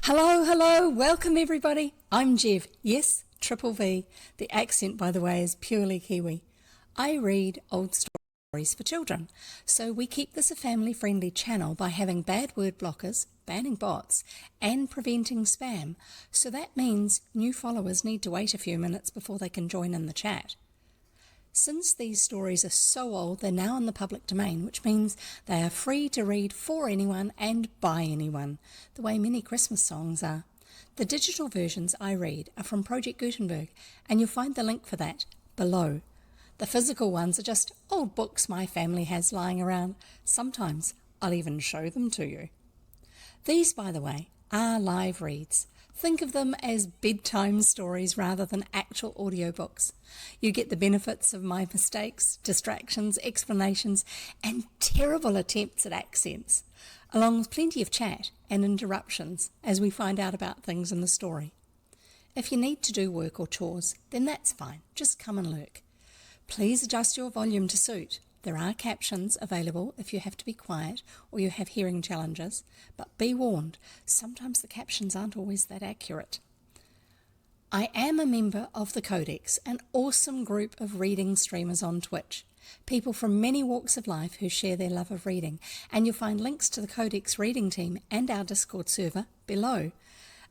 Hello, hello, welcome everybody. I'm Jev, yes, Triple V. The accent, by the way, is purely Kiwi. I read old stories for children, so we keep this a family-friendly channel by having bad word blockers, banning bots, and preventing spam. So that means new followers need to wait a few minutes before they can join in the chat. Since these stories are so old, they're now in the public domain, which means they are free to read for anyone and by anyone, the way many Christmas songs are. The digital versions I read are from Project Gutenberg, and you'll find the link for that below. The physical ones are just old books my family has lying around. Sometimes I'll even show them to you. These, by the way, are live reads. Think of them as bedtime stories rather than actual audiobooks. You get the benefits of my mistakes, distractions, explanations, and terrible attempts at accents, along with plenty of chat and interruptions as we find out about things in the story. If you need to do work or chores, then that's fine. Just come and lurk. Please adjust your volume to suit. There are captions available if you have to be quiet or you have hearing challenges, but be warned, sometimes the captions aren't always that accurate. I am a member of the Codex, an awesome group of reading streamers on Twitch. People from many walks of life who share their love of reading, and you'll find links to the Codex reading team and our Discord server below.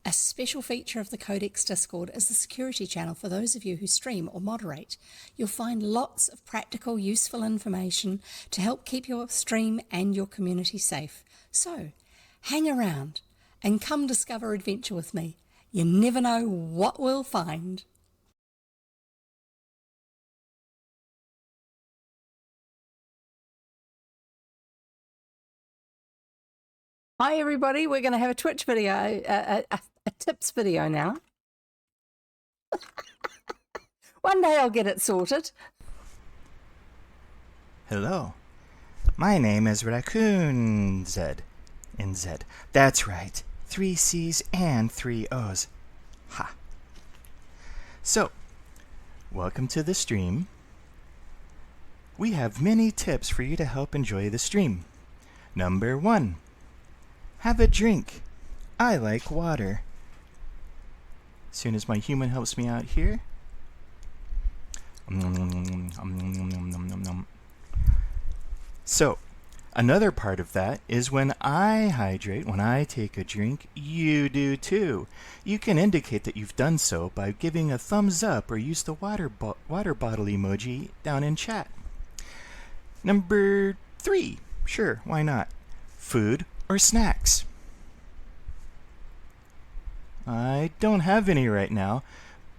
A special feature of the Codex Discord is the security channel for those of you who stream or moderate. You'll find lots of practical, useful information to help keep your stream and your community safe. So, hang around and come discover adventure with me. You never know what we'll find. Hi everybody, we're going to have a Twitch video, a tips video now. One day I'll get it sorted. Hello, my name is Raccoon Z. In Z. That's right, 3 C's and 3 O's. Ha. So, welcome to the stream. We have many tips for you to help enjoy the stream. Number 1. Have a drink. I like water. As soon as my human helps me out here. So, another part of that is when I hydrate, when I take a drink, you do too. You can indicate that you've done so by giving a thumbs up or use the water bottle emoji down in chat. Number 3, sure, why not? Food or snacks? I don't have any right now,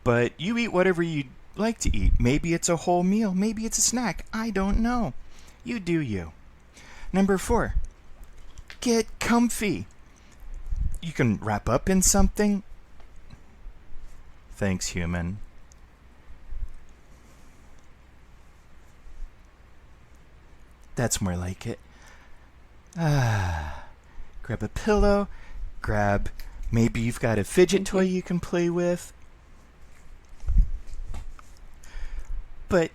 but you eat whatever you'd like to eat. Maybe it's a whole meal, maybe it's a snack. I don't know. You do you. Number 4, get comfy. You can wrap up in something. Thanks, human. That's more like it. Grab a pillow, maybe you've got a fidget toy you can play with. But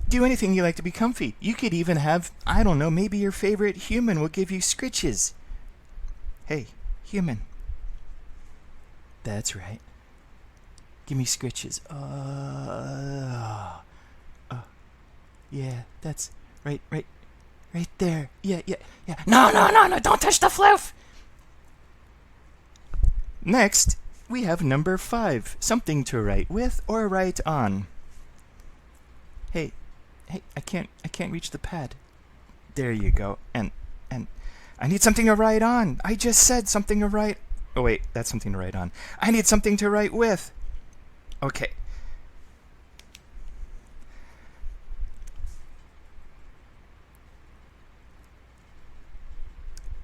do anything you like to be comfy. You could even have, I don't know, maybe your favorite human will give you scritches. Hey, human. That's right. Give me scritches. Yeah, that's right there. Yeah. No, don't touch the floof! Next, we have number 5, something to write with or write on. Hey, I can't reach the pad. There you go. And I need something to write on. I just said something to write. Oh wait, that's something to write on. I need something to write with. Okay.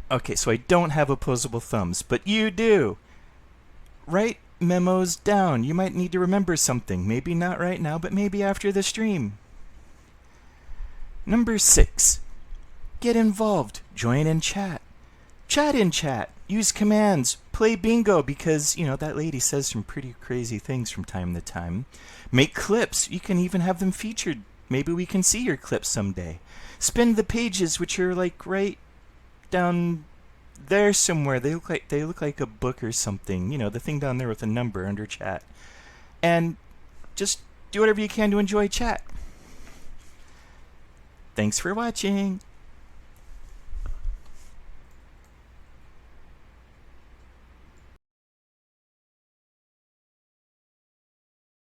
Okay, so I don't have opposable thumbs, but you do. Write memos down. You might need to remember something. Maybe not right now, but maybe after the stream. Number 6. Get involved. Join in chat. Chat in chat. Use commands. Play bingo because, that lady says some pretty crazy things from time to time. Make clips. You can even have them featured. Maybe we can see your clips someday. Spin the pages, which are like right down They're somewhere. They look like a book or something. You know, the thing down there with a number under chat. And just do whatever you can to enjoy chat. Thanks for watching.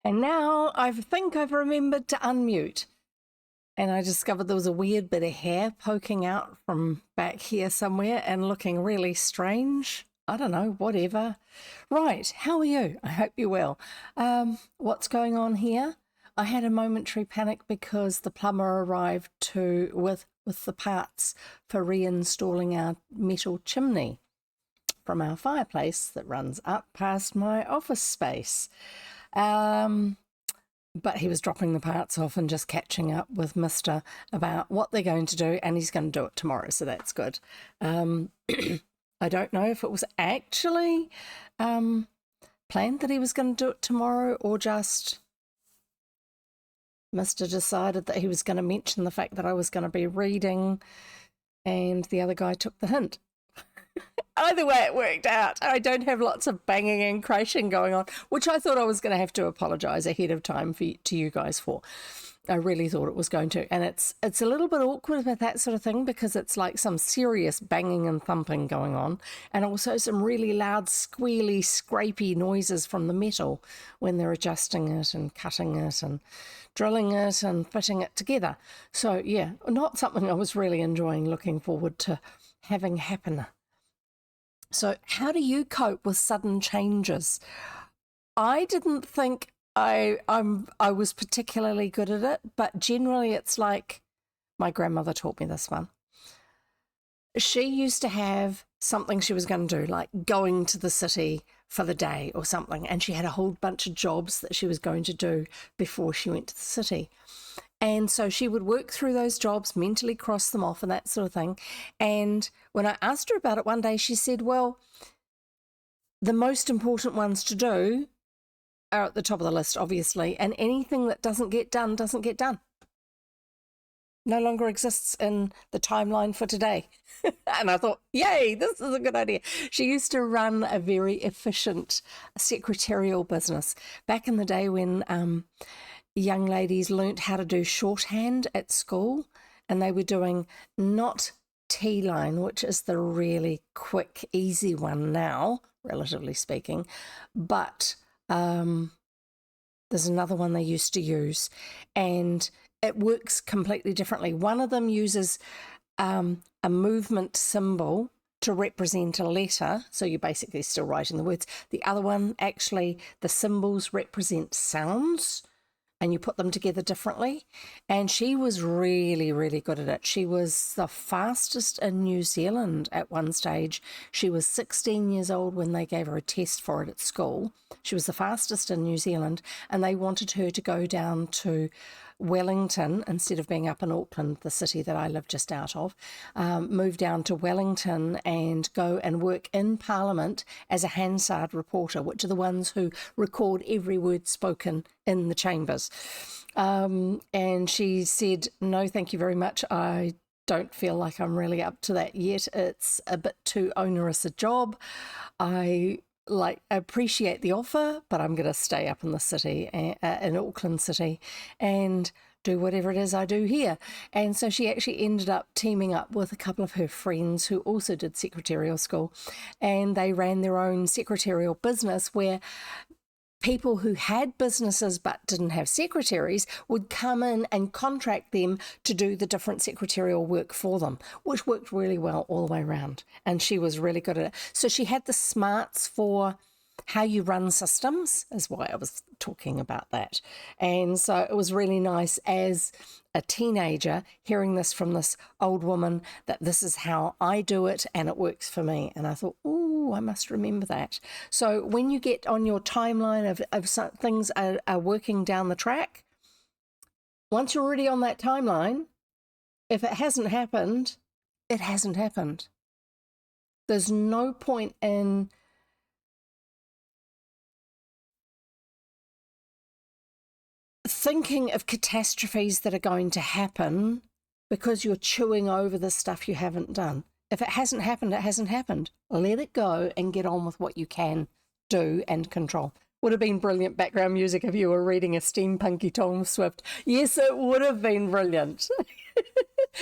And now I think I've remembered to unmute. And I discovered there was a weird bit of hair poking out from back here somewhere and looking really strange. I don't know, whatever. Right, how are you? I hope you're well. What's going on here? I had a momentary panic because the plumber arrived with the parts for reinstalling our metal chimney from our fireplace that runs up past my office space. But he was dropping the parts off and just catching up with Mr. about what they're going to do, and he's going to do it tomorrow, so that's good. I don't know if it was actually planned that he was going to do it tomorrow, or just Mr. decided that he was going to mention the fact that I was going to be reading, and the other guy took the hint. Either way, it worked out. I don't have lots of banging and crashing going on, which I thought I was going to have to apologise ahead of time to you guys for. I really thought it was going to. And it's a little bit awkward with that sort of thing because it's like some serious banging and thumping going on, and also some really loud, squealy, scrapey noises from the metal when they're adjusting it and cutting it and drilling it and fitting it together. So, yeah, not something I was really enjoying, looking forward to having happen. So how do you cope with sudden changes? I didn't think I was particularly good at it, but generally it's like my grandmother taught me this one. She used to have something she was going to do, like going to the city for the day or something, and she had a whole bunch of jobs that she was going to do before she went to the city. And so she would work through those jobs, mentally cross them off and that sort of thing. And when I asked her about it one day, she said, well, the most important ones to do are at the top of the list, obviously. And anything that doesn't get done, doesn't get done. No longer exists in the timeline for today. And I thought, yay, this is a good idea. She used to run a very efficient secretarial business back in the day when young ladies learnt how to do shorthand at school, and they were doing not T-line, which is the really quick, easy one now, relatively speaking, but there's another one they used to use, and it works completely differently. One of them uses a movement symbol to represent a letter, so you're basically still writing the words. The other one, actually, the symbols represent sounds, and you put them together differently. And she was really, really good at it. She was the fastest in New Zealand at one stage. She was 16 years old when they gave her a test for it at school. She was the fastest in New Zealand, and they wanted her to go down to Wellington instead of being up in Auckland, the city that I live just out of, move down to Wellington and go and work in Parliament as a Hansard reporter, which are the ones who record every word spoken in the chambers. And she said, no, thank you very much. I don't feel like I'm really up to that yet. It's a bit too onerous a job. I appreciate the offer, but I'm going to stay up in the city, in Auckland City, and do whatever it is I do here. And so she actually ended up teaming up with a couple of her friends who also did secretarial school, and they ran their own secretarial business where people who had businesses but didn't have secretaries would come in and contract them to do the different secretarial work for them, which worked really well all the way around. And she was really good at it. So she had the smarts for how you run systems, is why I was talking about that. And so it was really nice as a teenager hearing this from this old woman, that this is how I do it and it works for me. And I thought, oh, I must remember that. So when you get on your timeline of some things are working down the track, once you're already on that timeline, if it hasn't happened, it hasn't happened. There's no point in thinking of catastrophes that are going to happen because you're chewing over the stuff you haven't done. if it hasn't happened, it hasn't happened. Let it go and get on with what you can do and control. Would have been brilliant background music if you were reading a steampunky Tom Swift. Yes, it would have been brilliant.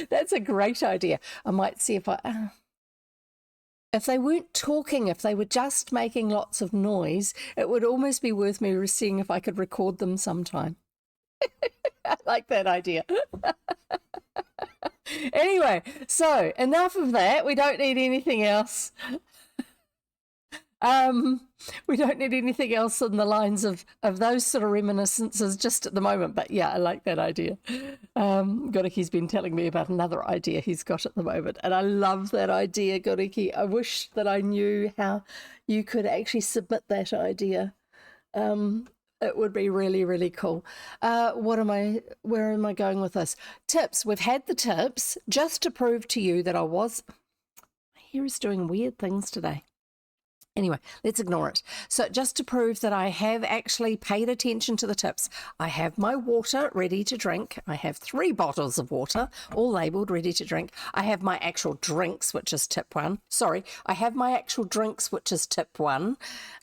That's a great idea. I might see if they weren't talking, if they were just making lots of noise, it would almost be worth me seeing if I could record them sometime. I like that idea. Anyway, so enough of that. We don't need anything else. We don't need anything else in the lines of those sort of reminiscences just at the moment. But yeah, I like that idea. Goriki's been telling me about another idea he's got at the moment, and I love that idea, Goriki. I wish that I knew how you could actually submit that idea. It would be really, really cool. Where am I going with this? Tips. We've had the tips just to prove to you that my hair is doing weird things today. Anyway, let's ignore it. So just to prove that I have actually paid attention to the tips, I have my water ready to drink. I have 3 bottles of water, all labelled, ready to drink. I have my actual drinks, which is tip 1. Sorry, I have my actual drinks, which is tip 1.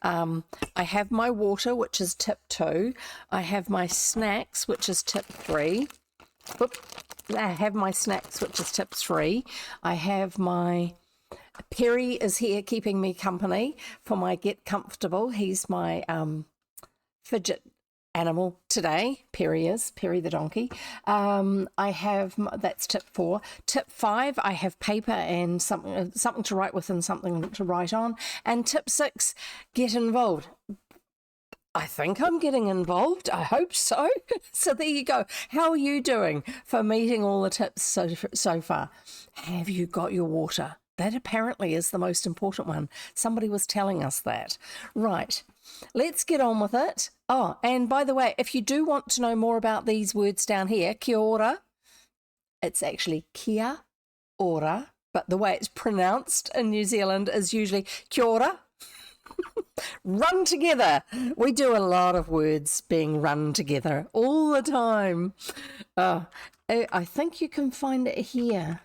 I have my water, which is tip 2. I have my snacks, which is tip 3. I have my snacks, which is tip 3. I have my... Perry is here keeping me company for my get comfortable. He's my fidget animal today. Perry the donkey. I have, that's tip 4. Tip 5, I have paper and something to write with and something to write on. And tip 6, get involved. I think I'm getting involved. I hope so. So there you go. How are you doing for meeting all the tips so far? Have you got your water? That apparently is the most important one. Somebody was telling us that. Right, let's get on with it. Oh, and by the way, if you do want to know more about these words down here, kia ora, it's actually kia ora, but the way it's pronounced in New Zealand is usually kia ora. Run together. We do a lot of words being run together all the time. I think you can find it here.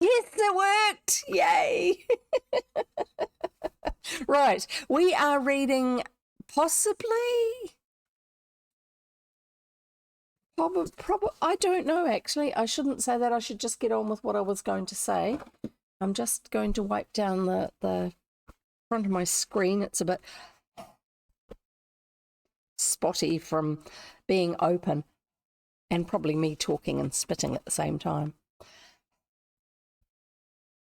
Yes, it worked! Yay! Right, we are reading possibly... I don't know, actually. I shouldn't say that. I should just get on with what I was going to say. I'm just going to wipe down the front of my screen. It's a bit spotty from being open and probably me talking and spitting at the same time.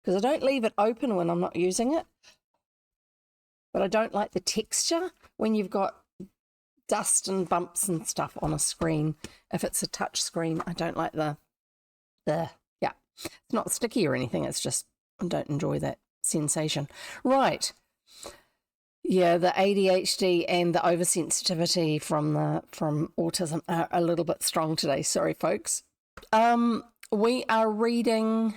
Because I don't leave it open when I'm not using it. But I don't like the texture when you've got dust and bumps and stuff on a screen. If it's a touch screen, I don't like yeah. It's not sticky or anything. It's just, I don't enjoy that sensation. Right. Yeah, the ADHD and the oversensitivity from autism are a little bit strong today. Sorry, folks. We are reading...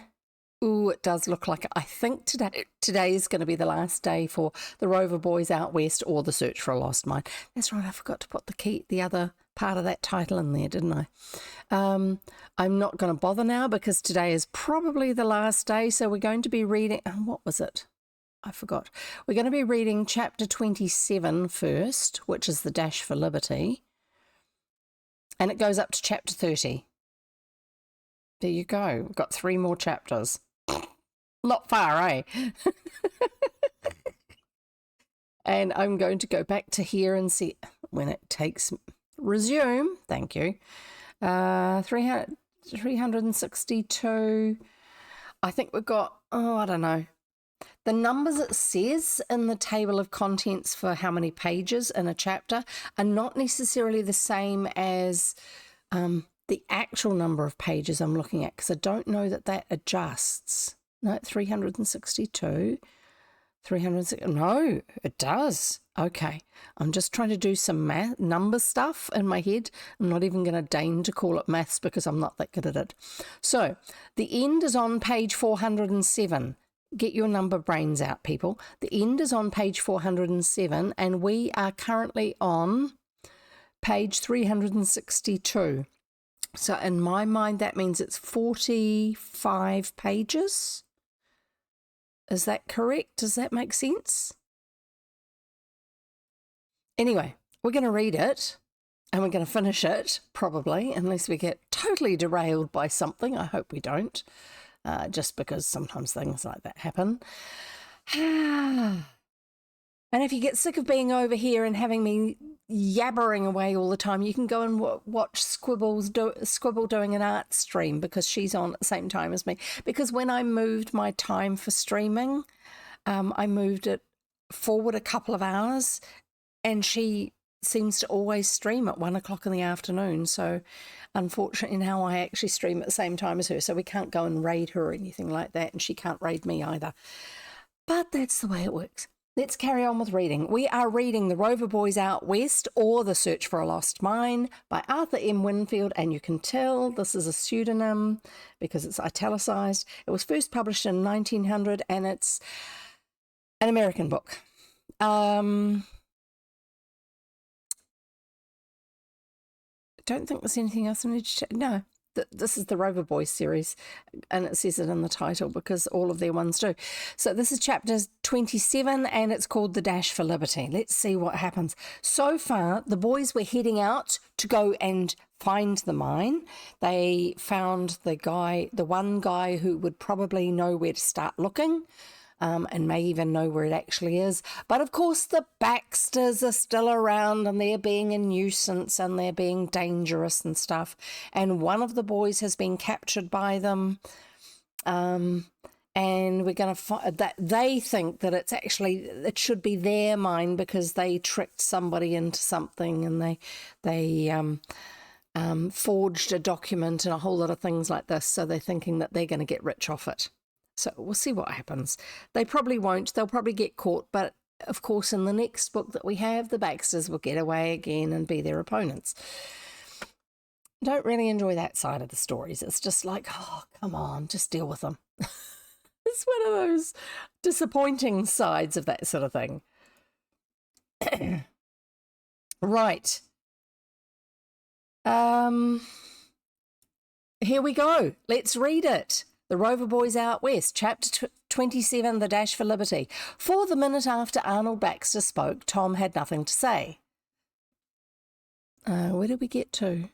Ooh, it does look like it. I think today is going to be the last day for the Rover Boys Out West or the Search for a Lost Mine. That's right, I forgot to put the other part of that title in there, didn't I? I'm not going to bother now because today is probably the last day, so we're going to be reading... what was it? I forgot. We're going to be reading chapter 27 first, which is the Dash for Liberty, and it goes up to chapter 30. There you go. We've got 3 more chapters. Not far, eh? And I'm going to go back to here and see when it takes... Resume. Thank you. 362. I think we've got... I don't know. The numbers it says in the table of contents for how many pages in a chapter are not necessarily the same as... the actual number of pages I'm looking at, because I don't know that adjusts. No, 362, 360. No, it does. Okay, I'm just trying to do some number stuff in my head. I'm not even going to deign to call it maths because I'm not that good at it. So the end is on page 407. Get your number brains out, people. The end is on page 407, and we are currently on page 362. So in my mind, that means it's 45 pages. Is that correct? Does that make sense? Anyway, we're going to read it and we're going to finish it, probably, unless we get totally derailed by something. I hope we don't, just because sometimes things like that happen. And if you get sick of being over here and having me yabbering away all the time, you can go and watch Squibble doing an art stream, because she's on at the same time as me. Because when I moved my time for streaming, I moved it forward a couple of hours, and she seems to always stream at 1 o'clock in the afternoon. So unfortunately now I actually stream at the same time as her, so we can't go and raid her or anything like that, and she can't raid me either. But that's the way it works. Let's carry on with reading. We are reading The Rover Boys Out West, or The Search for a Lost Mine, by Arthur M. Winfield, and you can tell this is a pseudonym because it's italicized. It was first published in 1900, and it's an American book. I don't think there's anything else I need to check. No. This is the Rover Boys series, and it says it in the title because all of their ones do. So this is chapter 27, and it's called The Dash for Liberty. Let's see what happens. So far, the boys were heading out to go and find the mine. They found the one guy who would probably know where to start looking, and may even know where it actually is. But of course the Baxters are still around, and they're being a nuisance, and they're being dangerous and stuff. And one of the boys has been captured by them. And we're going to find that they think that it should be their mine because they tricked somebody into something, and they forged a document and a whole lot of things like this. So they're thinking that they're going to get rich off it. So we'll see what happens. They probably won't. They'll probably get caught. But, of course, in the next book that we have, the Baxters will get away again and be their opponents. Don't really enjoy that side of the stories. It's just like, oh, come on, just deal with them. It's one of those disappointing sides of that sort of thing. Right. Here we go. Let's read it. The Rover Boys Out West, Chapter 27, The Dash for Liberty. For the minute after Arnold Baxter spoke, Tom had nothing to say. Where did we get to?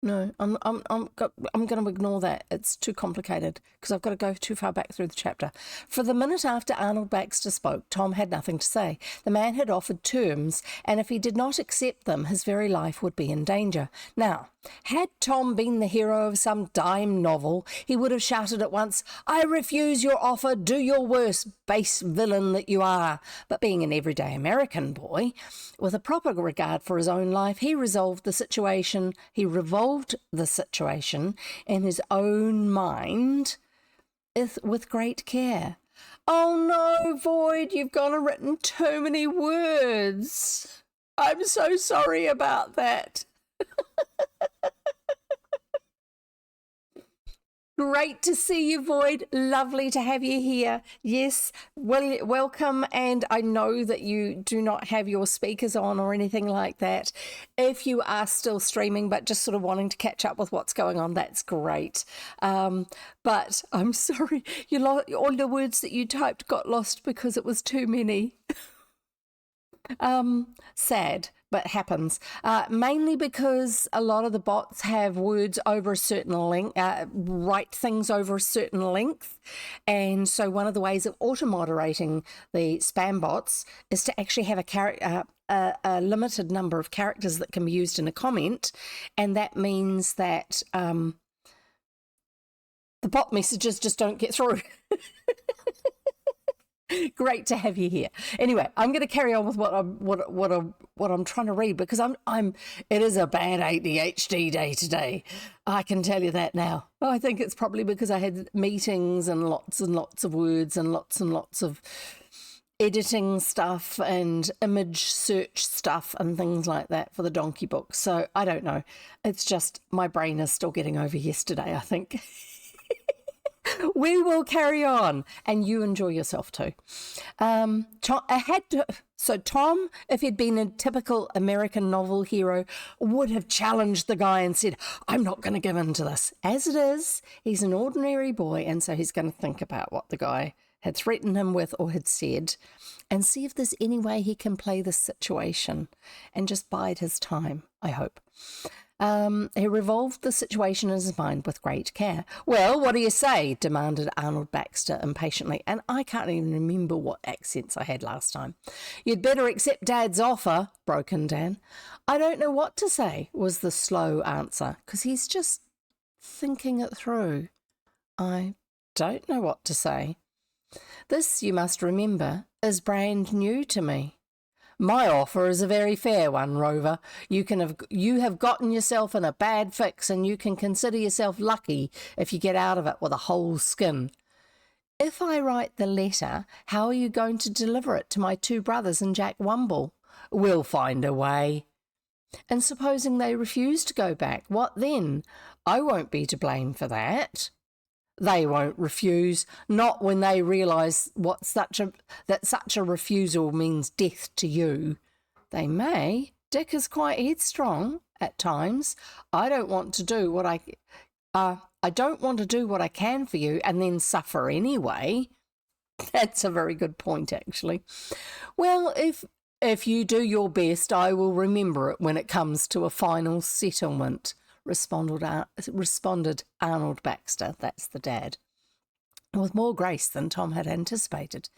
No, I'm going to ignore that. It's too complicated because I've got to go too far back through the chapter. For the minute after Arnold Baxter spoke, Tom had nothing to say. The man had offered terms, and if he did not accept them, his very life would be in danger. Now, had Tom been the hero of some dime novel, he would have shouted at once, "I refuse your offer, do your worst, base villain that you are." But being an everyday American boy, with a proper regard for his own life, he revolved the situation in his own mind with great care. Oh no, Void, you've gone and written too many words. I'm so sorry about that. Great to see you, Void. Lovely to have you here. Yes, welcome. And I know that you do not have your speakers on or anything like that. If you are still streaming but just sort of wanting to catch up with what's going on, that's great. But I'm sorry, all the words that you typed got lost because it was too many. Sad, but happens. Mainly because a lot of the bots have words over a certain length, write things over a certain length. And so one of the ways of auto-moderating the spam bots is to actually have a limited number of characters that can be used in a comment. And that means that the bot messages just don't get through. Great to have you here. Anyway, I'm going to carry on with what I'm trying to read because it is a bad ADHD day today. I can tell you that now. I think it's probably because I had meetings and lots of words and lots of editing stuff and image search stuff and things like that for the donkey book. So I don't know. It's just my brain is still getting over yesterday, I think. We will carry on, and you enjoy yourself too. Tom, if he'd been a typical American novel hero, would have challenged the guy and said, I'm not going to give in to this. As it is, he's an ordinary boy, and so he's going to think about what the guy had threatened him with or had said, and see if there's any way he can play this situation and just bide his time, I hope. He revolved the situation in his mind with great care. Well, what do you say? Demanded Arnold Baxter impatiently, and I can't even remember what accents I had last time. You'd better accept Dad's offer, broke in Dan. I don't know what to say, was the slow answer, because he's just thinking it through. I don't know what to say. This, you must remember, is brand new to me. My offer is a very fair one, Rover. You have gotten yourself in a bad fix, and you can consider yourself lucky if you get out of it with a whole skin. If I write the letter, how are you going to deliver it to my two brothers and Jack Wumble? We'll find a way. And supposing they refuse to go back, what then? I won't be to blame for that. They won't refuse, not when they realise that such a refusal means death to you. They may. Dick is quite headstrong at times. I don't want to do what I can for you and then suffer anyway. That's a very good point, actually. Well, if you do your best, I will remember it when it comes to a final settlement. Responded Arnold Baxter, that's the dad, with more grace than Tom had anticipated.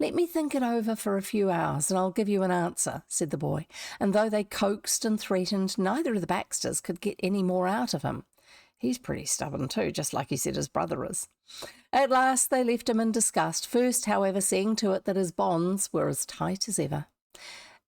Let me think it over for a few hours and I'll give you an answer, said the boy, and though they coaxed and threatened, neither of the Baxters could get any more out of him. He's pretty stubborn too, just like he said his brother is. At last they left him in disgust, first, however, seeing to it that his bonds were as tight as ever.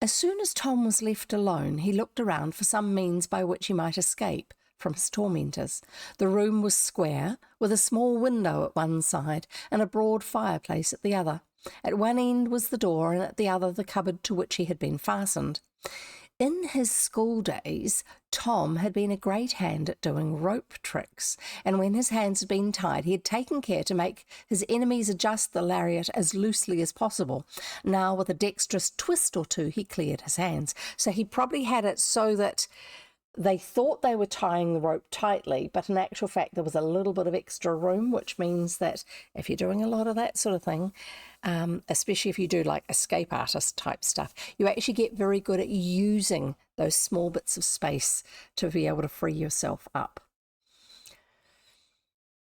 As soon as Tom was left alone, he looked around for some means by which he might escape from his tormentors. The room was square, with a small window at one side and a broad fireplace at the other. At one end was the door, and at the other the cupboard to which he had been fastened. In his school days, Tom had been a great hand at doing rope tricks, and when his hands had been tied, he had taken care to make his enemies adjust the lariat as loosely as possible. Now, with a dexterous twist or two, he cleared his hands. So he probably had it so that they thought they were tying the rope tightly, but in actual fact there was a little bit of extra room, which means that if you're doing a lot of that sort of thing, especially if you do like escape artist type stuff, you actually get very good at using those small bits of space to be able to free yourself up.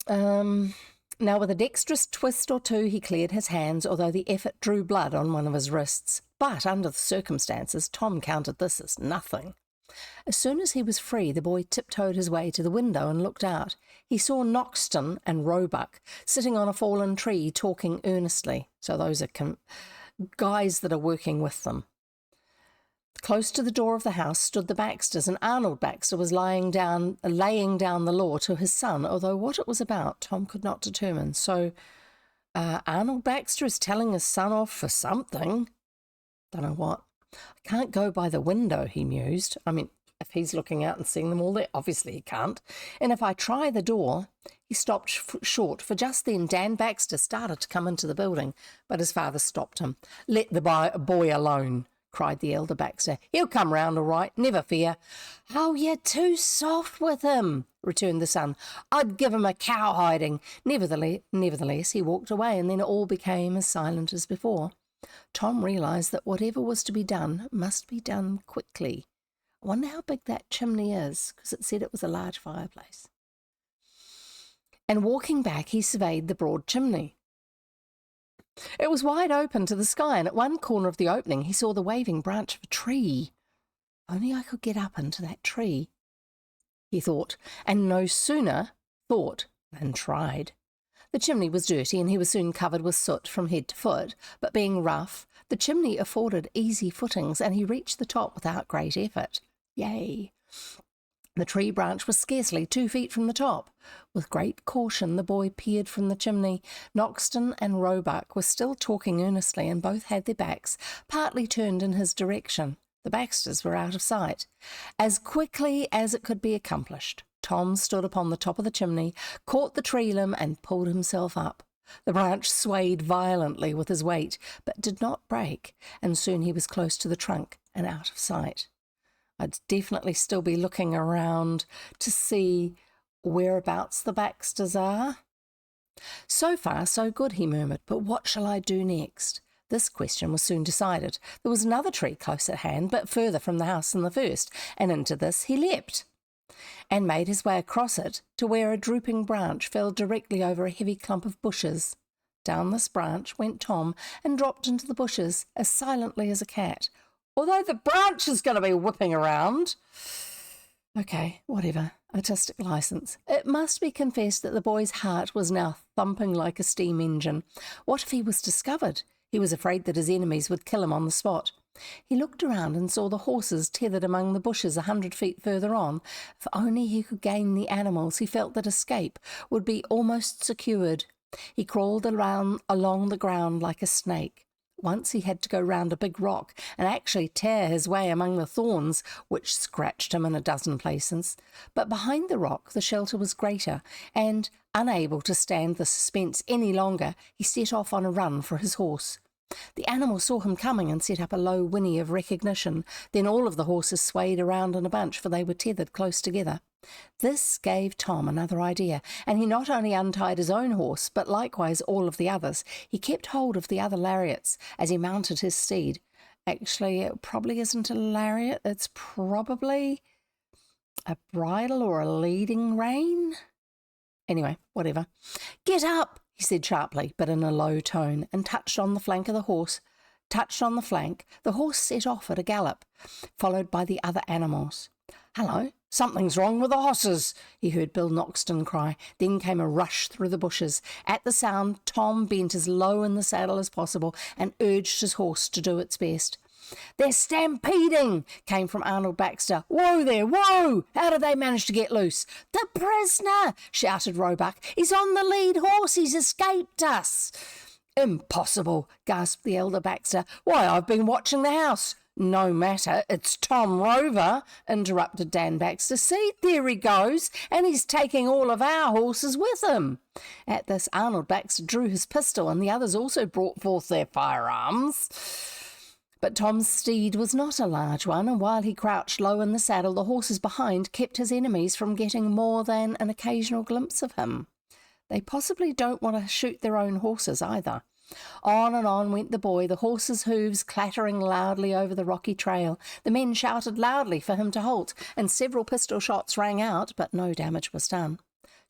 Now, with a dexterous twist or two, he cleared his hands, although the effort drew blood on one of his wrists. But under the circumstances, Tom counted this as nothing. As soon as he was free, the boy tiptoed his way to the window and looked out. He saw Noxton and Roebuck sitting on a fallen tree talking earnestly. So those are guys that are working with them. Close to the door of the house stood the Baxters, and Arnold Baxter was laying down the law to his son, although what it was about Tom could not determine. So Arnold Baxter is telling his son off for something. Don't know what. I can't go by the window, he mused. I mean, if he's looking out and seeing them all there, obviously he can't. And if I try the door... He stopped short, for just then Dan Baxter started to come into the building, but his father stopped him. Let the boy alone, cried the elder Baxter. He'll come round all right, never fear. Oh, you're too soft with him, returned the son. I'd give him a cowhiding. Nevertheless, he walked away, and then all became as silent as before. Tom realised that whatever was to be done must be done quickly. I wonder how big that chimney is, because it said it was a large fireplace. And walking back, he surveyed the broad chimney. It was wide open to the sky, and at one corner of the opening he saw the waving branch of a tree. Only I could get up into that tree, he thought, and no sooner thought than tried. The chimney was dirty, and he was soon covered with soot from head to foot, but being rough, the chimney afforded easy footings, and he reached the top without great effort. Yay! The tree branch was scarcely 2 feet from the top. With great caution the boy peered from the chimney. Noxton and Roebuck were still talking earnestly, and both had their backs partly turned in his direction. The Baxters were out of sight. As quickly as it could be accomplished, Tom stood upon the top of the chimney, caught the tree limb and pulled himself up. The branch swayed violently with his weight, but did not break, and soon he was close to the trunk and out of sight. I'd definitely still be looking around to see whereabouts the Baxters are. So far, so good, he murmured, but what shall I do next? This question was soon decided. There was another tree close at hand, but further from the house than the first, and into this he leapt, and made his way across it to where a drooping branch fell directly over a heavy clump of bushes. Down this branch went Tom and dropped into the bushes as silently as a cat, although the branch is going to be whipping around. Okay, whatever. Artistic license. It must be confessed that the boy's heart was now thumping like a steam engine. What if he was discovered? He was afraid that his enemies would kill him on the spot. He looked around and saw the horses tethered among the bushes 100 feet further on. If only he could gain the animals, he felt that escape would be almost secured. He crawled around along the ground like a snake. Once he had to go round a big rock and actually tear his way among the thorns, which scratched him in a dozen places. But behind the rock the shelter was greater, and, unable to stand the suspense any longer, he set off on a run for his horse. The animal saw him coming and set up a low whinny of recognition. Then all of the horses swayed around in a bunch, for they were tethered close together. This gave Tom another idea, and he not only untied his own horse, but likewise all of the others. He kept hold of the other lariats as he mounted his steed. Actually, it probably isn't a lariat, it's probably a bridle or a leading rein. Anyway, whatever. "Get up," he said sharply, but in a low tone, and touched on the flank. The horse set off at a gallop, followed by the other animals. "Hello, something's wrong with the horses," he heard Bill Noxton cry. Then came a rush through the bushes. At the sound, Tom bent as low in the saddle as possible and urged his horse to do its best. "They're stampeding," came from Arnold Baxter. "Whoa there, whoa! How did they manage to get loose?" "The prisoner!" shouted Roebuck. "He's on the lead horse. He's escaped us." "Impossible," gasped the elder Baxter. "Why, I've been watching the house." "No matter, it's Tom Rover," interrupted Dan Baxter. "See, there he goes, and he's taking all of our horses with him." At this, Arnold Baxter drew his pistol, and the others also brought forth their firearms. But Tom's steed was not a large one, and while he crouched low in the saddle, the horses behind kept his enemies from getting more than an occasional glimpse of him. They possibly don't want to shoot their own horses either. On and on went the boy, the horses' hooves clattering loudly over the rocky trail. The men shouted loudly for him to halt, and several pistol shots rang out, but no damage was done.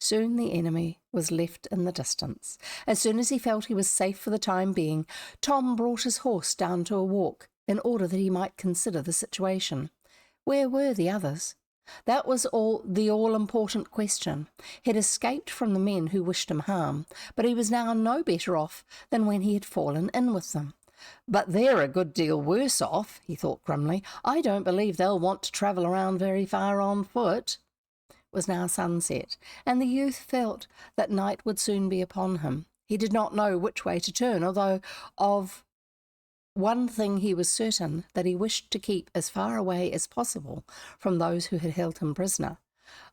Soon the enemy was left in the distance. As soon as he felt he was safe for the time being, Tom brought his horse down to a walk, in order that he might consider the situation. Where were the others? That was the all-important question. He had escaped from the men who wished him harm, but he was now no better off than when he had fallen in with them. "But they're a good deal worse off," he thought grimly. "I don't believe they'll want to travel around very far on foot." It was now sunset, and the youth felt that night would soon be upon him. He did not know which way to turn, although of one thing he was certain, that he wished to keep as far away as possible from those who had held him prisoner.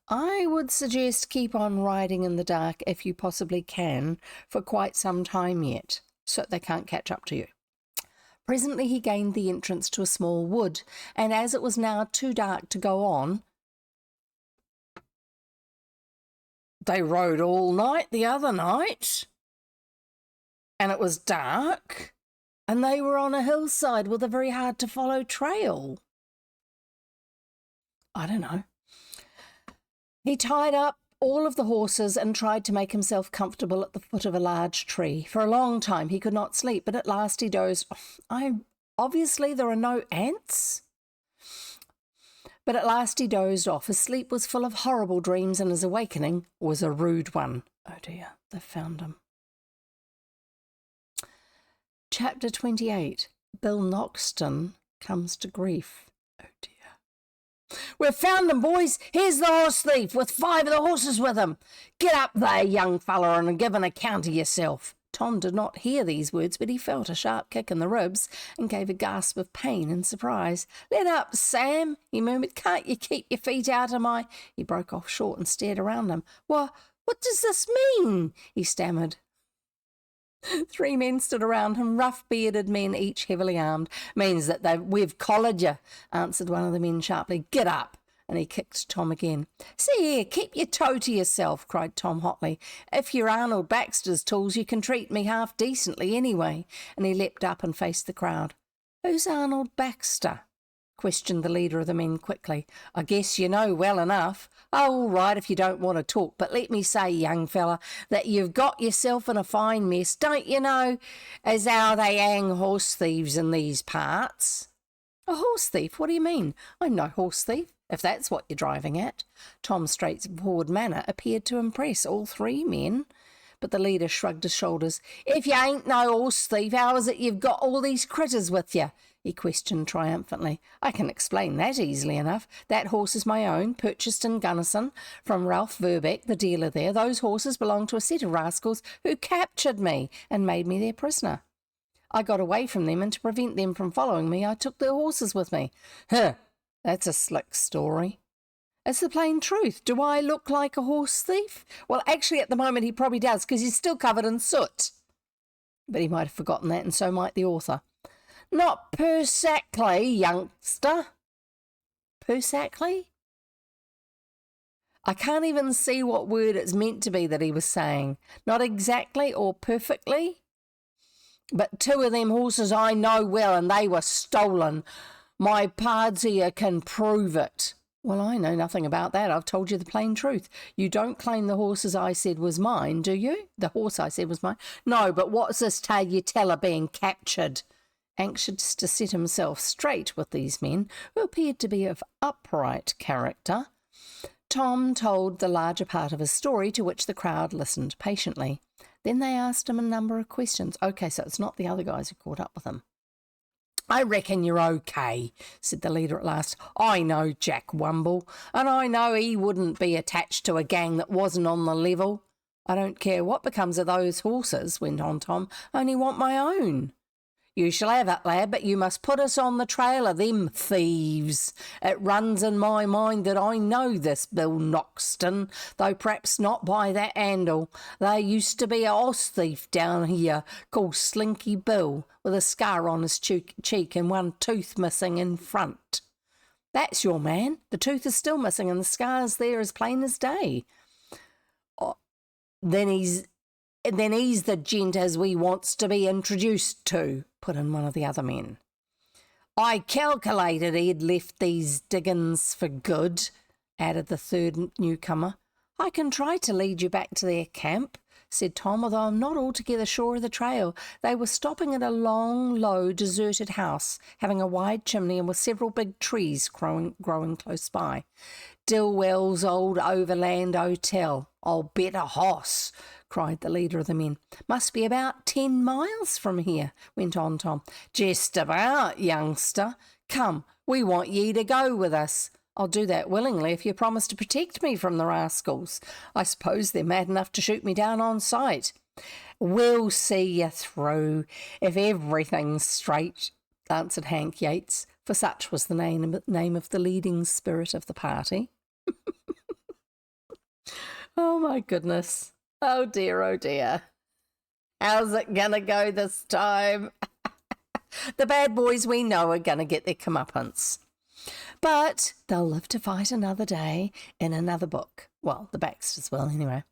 I would suggest keep on riding in the dark if you possibly can for quite some time yet, so they can't catch up to you. Presently he gained the entrance to a small wood, and as it was now too dark to go on, they rode all night the other night, and it was dark, and they were on a hillside with a very hard-to-follow trail. I don't know. He tied up all of the horses and tried to make himself comfortable at the foot of a large tree. For a long time he could not sleep, but at last he dozed. Obviously there are no ants. But at last he dozed off. His sleep was full of horrible dreams, and his awakening was a rude one. Oh dear, they've found him. Chapter 28. Bill Noxton comes to grief. Oh dear. "We've found him, boys. Here's the horse thief with 5 of the horses with him. Get up there, young fella, and give an account of yourself." Tom did not hear these words, but he felt a sharp kick in the ribs and gave a gasp of pain and surprise. "Let up, Sam," he murmured. "Can't you keep your feet out of my—" He broke off short and stared around him. What does this mean?" he stammered. 3 men stood around him, rough-bearded men, each heavily armed. "Means that we've collared you," answered one of the men sharply. "Get up!" And he kicked Tom again. "See here, keep your toe to yourself," cried Tom hotly. "If you're Arnold Baxter's tools, you can treat me half decently anyway." And he leapt up and faced the crowd. "Who's Arnold Baxter?" questioned the leader of the men quickly. "I guess you know well enough." "Oh, all right, if you don't want to talk, but let me say, young fella, that you've got yourself in a fine mess. Don't you know as how they hang horse thieves in these parts?" "A horse thief? What do you mean? I'm no horse thief, if that's what you're driving at." Tom's straightforward manner appeared to impress all 3 men, but the leader shrugged his shoulders. "If you ain't no horse thief, how is it you've got all these critters with you?" he questioned triumphantly. "I can explain that easily enough. That horse is my own, purchased in Gunnison from Ralph Verbeck, the dealer there. Those horses belong to a set of rascals who captured me and made me their prisoner. I got away from them, and to prevent them from following me, I took their horses with me." "Huh, that's a slick story." "It's the plain truth. Do I look like a horse thief?" "Well, actually, at the moment he probably does, because he's still covered in soot." But he might have forgotten that, and so might the author. "Not persactly, youngster." Persactly? I can't even see what word it's meant to be that he was saying. Not exactly or perfectly. "But 2 of them horses I know well, and they were stolen. My pards here can prove it." "Well, I know nothing about that. I've told you the plain truth. You don't claim the horses I said was mine, do you?" "The horse I said was mine." "No, but what's this tale you tell of being captured?" Anxious to set himself straight with these men, who appeared to be of upright character, Tom told the larger part of his story, to which the crowd listened patiently. Then they asked him a number of questions. "Okay, so it's not the other guys who caught up with him." "I reckon you're okay," said the leader at last. "I know Jack Wumble, and I know he wouldn't be attached to a gang that wasn't on the level." "I don't care what becomes of those horses," went on Tom. "I only want my own." "You shall have it, lad, but you must put us on the trail of them thieves. It runs in my mind that I know this Bill Noxton, though perhaps not by that handle. There used to be a horse thief down here called Slinky Bill, with a scar on his cheek and one tooth missing in front." "That's your man. The tooth is still missing and the scar's there as plain as day." "Oh, then he's the gent as we wants to be introduced to," put in one of the other men. "I calculated he'd left these diggings for good," added the third newcomer. "I can try to lead you back to their camp," said Tom, "although I'm not altogether sure of the trail." They were stopping at a long, low, deserted house, having a wide chimney and with several big trees growing close by. "Dillwell's old overland hotel. I'll bet a hoss," cried the leader of the men. "Must be about 10 miles from here," went on Tom. "Just about, youngster. Come, we want ye to go with us." "I'll do that willingly if you promise to protect me from the rascals. I suppose they're mad enough to shoot me down on sight." "We'll see you through, if everything's straight," answered Hank Yates, for such was the name of the leading spirit of the party. Oh, my goodness. Oh, dear, oh, dear. How's it gonna go this time? The bad boys we know are gonna get their comeuppance. But they'll live to fight another day in another book. Well, the Baxters will, anyway.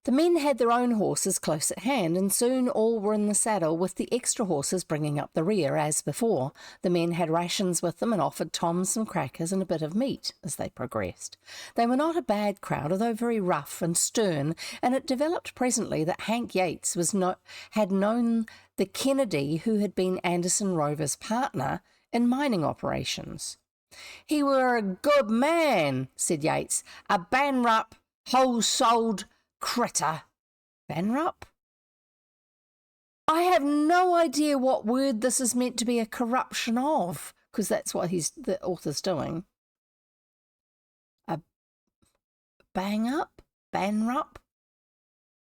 The men had their own horses close at hand, and soon all were in the saddle, with the extra horses bringing up the rear, as before. The men had rations with them and offered Tom some crackers and a bit of meat as they progressed. They were not a bad crowd, although very rough and stern, and it developed presently that Hank Yates had known the Kennedy who had been Anderson Rover's partner in mining operations. "He were a good man," said Yates, "a banrup, whole-souled critter." Banrup? I have no idea what word this is meant to be a corruption of, because that's what the author's doing. A bang up? Banrup?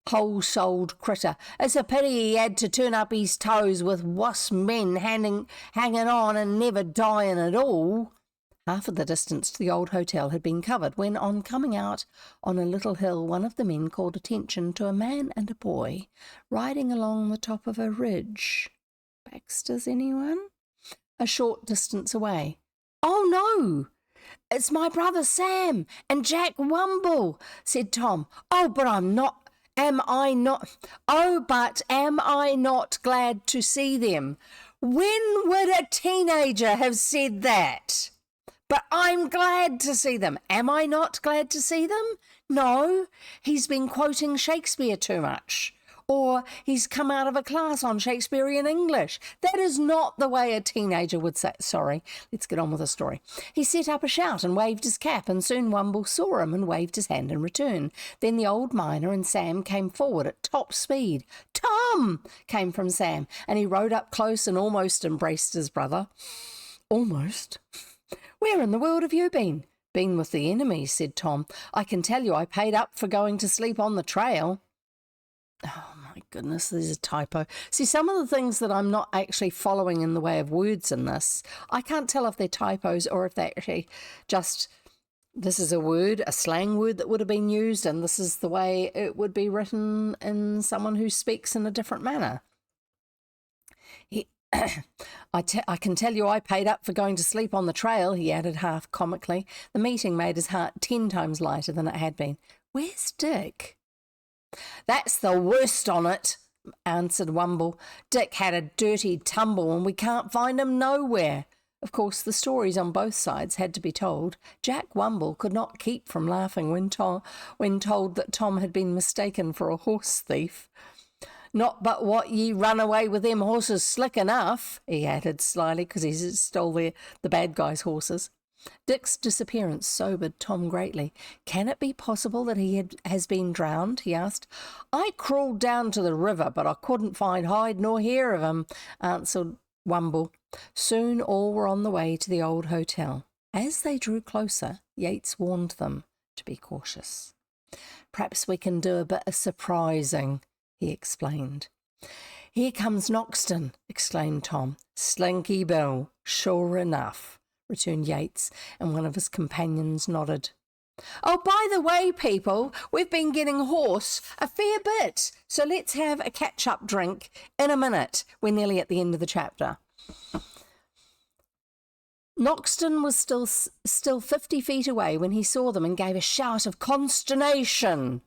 whole-souled critter. It's a pity he had to turn up his toes with wasp men hanging on and never dying at all. Half of the distance to the old hotel had been covered when, on coming out on a little hill, one of the men called attention to a man and a boy riding along the top of a ridge. Baxter's anyone? A short distance away. "Oh, no! It's my brother Sam and Jack Wumble," said Tom. But am I not glad to see them?" When would a teenager have said that? But I'm glad to see them. Am I not glad to see them? No, he's been quoting Shakespeare too much. Or he's come out of a class on Shakespearean English. That is not the way a teenager would say. Sorry, let's get on with the story. He set up a shout and waved his cap, and soon Wumble saw him and waved his hand in return. Then the old miner and Sam came forward at top speed. "Tom!" came from Sam, and he rode up close and almost embraced his brother. "Almost? Where in the world have you been?" "Been with the enemy," said Tom. "I can tell you I paid up for going to sleep on the trail." Oh my goodness, there's a typo. See, some of the things that I'm not actually following in the way of words in this, I can't tell if they're typos or if they're actually just, this is a word, a slang word that would have been used, and this is the way it would be written in someone who speaks in a different manner. I can tell you I paid up for going to sleep on the trail," he added half comically. The meeting made his heart 10 times lighter than it had been. "Where's Dick?" "That's the worst on it," answered Wumble. "Dick had a dirty tumble and we can't find him nowhere." Of course, the stories on both sides had to be told. Jack Wumble could not keep from laughing when told that Tom had been mistaken for a horse thief. "Not but what ye run away with them horses slick enough," he added slyly, because he stole the bad guys' horses. Dick's disappearance sobered Tom greatly. "Can it be possible that he has been drowned?" he asked. "I crawled down to the river, but I couldn't find hide nor hair of him," answered Wumble. Soon all were on the way to the old hotel. As they drew closer, Yates warned them to be cautious. "Perhaps we can do a bit of surprising," he explained. "Here comes Noxton," exclaimed Tom. "Slinky Bill, sure enough," returned Yates, and one of his companions nodded. "Oh, by the way, people, we've been getting hoarse a fair bit, so let's have a catch-up drink in a minute. We're nearly at the end of the chapter." Noxton was still 50 feet away when he saw them and gave a shout of consternation.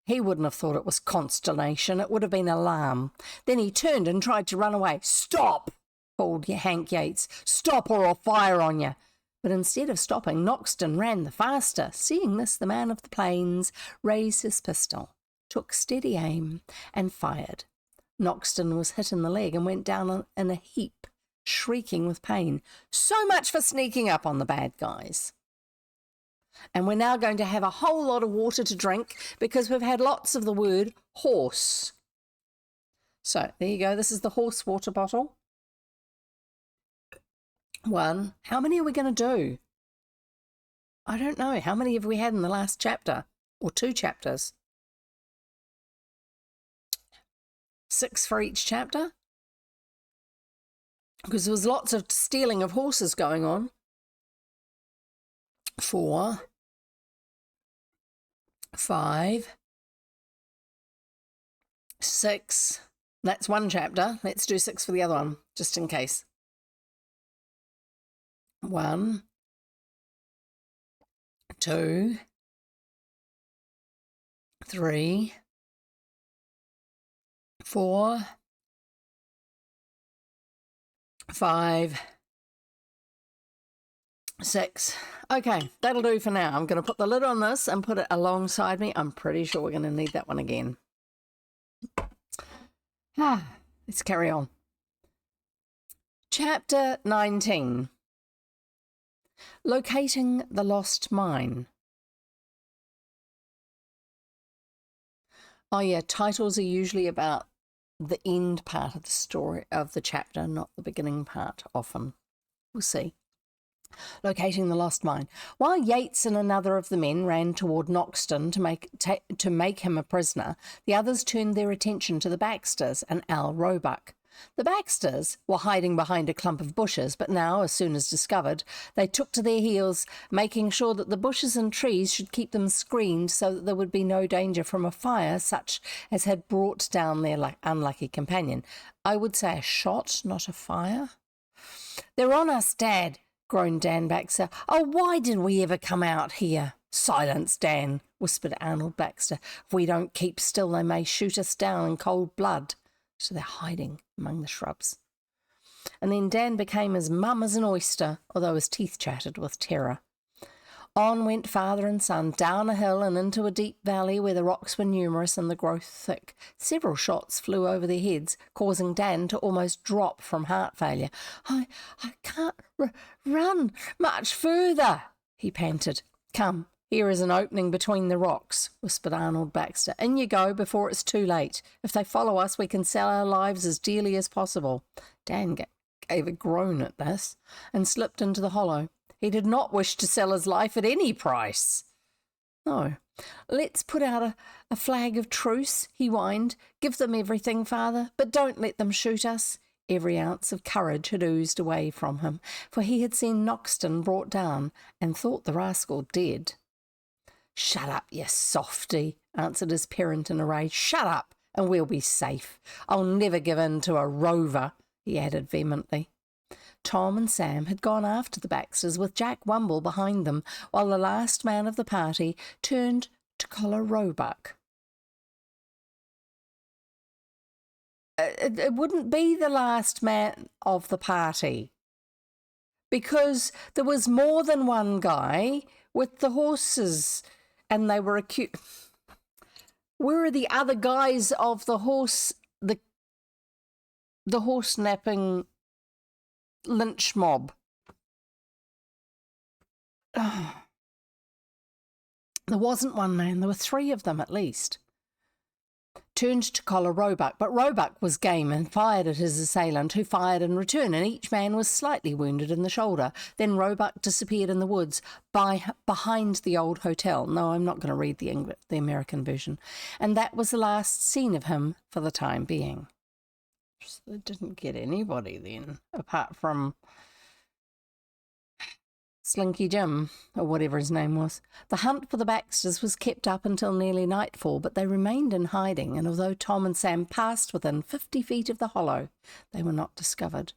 He wouldn't have thought it was consternation. It would have been alarm. Then he turned and tried to run away. "Stop!" called Hank Yates. "Stop or I'll fire on you." But instead of stopping, Noxton ran the faster. Seeing this, the man of the plains raised his pistol, took steady aim, and fired. Noxton was hit in the leg and went down in a heap, shrieking with pain. So much for sneaking up on the bad guys. And we're now going to have a whole lot of water to drink because we've had lots of the word horse. So there you go. This is the horse water bottle. 1. How many are we going to do? I don't know. How many have we had in the last chapter? Or 2 chapters? 6 for each chapter? Because there was lots of stealing of horses going on. 4, 5, 6. That's 1 chapter. Let's do 6 for the other one, just in case. 1, 2, 3, 4, 5, 6. Okay, that'll do for now. I'm going to put the lid on this and put it alongside me. I'm pretty sure we're going to need that one again. Let's carry on. Chapter 19. Locating the lost mine. Oh yeah, titles are usually about the end part of the story of the chapter, not the beginning part often. We'll see. locating the lost mine. While Yates and another of the men ran toward Noxton to make him a prisoner, the others turned their attention to the Baxters and Al Roebuck. The Baxters were hiding behind a clump of bushes, but now, as soon as discovered, they took to their heels, making sure that the bushes and trees should keep them screened so that there would be no danger from a fire such as had brought down their unlucky companion. I would say a shot, not a fire. "They're on us, Dad," groaned Dan Baxter. "Oh, why did we ever come out here?" "Silence, Dan," whispered Arnold Baxter. "If we don't keep still, they may shoot us down in cold blood." So they're hiding among the shrubs. And then Dan became as mum as an oyster, although his teeth chattered with terror. On went father and son, down a hill and into a deep valley where the rocks were numerous and the growth thick. Several shots flew over their heads, causing Dan to almost drop from heart failure. I can't run much further," he panted. "Come, here is an opening between the rocks," whispered Arnold Baxter. "In you go before it's too late. If they follow us, we can sell our lives as dearly as possible." Dan gave a groan at this and slipped into the hollow. He did not wish to sell his life at any price. "No, let's put out a flag of truce," he whined. "Give them everything, father, but don't let them shoot us." Every ounce of courage had oozed away from him, for he had seen Noxton brought down and thought the rascal dead. "Shut up, you softy," answered his parent in a rage. "Shut up, and we'll be safe. I'll never give in to a rover," he added vehemently. Tom and Sam had gone after the Baxters with Jack Wumble behind them, while the last man of the party turned to collar Roebuck. It wouldn't be the last man of the party, because there was more than one guy with the horses, and they were accused. Where are the other guys of the horse napping lynch mob? Oh. There wasn't one man, there were three of them at least. Turned to collar Roebuck, but Roebuck was game and fired at his assailant, who fired in return, and each man was slightly wounded in the shoulder. Then Roebuck disappeared in the woods behind the old hotel. No, I'm not going to read the American version. And that was the last seen of him for the time being. So they didn't get anybody then, apart from Slinky Jim, or whatever his name was. The hunt for the Baxters was kept up until nearly nightfall, but they remained in hiding, and although Tom and Sam passed within 50 feet of the hollow, they were not discovered.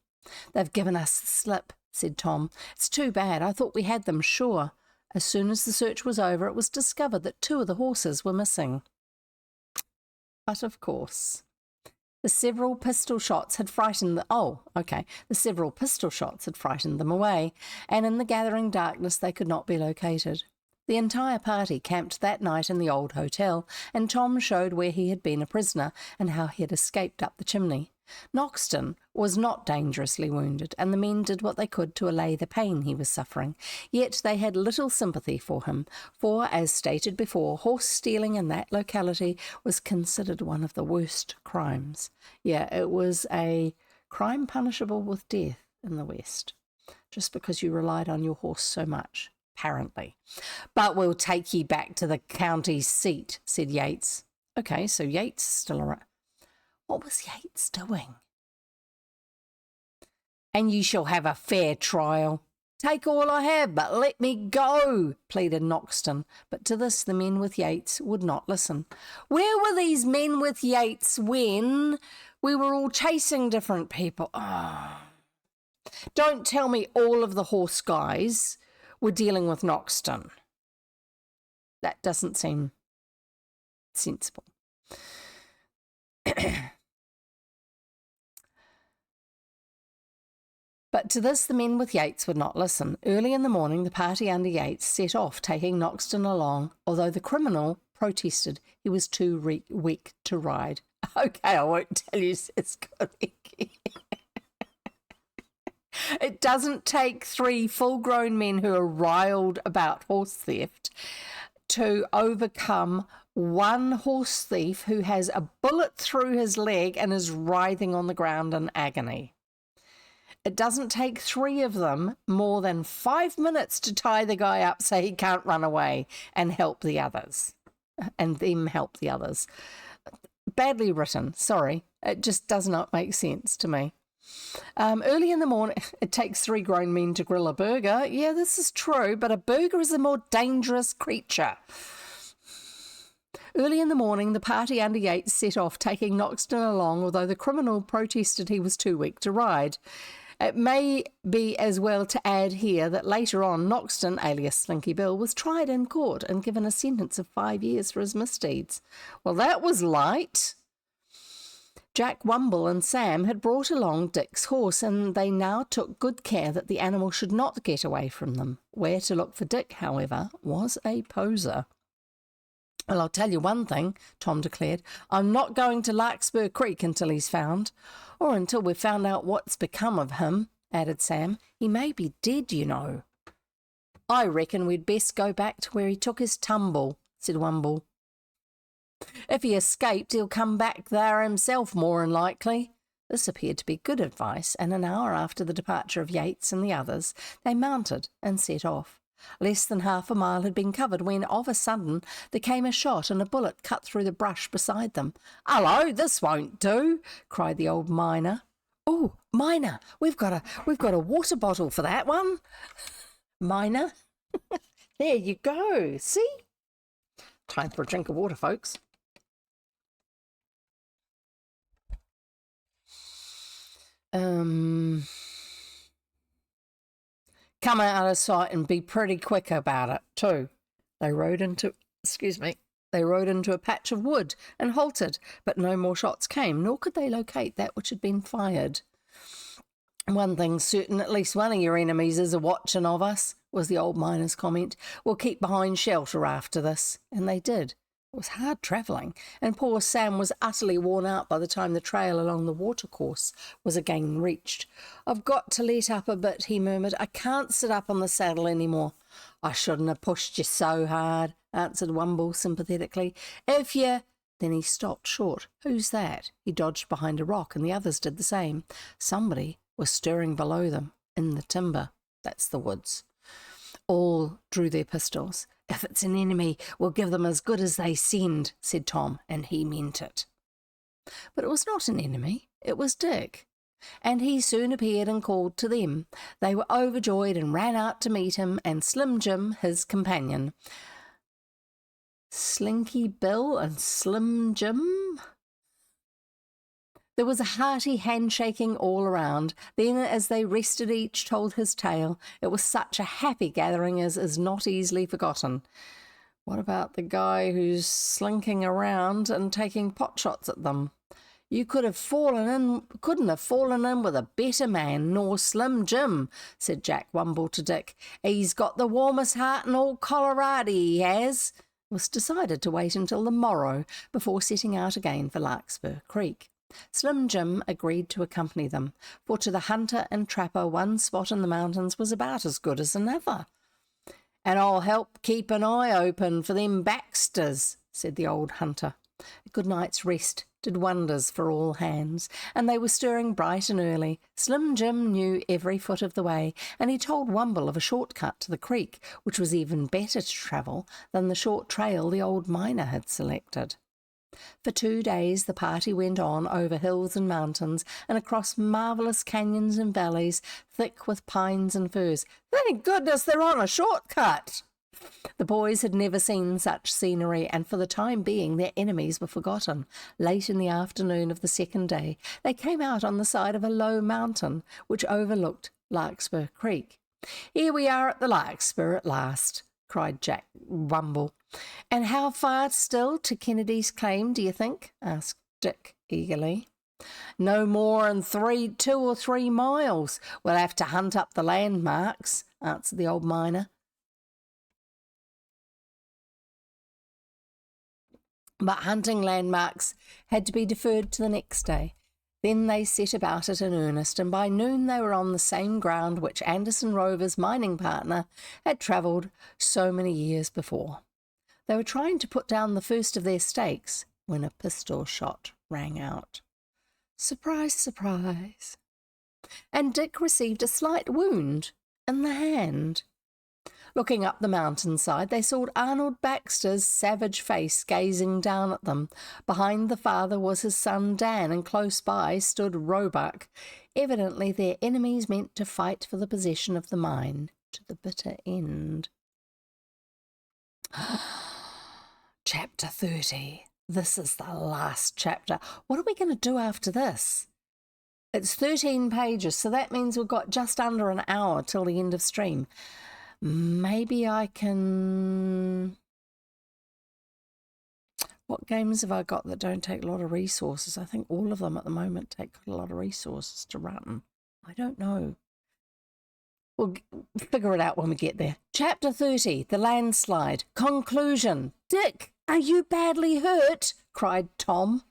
"They've given us the slip," said Tom. "It's too bad. I thought we had them sure." As soon as the search was over, it was discovered that 2 of the horses were missing. But of course, the several pistol shots had frightened them away, and in the gathering darkness they could not be located. The entire party camped that night in the old hotel, and Tom showed where he had been a prisoner and how he had escaped up the chimney. Noxton was not dangerously wounded, and the men did what they could to allay the pain he was suffering. Yet they had little sympathy for him, for, as stated before, horse stealing in that locality was considered one of the worst crimes. Yeah, it was a crime punishable with death in the West, just because you relied on your horse so much, apparently. "But we'll take ye back to the county seat," said Yates. Okay, so Yates is still around. What was Yates doing? "And you shall have a fair trial." "Take all I have, but let me go," pleaded Noxton. But to this the men with Yates would not listen. "Where were these men with Yates when we were all chasing different people?" Oh. "Don't tell me all of the horse guys were dealing with Noxton. That doesn't seem sensible." But to this the men with Yates would not listen. Early in the morning the party under Yates set off, taking Noxton along, although the criminal protested he was too weak to ride. "Okay, I won't tell you," says Koriki. It doesn't take 3 full-grown men who are riled about horse theft to overcome one horse thief who has a bullet through his leg and is writhing on the ground in agony. it doesn't take 3 of them more than 5 minutes to tie the guy up so he can't run away and help the others. And them help the others. Badly written, sorry. It just does not make sense to me. Early in the morning, it takes 3 grown men to grill a burger. Yeah, this is true, but a burger is a more dangerous creature. Early in the morning, the party under Yates set off, taking Noxton along, although the criminal protested he was too weak to ride. It may be as well to add here that later on, Noxton, alias Slinky Bill, was tried in court and given a sentence of 5 years for his misdeeds. Well, that was light. Jack Wumble and Sam had brought along Dick's horse, and they now took good care that the animal should not get away from them. Where to look for Dick, however, was a poser. Well, I'll tell you one thing, Tom declared. I'm not going to Larkspur Creek until he's found. Or until we've found out what's become of him, added Sam. He may be dead, you know. I reckon we'd best go back to where he took his tumble, said Wumble. If he escaped, he'll come back there himself, more than likely. This appeared to be good advice, and an hour after the departure of Yates and the others, they mounted and set off. Less than half a mile had been covered when, of a sudden, there came a shot and a bullet cut through the brush beside them. "Hullo, this won't do," cried the old miner. "Oh, Miner, we've got a water bottle for that one." Miner, there you go. See? Time for a drink of water, folks. Come out of sight and be pretty quick about it, too. They rode into a patch of wood and halted, but no more shots came, nor could they locate that which had been fired. "One thing's certain, at least one of your enemies is a-watching of us," was the old miner's comment. "We'll keep behind shelter after this." And they did. It was hard travelling, and poor Sam was utterly worn out by the time the trail along the watercourse was again reached. "I've got to let up a bit," he murmured. "I can't sit up on the saddle any more." "I shouldn't have pushed you so hard," answered Wumble sympathetically. "If you—" Then he stopped short. "Who's that?" He dodged behind a rock, and the others did the same. Somebody was stirring below them, in the timber. That's the woods. All drew their pistols. "If it's an enemy, we'll give them as good as they send," said Tom, and he meant it. But it was not an enemy, it was Dick, and he soon appeared and called to them. They were overjoyed and ran out to meet him and Slim Jim, his companion. Slinky Bill and Slim Jim? There was a hearty handshaking all around. Then, as they rested, each told his tale. It was such a happy gathering as is not easily forgotten. What about the guy who's slinking around and taking pot shots at them? "You couldn't have fallen in with a better man nor Slim Jim," said Jack Wumble to Dick. "He's got the warmest heart in all Colorado, he has." It was decided to wait until the morrow before setting out again for Larkspur Creek. Slim Jim agreed to accompany them, for to the hunter and trapper one spot in the mountains was about as good as another. "And I'll help keep an eye open for them Baxters," said the old hunter. A good night's rest did wonders for all hands, and they were stirring bright and early. Slim Jim knew every foot of the way, and he told Wumble of a short cut to the creek, which was even better to travel than the short trail the old miner had selected. For 2 days the party went on over hills and mountains and across marvellous canyons and valleys thick with pines and firs. "Thank goodness they're on a shortcut!" The boys had never seen such scenery, and for the time being their enemies were forgotten. Late in the afternoon of the second day they came out on the side of a low mountain which overlooked Larkspur Creek. "Here we are at the Larkspur at last," cried Jack Wumble. "And how far still to Kennedy's claim, do you think?" asked Dick eagerly. "No more than 2 or 3 miles. We'll have to hunt up the landmarks," answered the old miner. But hunting landmarks had to be deferred to the next day. Then they set about it in earnest, and by noon they were on the same ground which Anderson Rover's mining partner had travelled so many years before. They were trying to put down the first of their stakes when a pistol shot rang out. Surprise, surprise! and Dick received a slight wound in the hand. Looking up the mountainside, they saw Arnold Baxter's savage face gazing down at them. Behind the father was his son Dan, and close by stood Roebuck. Evidently their enemies meant to fight for the possession of the mine to the bitter end. Chapter 30. This is the last chapter. What are we going to do after this? It's 13 pages, so that means we've got just under an hour till the end of stream. Maybe I can... What games have I got that don't take a lot of resources? I think all of them at the moment take a lot of resources to run. I don't know. We'll figure it out when we get there. Chapter 30, The Landslide. Conclusion. Dick, are you badly hurt? Cried Tom.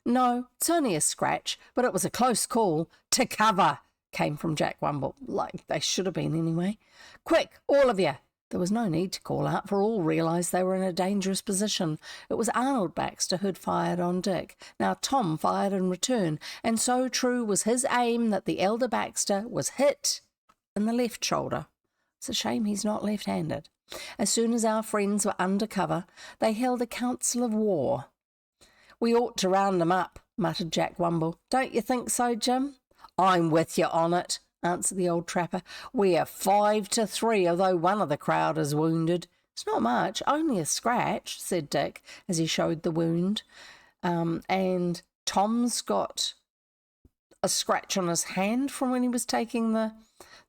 No, it's only a scratch, but it was a close call. To cover, came from Jack Wumble, like they should have been anyway. Quick, all of you. There was no need to call out, for all realised they were in a dangerous position. It was Arnold Baxter who'd fired on Dick. Now Tom fired in return, and so true was his aim that the elder Baxter was hit in the left shoulder. It's a shame he's not left-handed. As soon as our friends were under cover, they held a council of war. We ought to round 'em up, muttered Jack Wumble. Don't you think so, Jim? I'm with you on it, answered the old trapper. We are 5-3, although one of the crowd is wounded. It's not much, only a scratch, said Dick, as he showed the wound. And Tom's got a scratch on his hand from when he was taking the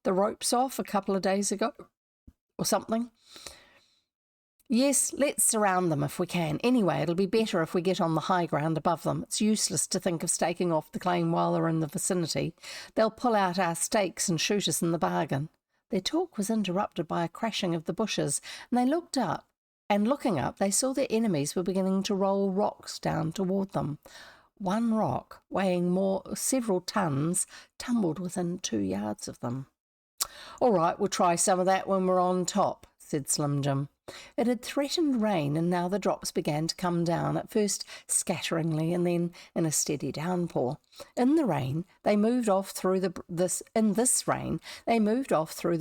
ropes off a couple of days ago, or something. Yes, let's surround them if we can. Anyway, it'll be better if we get on the high ground above them. It's useless to think of staking off the claim while they're in the vicinity. They'll pull out our stakes and shoot us in the bargain. Their talk was interrupted by a crashing of the bushes, and they looked up, and looking up, they saw their enemies were beginning to roll rocks down toward them. One rock, weighing several tons, tumbled within 2 yards of them. All right, we'll try some of that when we're on top, said Slim Jim. It had threatened rain, and now the drops began to come down, at first scatteringly and then in a steady downpour. In the rain, they moved off through the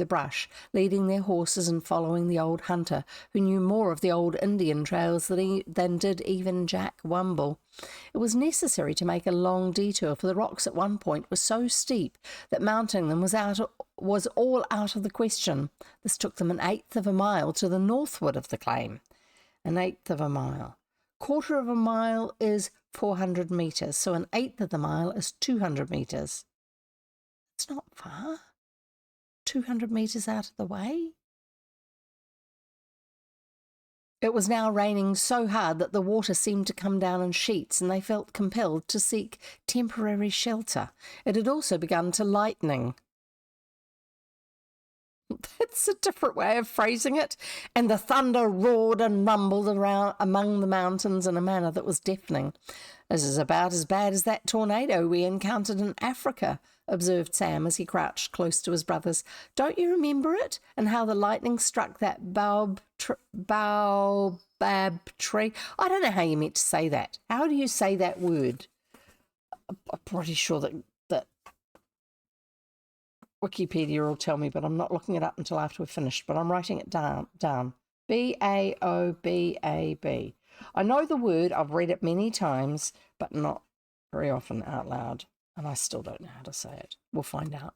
brush, leading their horses and following the old hunter, who knew more of the old Indian trails than did even Jack Wumble. It was necessary to make a long detour, for the rocks at one point were so steep that mounting them was all out of the question. This took them 1/8 of a mile to the northward of the claim. 1/8 of a mile. 1/4 of a mile is 400 metres, so 1/8 of the mile is 200 metres. It's not far. 200 metres out of the way. It was now raining so hard that the water seemed to come down in sheets, and they felt compelled to seek temporary shelter. It had also begun to lightning. That's a different way of phrasing it. And the thunder roared and rumbled around among the mountains in a manner that was deafening. This is about as bad as that tornado we encountered in Africa, observed Sam as he crouched close to his brothers. Don't you remember it? And how the lightning struck that baobab tree? I don't know how you meant to say that. How do you say that word? I'm pretty sure that Wikipedia will tell me, but I'm not looking it up until after we're finished, but I'm writing it down. Baobab. I know the word, I've read it many times, but not very often out loud, and I still don't know how to say it. We'll find out.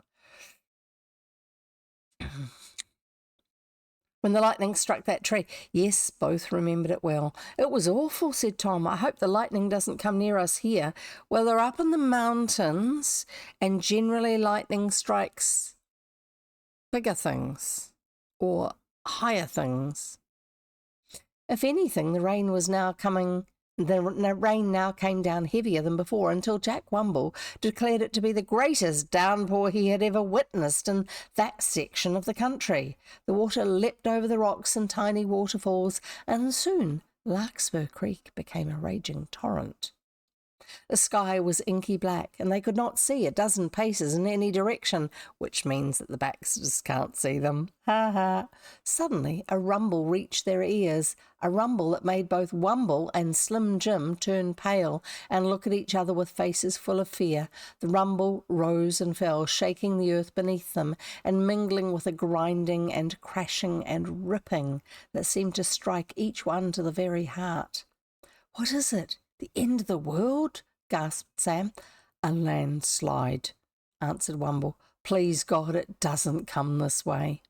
When the lightning struck that tree. Yes, both remembered it well. It was awful, said Tom. I hope the lightning doesn't come near us here. Well, they're up in the mountains, and generally lightning strikes bigger things or higher things. If anything, the rain now came down heavier than before, until Jack Wumble declared it to be the greatest downpour he had ever witnessed in that section of the country. The water leapt over the rocks in tiny waterfalls, and soon Larkspur Creek became a raging torrent. The sky was inky black, and they could not see a dozen paces in any direction, which means that the Baxters can't see them. Ha ha! Suddenly, a rumble reached their ears, a rumble that made both Wumble and Slim Jim turn pale and look at each other with faces full of fear. The rumble rose and fell, shaking the earth beneath them, and mingling with a grinding and crashing and ripping that seemed to strike each one to the very heart. "What is it? The end of the world?" gasped Sam. "A landslide," answered Wumble. "Please God it doesn't come this way."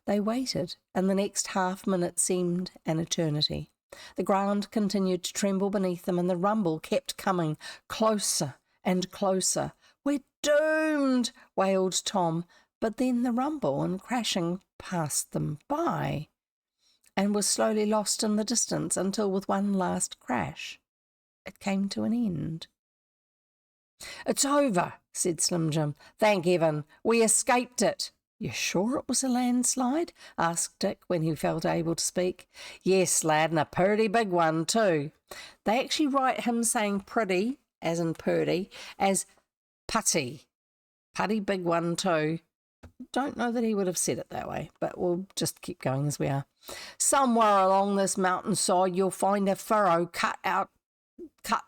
They waited, and the next half-minute seemed an eternity. The ground continued to tremble beneath them, and the rumble kept coming, closer and closer. "We're doomed," wailed Tom. But then the rumble and crashing passed them by, and was slowly lost in the distance until, with one last crash, it came to an end. "It's over," said Slim Jim. "Thank heaven, we escaped it." "You're sure it was a landslide?" asked Dick when he felt able to speak. "Yes, lad, and a purty big one too." They actually write him saying pretty, as in purty, as putty. Putty big one too. Don't know that he would have said it that way, but we'll just keep going as we are. "Somewhere along this mountainside you'll find a furrow cut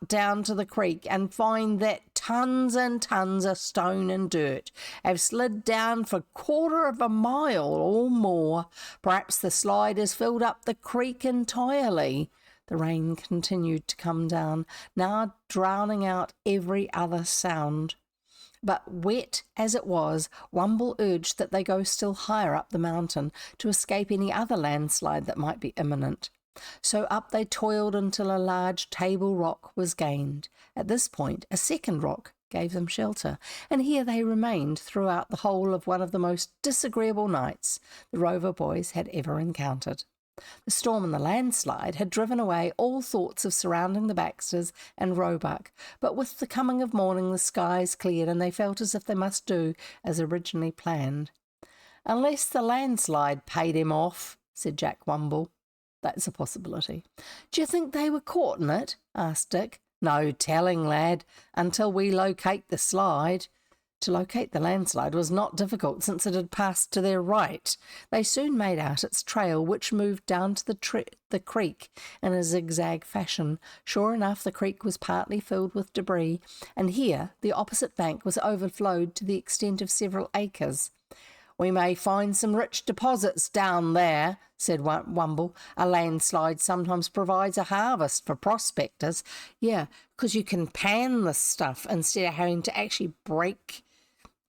down to the creek, and find that tons and tons of stone and dirt have slid down for 1/4 mile or more. Perhaps the slide has filled up the creek entirely." The rain continued to come down, now drowning out every other sound. But wet as it was, Wumble urged that they go still higher up the mountain to escape any other landslide that might be imminent. So up they toiled until a large table rock was gained. At this point, a second rock gave them shelter, and here they remained throughout the whole of one of the most disagreeable nights the Rover boys had ever encountered. The storm and the landslide had driven away all thoughts of surrounding the Baxters and Roebuck, but with the coming of morning the skies cleared, and they felt as if they must do as originally planned. "Unless the landslide paid him off," said Jack Wumble. "That's a possibility." "Do you think they were caught in it?" asked Dick. "No telling, lad, until we locate the slide." To locate the landslide was not difficult, since it had passed to their right. They soon made out its trail, which moved down to the creek in a zigzag fashion. Sure enough, the creek was partly filled with debris, and here the opposite bank was overflowed to the extent of several acres. "We may find some rich deposits down there," said Wumble. "A landslide sometimes provides a harvest for prospectors." "Yeah, because you can pan the stuff instead of having to actually break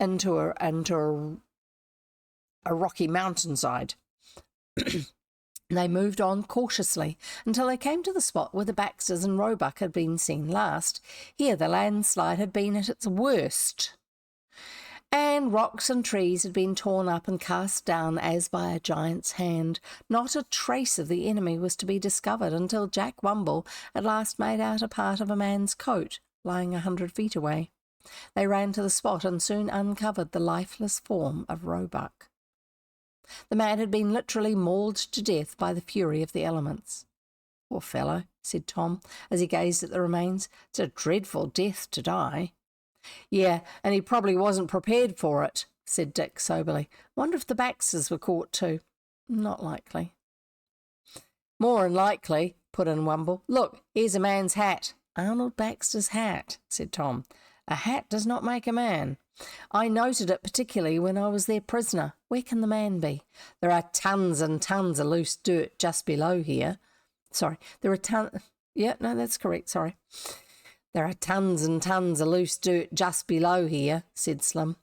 into a rocky mountainside." They moved on cautiously until they came to the spot where the Baxters and Roebuck had been seen last. Here the landslide had been at its worst, and rocks and trees had been torn up and cast down as by a giant's hand. Not a trace of the enemy was to be discovered until Jack Wumble at last made out a part of a man's coat lying 100 feet away. They ran to the spot and soon uncovered the lifeless form of Roebuck. The man had been literally mauled to death by the fury of the elements. "Poor fellow," said Tom, as he gazed at the remains. "It's a dreadful death to die." "Yeah, and he probably wasn't prepared for it," said Dick soberly. "Wonder if the Baxters were caught too." "Not likely." "More'n likely," put in Wumble. "Look, here's a man's hat." "Arnold Baxter's hat," said Tom. "A hat does not make a man. I noted it particularly when I was their prisoner. Where can the man be? There are tons and tons of loose dirt just below here." "Sorry, there are tons..." "Yeah, no, that's correct, sorry." "There are tons and tons of loose dirt just below here," said Slim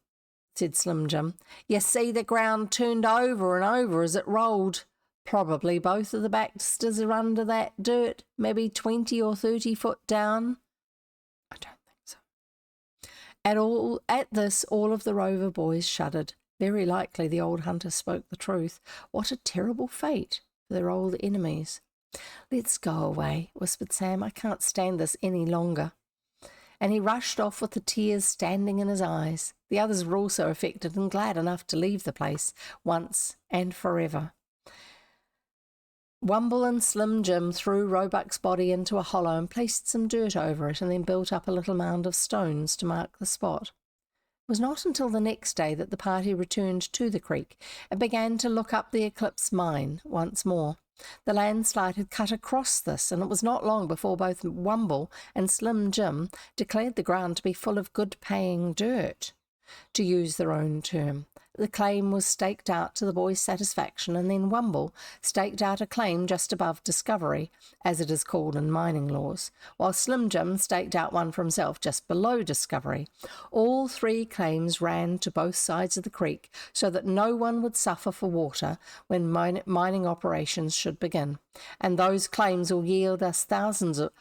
Jim. "You see the ground turned over and over as it rolled. Probably both of the Baxters are under that dirt, maybe 20 or 30 foot down." "I don't think so." At this, all of the Rover boys shuddered. Very likely the old hunter spoke the truth. What a terrible fate for their old enemies. "Let's go away," whispered Sam. "I can't stand this any longer." And he rushed off with the tears standing in his eyes. The others were also affected and glad enough to leave the place once and forever. Wumble and Slim Jim threw Roebuck's body into a hollow and placed some dirt over it, and then built up a little mound of stones to mark the spot. It was not until the next day that the party returned to the creek and began to look up the Eclipse mine once more. The landslide had cut across this, and it was not long before both Wumble and Slim Jim declared the ground to be full of good-paying dirt, to use their own term. The claim was staked out to the boys' satisfaction, and then Wumble staked out a claim just above Discovery, as it is called in mining laws, while Slim Jim staked out one for himself just below Discovery. All three claims ran to both sides of the creek, so that no one would suffer for water when mining operations should begin. And those claims will yield us thousands of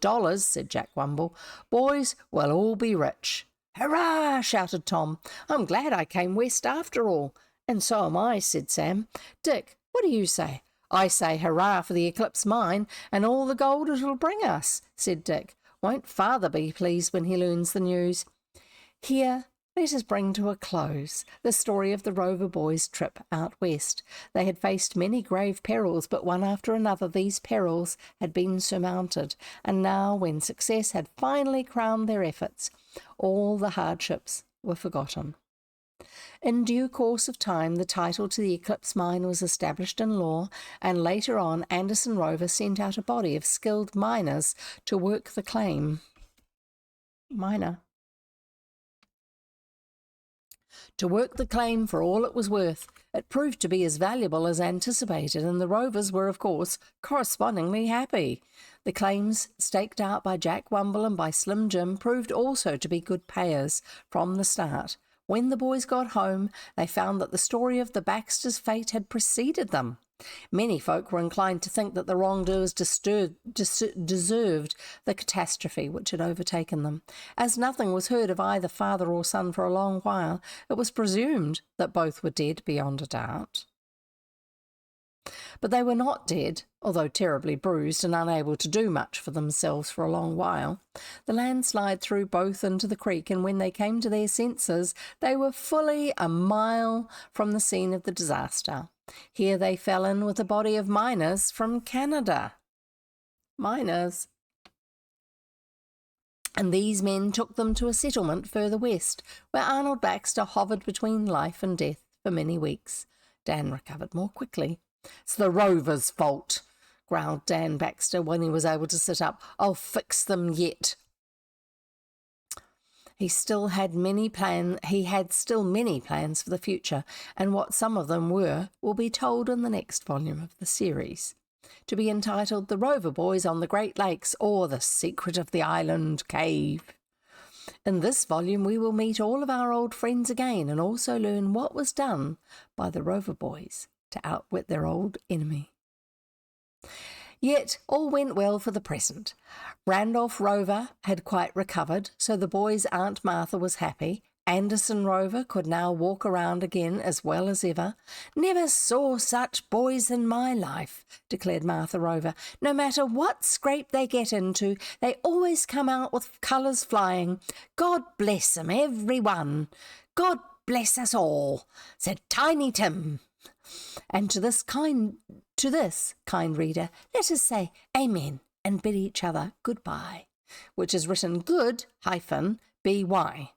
dollars, said Jack Wumble. Boys, we'll all be rich. Hurrah! Shouted Tom. I'm glad I came west after all. And so am I, said Sam. Dick, what do you say? I say hurrah for the Eclipse mine and all the gold it'll bring us, said Dick. Won't father be pleased when he learns the news? Here, let us bring to a close the story of the Rover Boys' trip out west. They had faced many grave perils, but one after another these perils had been surmounted, and now, when success had finally crowned their efforts, all the hardships were forgotten. In due course of time, the title to the Eclipse mine was established in law, and later on Anderson Rover sent out a body of skilled miners to work the claim. To work the claim for all it was worth. It proved to be as valuable as anticipated, and the Rovers were, of course, correspondingly happy. The claims staked out by Jack Wumble and by Slim Jim proved also to be good payers from the start. When the boys got home, they found that the story of the Baxters' fate had preceded them. Many folk were inclined to think that the wrongdoers deserved the catastrophe which had overtaken them. As nothing was heard of either father or son for a long while, it was presumed that both were dead beyond a doubt. But they were not dead, although terribly bruised and unable to do much for themselves for a long while. The landslide threw both into the creek, and when they came to their senses, they were fully a mile from the scene of the disaster. Here they fell in with a body of miners from Canada. Miners. And these men took them to a settlement further west, where Arnold Baxter hovered between life and death for many weeks. Dan recovered more quickly. It's the Rovers' fault, growled Dan Baxter when he was able to sit up. I'll fix them yet. He had still many plans for the future, and what some of them were will be told in the next volume of the series, to be entitled The Rover Boys on the Great Lakes, or The Secret of the Island Cave. In this volume we will meet all of our old friends again, and also learn what was done by the Rover Boys to outwit their old enemy. Yet all went well for the present. Randolph Rover had quite recovered, so the boys' Aunt Martha was happy. Anderson Rover could now walk around again as well as ever. Never saw such boys in my life, declared Martha Rover. No matter what scrape they get into, they always come out with colours flying. God bless 'em, every one. God bless us all, said Tiny Tim. And to this, kind reader, let us say amen and bid each other goodbye, which is written good-by.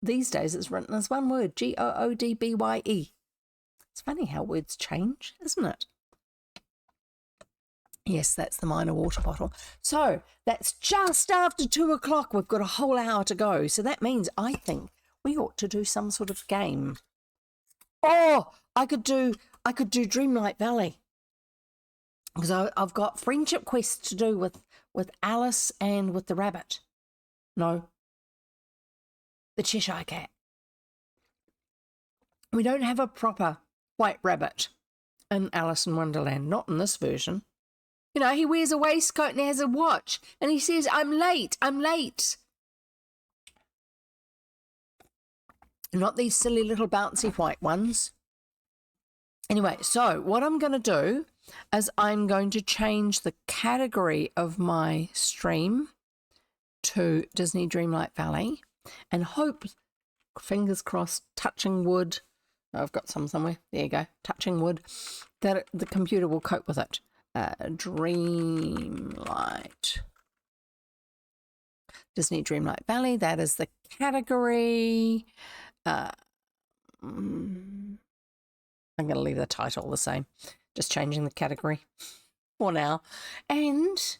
These days it's written as one word, Goodbye. It's funny how words change, isn't it? Yes, that's the minor water bottle. So that's just after 2 o'clock. We've got a whole hour to go. So that means I think we ought to do some sort of game. Oh, I could do Dreamligh Valley, because I've got friendship quests to do with Alice and with the rabbit. No, the Cheshire Cat. We don't have a proper white rabbit in Alice in Wonderland, not in this version. You know, he wears a waistcoat and has a watch, and he says, I'm late. Not these silly little bouncy white ones. Anyway, so what I'm going to do is I'm going to change the category of my stream to Disney Dreamlight Valley, and hope, fingers crossed, touching wood, I've got some somewhere. There you go. Touching wood. That the computer will cope with it. Dreamlight. Disney Dreamlight Valley. That is the category. I'm going to leave the title the same. Just changing the category for now. And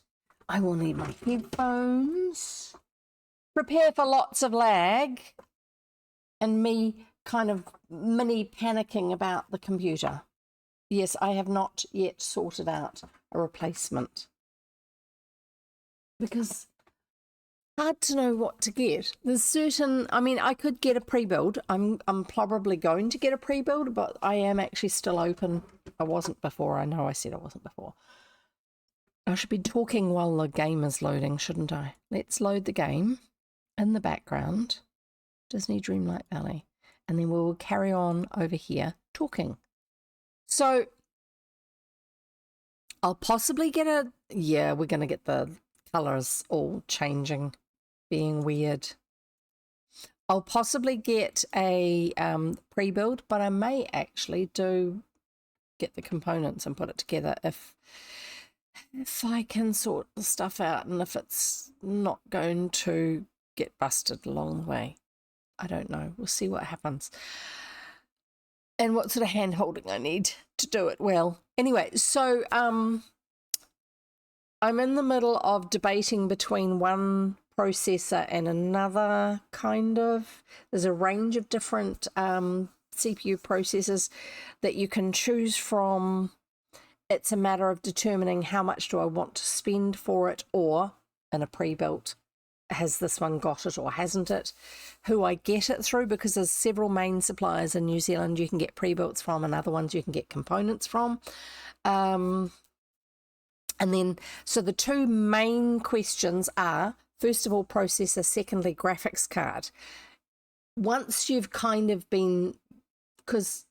I will need my headphones. Prepare for lots of lag and me kind of mini panicking about the computer. Yes, I have not yet sorted out a replacement because hard to know what to get. There's certain, I mean, I could get a pre-build. I'm probably going to get a pre-build, but I am actually still open. I wasn't before. I know I said I wasn't before. I should be talking while the game is loading, shouldn't I? Let's load the game in the background, Disney Dreamlight Valley, and then we will carry on over here talking. So I'll possibly get we're going to get the colours all changing, being weird. I'll possibly get a pre-build, but I may actually get the components and put it together if I can sort the stuff out and if it's not going to get busted along the way. I don't know. We'll see what happens. And what sort of hand holding I need to do it well. Anyway, so I'm in the middle of debating between one processor and another kind of. There's a range of different CPU processors that you can choose from. It's a matter of determining how much do I want to spend for it, or in a pre-built, has this one got it or hasn't it, who I get it through, because there's several main suppliers in New Zealand you can get pre-builts from and other ones you can get components from. And then, so the two main questions are, first of all, processor, secondly, graphics card. Once you've kind of been, because,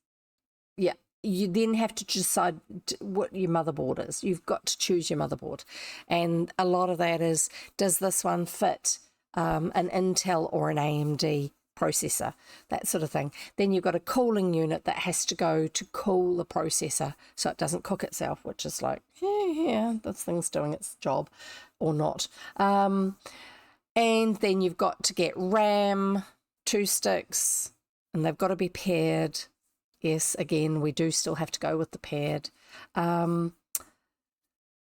yeah, you then have to decide what your motherboard is. You've got to choose your motherboard. And a lot of that is, does this one fit an Intel or an AMD processor? That sort of thing. Then you've got a cooling unit that has to go to cool the processor so it doesn't cook itself, which is like, yeah, this thing's doing its job or not. And then you've got to get RAM, 2 sticks, and they've got to be paired. Yes, again, we do still have to go with the paired. And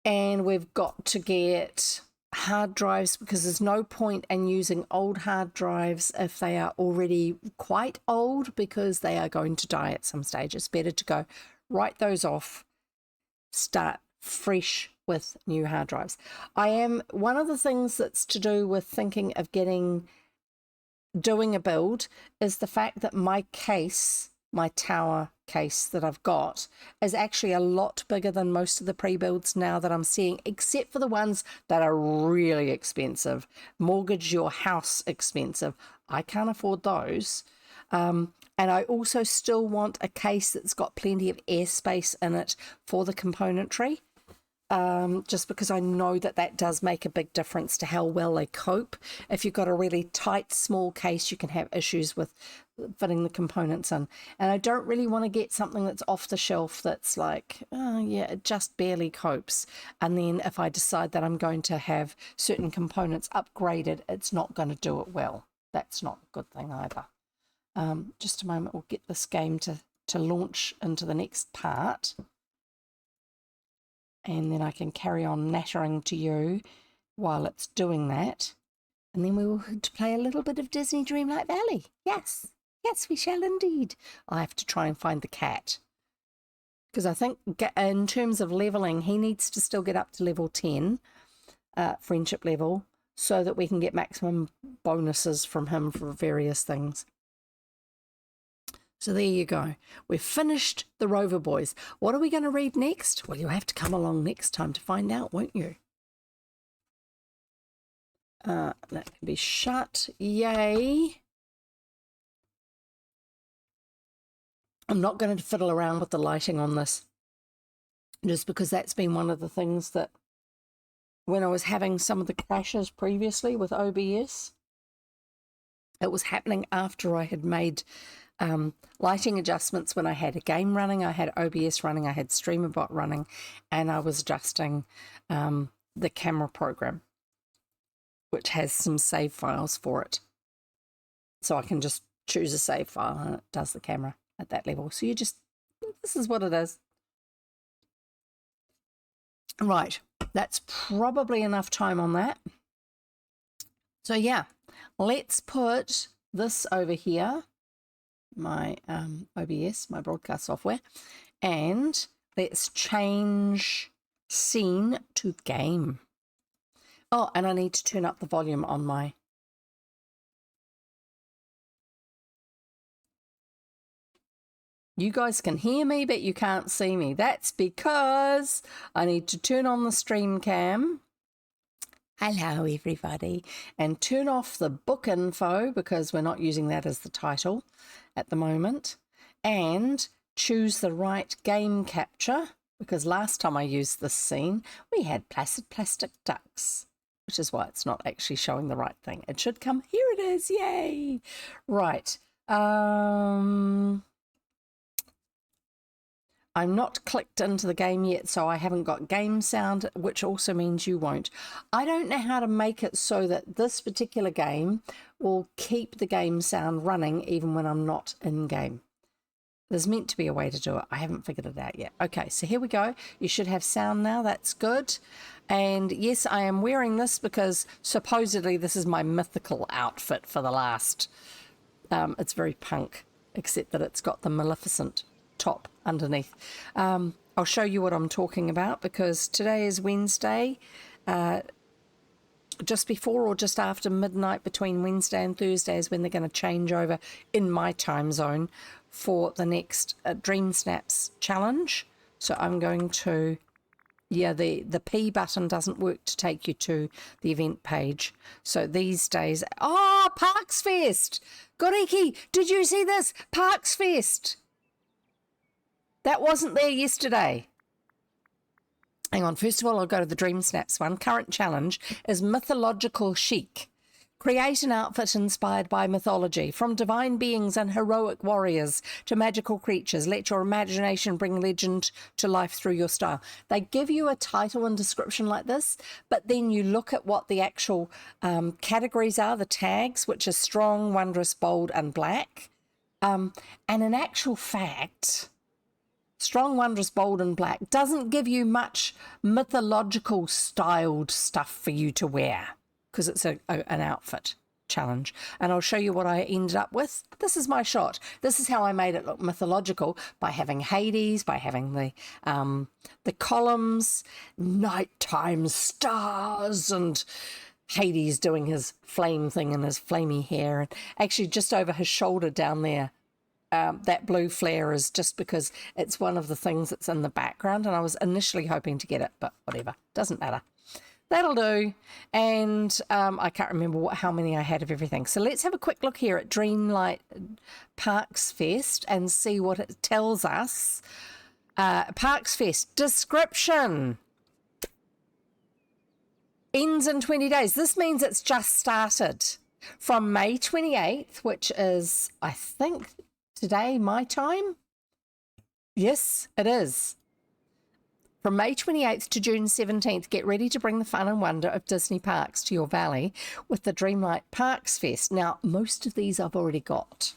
we've got to get hard drives, because there's no point in using old hard drives if they are already quite old, because they are going to die at some stage. It's better to go write those off, start fresh with new hard drives. One of the things that's to do with thinking of doing a build is the fact that my tower case that I've got is actually a lot bigger than most of the pre-builds now that I'm seeing, except for the ones that are really expensive. Mortgage your house expensive. I can't afford those. And I also still want a case that's got plenty of airspace in it for the componentry. Just because I know that does make a big difference to how well they cope. If you've got a really tight, small case, you can have issues with fitting the components in. And I don't really want to get something that's off the shelf that's like, oh yeah, it just barely copes. And then if I decide that I'm going to have certain components upgraded, it's not going to do it well. That's not a good thing either. Just a moment, we'll get this game to launch into the next part. And then I can carry on nattering to you while it's doing that. And then we will play a little bit of Disney Dreamlight Valley. Yes, we shall indeed. I'll have to try and find the cat. Because I think in terms of leveling, he needs to still get up to level 10, friendship level, so that we can get maximum bonuses from him for various things. So there you go. We've finished the Rover Boys. What are we going to read next? Well, you'll have to come along next time to find out, won't you? That can be shut. Yay. I'm not going to fiddle around with the lighting on this, just because that's been one of the things that when I was having some of the crashes previously with OBS, it was happening after I had made lighting adjustments when I had a game running, I had OBS running, I had StreamerBot running, and I was adjusting the camera program, which has some save files for it. So I can just choose a save file and it does the camera at that level. So this is what it is. Right, that's probably enough time on that. So yeah, let's put this over here, my OBS, my broadcast software, and let's change scene to game. Oh, and I need to turn up the volume on my... You guys can hear me, but you can't see me. That's because I need to turn on the stream cam. Hello, everybody. And turn off the book info because we're not using that as the title at the moment. And choose the right game capture because last time I used this scene, we had placid plastic ducks, which is why it's not actually showing the right thing. It should come. Here it is. Yay. Right. I'm not clicked into the game yet, so I haven't got game sound, which also means you won't. I don't know how to make it so that this particular game will keep the game sound running even when I'm not in game. There's meant to be a way to do it. I haven't figured it out yet. Okay, so here we go. You should have sound now. That's good. And yes, I am wearing this because supposedly this is my mythical outfit for the last... it's very punk, except that it's got the Maleficent top underneath. I'll show you what I'm talking about because today is Wednesday, just before or just after midnight between Wednesday and Thursday is when they're going to change over in my time zone for the next Dream Snaps challenge. So I'm going to, yeah, the P button doesn't work to take you to the event page. So these days, oh, Parks Fest! Goriki, did you see this? Parks Fest! That wasn't there yesterday. Hang on, first of all, I'll go to the Dream Snaps one. Current challenge is mythological chic. Create an outfit inspired by mythology, from divine beings and heroic warriors to magical creatures. Let your imagination bring legend to life through your style. They give you a title and description like this, but then you look at what the actual categories are, the tags, which are strong, wondrous, bold, and black. And in actual fact... Strong, wondrous, bold and black doesn't give you much mythological styled stuff for you to wear because it's an outfit challenge. And I'll show you what I ended up with. This is my shot. This is how I made it look mythological by having Hades, by having the columns, nighttime stars and Hades doing his flame thing and his flamey hair. And actually just over his shoulder down there, that blue flare is just because it's one of the things that's in the background and I was initially hoping to get it, but whatever, doesn't matter. That'll do. And I can't remember how many I had of everything. So let's have a quick look here at Dreamligh Parks Fest and see what it tells us. Parks Fest description. Ends in 20 days. This means it's just started. From May 28th, which is, I think... today, my time? Yes, it is. From May 28th to June 17th, get ready to bring the fun and wonder of Disney parks to your valley with the Dreamlight Parks Fest. Now, most of these I've already got.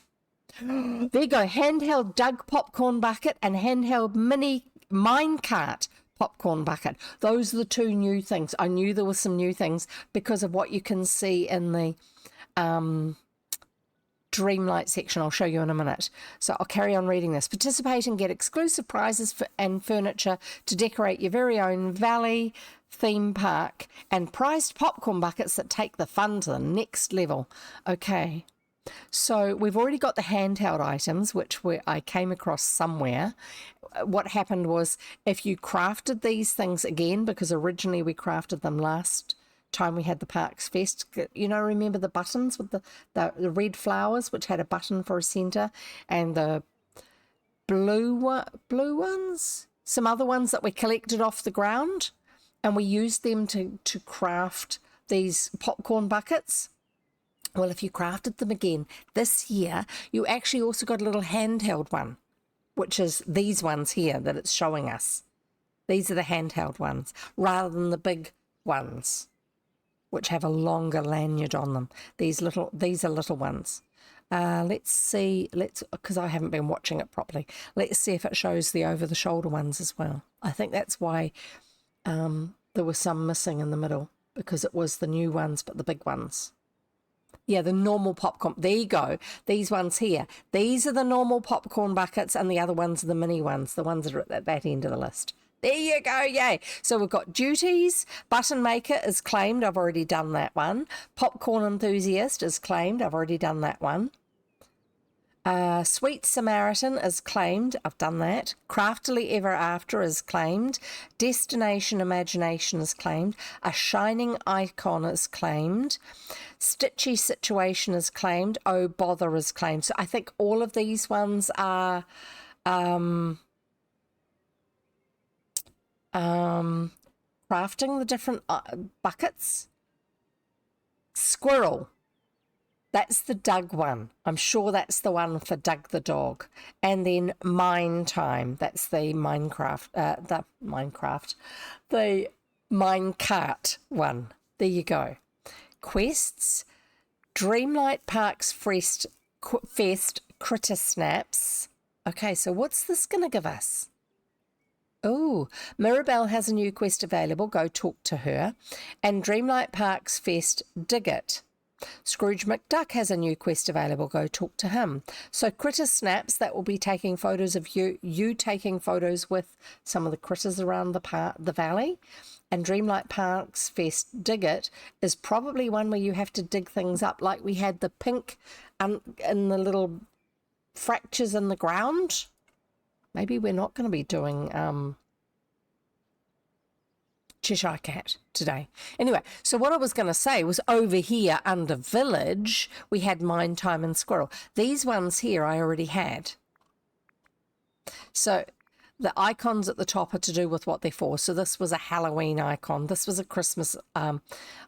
There you go. Handheld Doug popcorn bucket and handheld mini minecart popcorn bucket. Those are the two new things. I knew there were some new things because of what you can see in the... Dreamlight section. I'll show you in a minute. So I'll carry on reading this. Participate and get exclusive prizes and furniture to decorate your very own valley theme park and prized popcorn buckets that take the fun to the next level. Okay. So we've already got the handheld items, which I came across somewhere. What happened was if you crafted these things again, because originally we crafted them last time we had the Parks Fest, you know, remember the buttons with the red flowers which had a button for a center, and the blue ones, some other ones that we collected off the ground, and we used them to craft these popcorn buckets. Well, if you crafted them again this year, you actually also got a little handheld one, which is these ones here that it's showing us. These are the handheld ones rather than the big ones, which have a longer lanyard on them. These are little ones. Let's see, because I haven't been watching it properly. Let's see if it shows the over-the-shoulder ones as well. I think that's why there were some missing in the middle, because it was the new ones, but the big ones. Yeah, the normal popcorn. There you go. These ones here. These are the normal popcorn buckets, and the other ones are the mini ones, the ones that are at that end of the list. There you go, yay. So we've got duties. Button maker is claimed. I've already done that one. Popcorn enthusiast is claimed. I've already done that one. Sweet Samaritan is claimed. I've done that. Craftily Ever After is claimed. Destination Imagination is claimed. A Shining Icon is claimed. Stitchy Situation is claimed. Oh Bother is claimed. So I think all of these ones are crafting the different buckets. Squirrel. That's the Doug one. I'm sure that's the one for Doug the dog. And then Mine Time. That's the the minecart one. There you go. Quests. Dreamlight Parks Fest Critter Snaps. Okay, so what's this going to give us? Oh, Mirabelle has a new quest available. Go talk to her. And Dreamlight Parks Fest Dig It. Scrooge McDuck has a new quest available. Go talk to him. So Critter Snaps, that will be taking photos of you taking photos with some of the critters around the valley. And Dreamlight Parks Fest Dig It is probably one where you have to dig things up, like we had the pink in the little fractures in the ground. Maybe we're not going to be doing Cheshire Cat today. Anyway, so what I was going to say was over here under Village, we had Mine Time and Squirrel. These ones here I already had. So the icons at the top are to do with what they're for. So this was a Halloween icon. This was a Christmas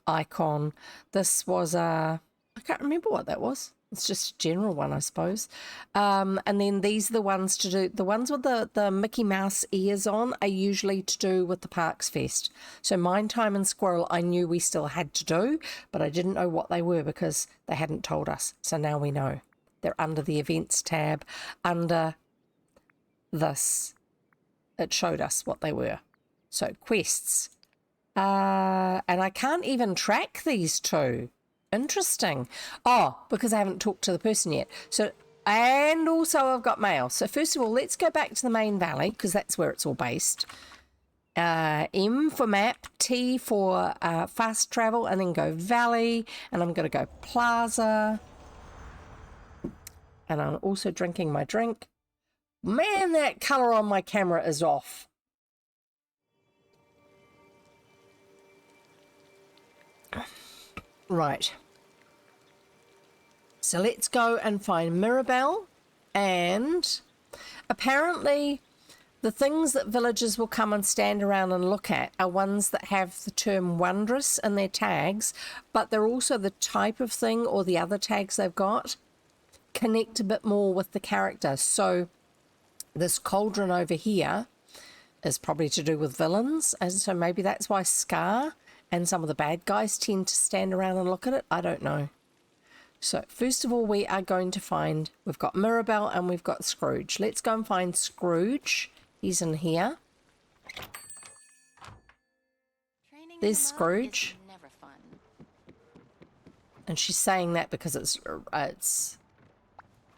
icon. This was a... I can't remember what that was. It's just a general one, I suppose. And then these are the ones to do, the ones with the Mickey Mouse ears on are usually to do with the Parks Fest. So Mine Time and Squirrel, I knew we still had to do, but I didn't know what they were because they hadn't told us. So now we know. They're under the events tab, under this. It showed us what they were. So quests. And I can't even track these two. Interesting. Oh, because I haven't talked to the person yet. So, and also I've got mail. So first of all, let's go back to the main valley because that's where it's all based. M for map, T for fast travel, and then go valley. And I'm going to go plaza. And I'm also drinking my drink. Man, that colour on my camera is off. Right. So let's go and find Mirabelle, and apparently the things that villagers will come and stand around and look at are ones that have the term wondrous in their tags, but they're also the type of thing or the other tags they've got connect a bit more with the character. So this cauldron over here is probably to do with villains, and so maybe that's why Scar and some of the bad guys tend to stand around and look at it. I don't know. So first of all, we are going to find, we've got Mirabelle and we've got Scrooge. Let's go and find Scrooge. He's in here. There's Scrooge. And she's saying that because it's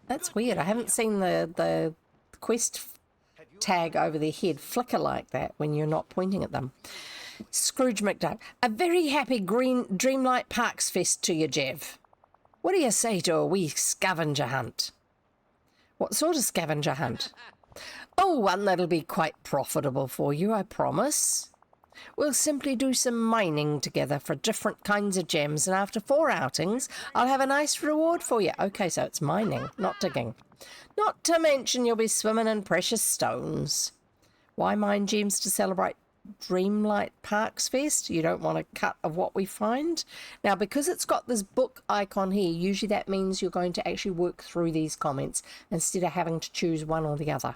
that's weird. I haven't seen the quest tag over their head flicker like that when you're not pointing at them. Scrooge McDuck. A very happy Dreamlight Parks Fest to you, Jev. What do you say to a wee scavenger hunt? What sort of scavenger hunt? Oh, one that'll be quite profitable for you, I promise. We'll simply do some mining together for different kinds of gems, and after 4 outings, I'll have a nice reward for you. Okay, so it's mining, not digging. Not to mention you'll be swimming in precious stones. Why mine gems to celebrate Dreamlight Parks Fest. You don't want a cut of what we find. Now, because it's got this book icon here, usually that means you're going to actually work through these comments instead of having to choose one or the other.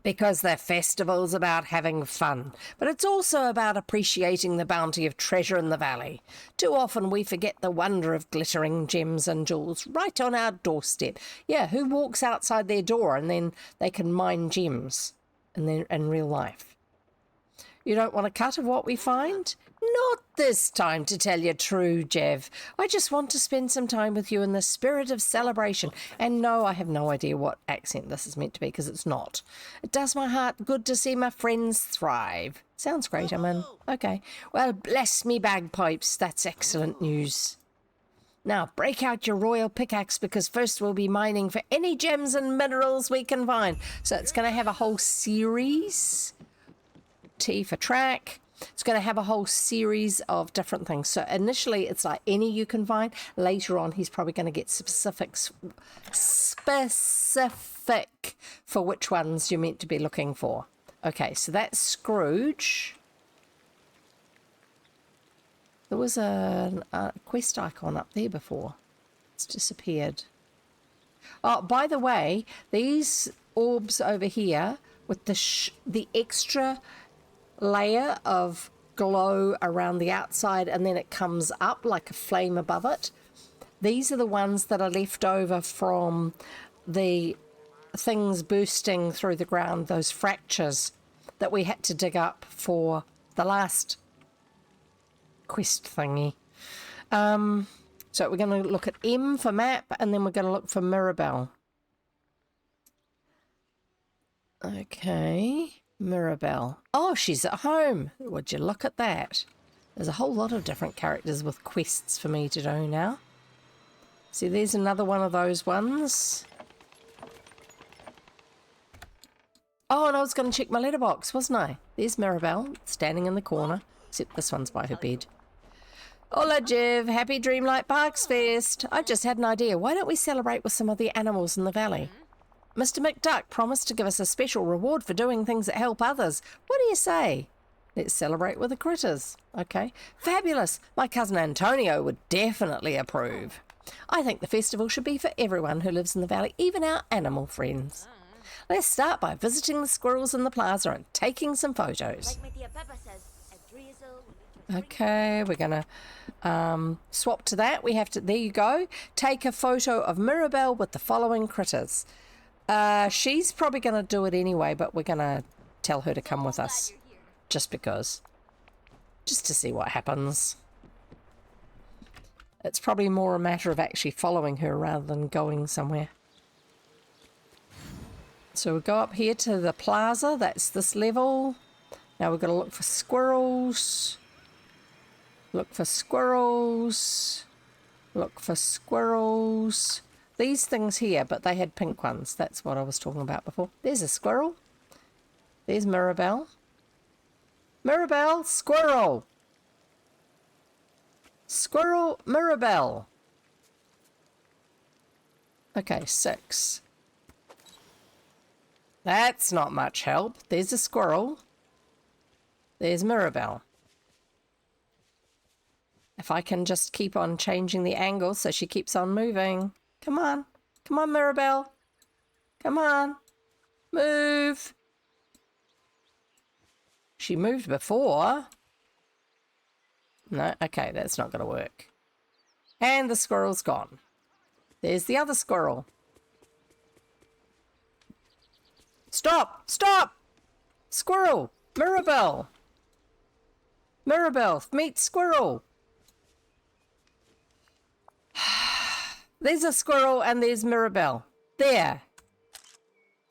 Because the festival's about having fun, but it's also about appreciating the bounty of treasure in the valley. Too often we forget the wonder of glittering gems and jewels right on our doorstep. Yeah, who walks outside their door and then they can mine gems in real life? You don't want a cut of what we find? Not this time, to tell you true, Jev. I just want to spend some time with you in the spirit of celebration. And no, I have no idea what accent this is meant to be, because it's not. It does my heart good to see my friends thrive. Sounds great, I'm in. Okay. Well, bless me bagpipes. That's excellent news. Now, break out your royal pickaxe, because first we'll be mining for any gems and minerals we can find. So it's going to have a whole series. T for track. It's going to have a whole series of different things. So initially it's like any you can find. Later on he's probably going to get specific for which ones you're meant to be looking for. Okay, so that's Scrooge. There was a quest icon up there before. It's disappeared. Oh, by the way, these orbs over here with the extra layer of glow around the outside and then it comes up like a flame above it. These are the ones that are left over from the things bursting through the ground, those fractures that we had to dig up for the last quest thingy. So we're going to look at M for map and then we're going to look for Mirabelle. Okay. Mirabelle. Oh, she's at home. Would you look at that? There's a whole lot of different characters with quests for me to do now. See, there's another one of those ones. Oh, and I was going to check my letterbox, wasn't I? There's Mirabelle, standing in the corner. Except this one's by her bed. Hola, Jiv. Happy Dreamlight Parks Fest. I just had an idea. Why don't we celebrate with some of the animals in the valley? Mr. McDuck promised to give us a special reward for doing things that help others. What do you say? Let's celebrate with the critters. Okay. Fabulous. My cousin Antonio would definitely approve. I think the festival should be for everyone who lives in the valley, even our animal friends. Let's start by visiting the squirrels in the plaza and taking some photos. Okay, we're going to swap to that. We have to, there you go. Take a photo of Mirabelle with the following critters. She's probably going to do it anyway, but we're going to tell her to come with us. Just because. Just to see what happens. It's probably more a matter of actually following her rather than going somewhere. So we'll go up here to the plaza. That's this level. Now we've got to look for squirrels. Look for squirrels. Look for squirrels. These things here, but they had pink ones. That's what I was talking about before. There's a squirrel. There's Mirabelle. Mirabelle, squirrel. Squirrel, Mirabelle. Okay, 6. That's not much help. There's a squirrel. There's Mirabelle. If I can just keep on changing the angle so she keeps on moving. Come on. Come on, Mirabelle. Come on. Move. She moved before. No, okay, that's not going to work. And the squirrel's gone. There's the other squirrel. Stop! Stop! Squirrel! Mirabelle! Mirabelle, meet squirrel! There's a squirrel and there's Mirabelle. There.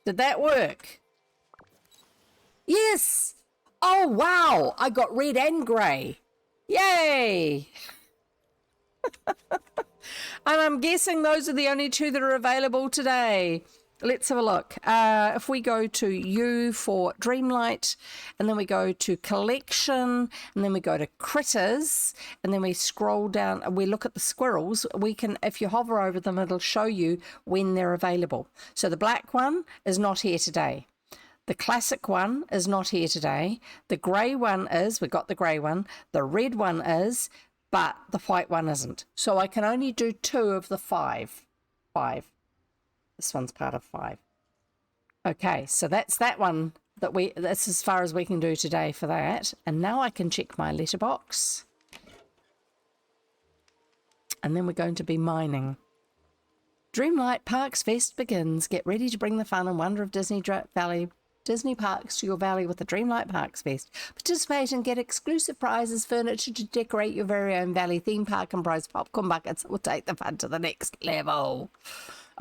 Did that work? Yes! Oh, wow! I got red and grey. Yay! And I'm guessing those are the only 2 that are available today. Let's have a look. If we go to U for Dreamlight, and then we go to Collection, and then we go to Critters, and then we scroll down and we look at the squirrels, we can, if you hover over them, it'll show you when they're available. So the black one is not here today. The classic one is not here today. The grey one is, we got the grey one. The red one is, but the white one isn't. So I can only do 2 of the 5. 5. This one's part of 5. Okay, so that's that one that's as far as we can do today for that. And now I can check my letterbox. And then we're going to be mining. Dreamlight Parks Fest begins. Get ready to bring the fun and wonder of Disney Parks to your valley with the Dreamlight Parks Fest. Participate and get exclusive prizes, furniture to decorate your very own valley theme park, and prize popcorn buckets that will take the fun to the next level.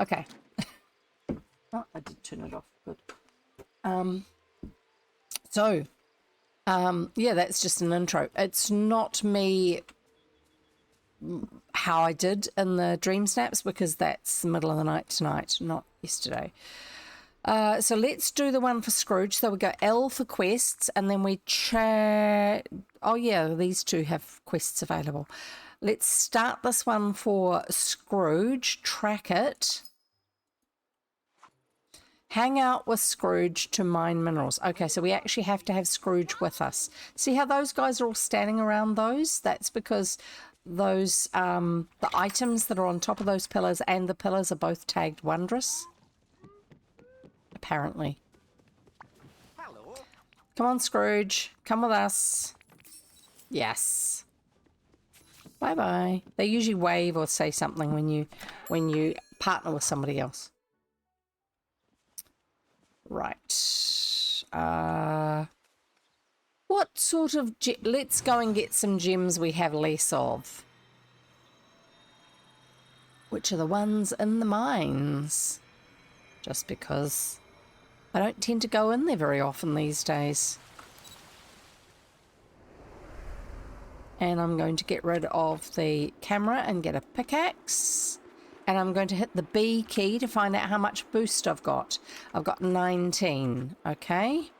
Okay. Oh, I did turn it off. Good. Yeah, that's just an intro. It's not me how I did in the dream snaps, because that's the middle of the night tonight, not yesterday. So let's do the one for Scrooge. So we go L for quests, and then we chat. Oh yeah, these two have quests available. Let's start this one for Scrooge. Track it. Hang out with Scrooge to mine minerals. Okay, so we actually have to have Scrooge with us. See how those guys are all standing around those? That's because those the items that are on top of those pillars and the pillars are both tagged wondrous. Apparently. Hello. Come on, Scrooge. Come with us. Yes. Bye-bye. They usually wave or say something when you partner with somebody else. Right. What sort of... Let's go and get some gems we have less of. Which are the ones in the mines. Just because I don't tend to go in there very often these days. And I'm going to get rid of the camera and get a pickaxe. And I'm going to hit the B key to find out how much boost I've got. I've got 19, okay?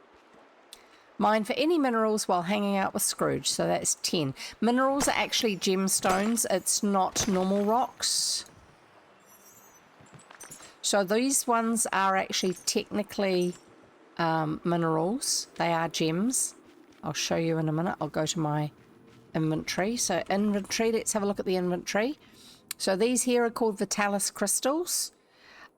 Mine for any minerals while hanging out with Scrooge, so that's 10. Minerals are actually gemstones, it's not normal rocks. So these ones are actually technically minerals. They are gems. I'll show you in a minute. I'll go to my inventory. So inventory, let's have a look at the inventory. So these here are called Vitalis crystals,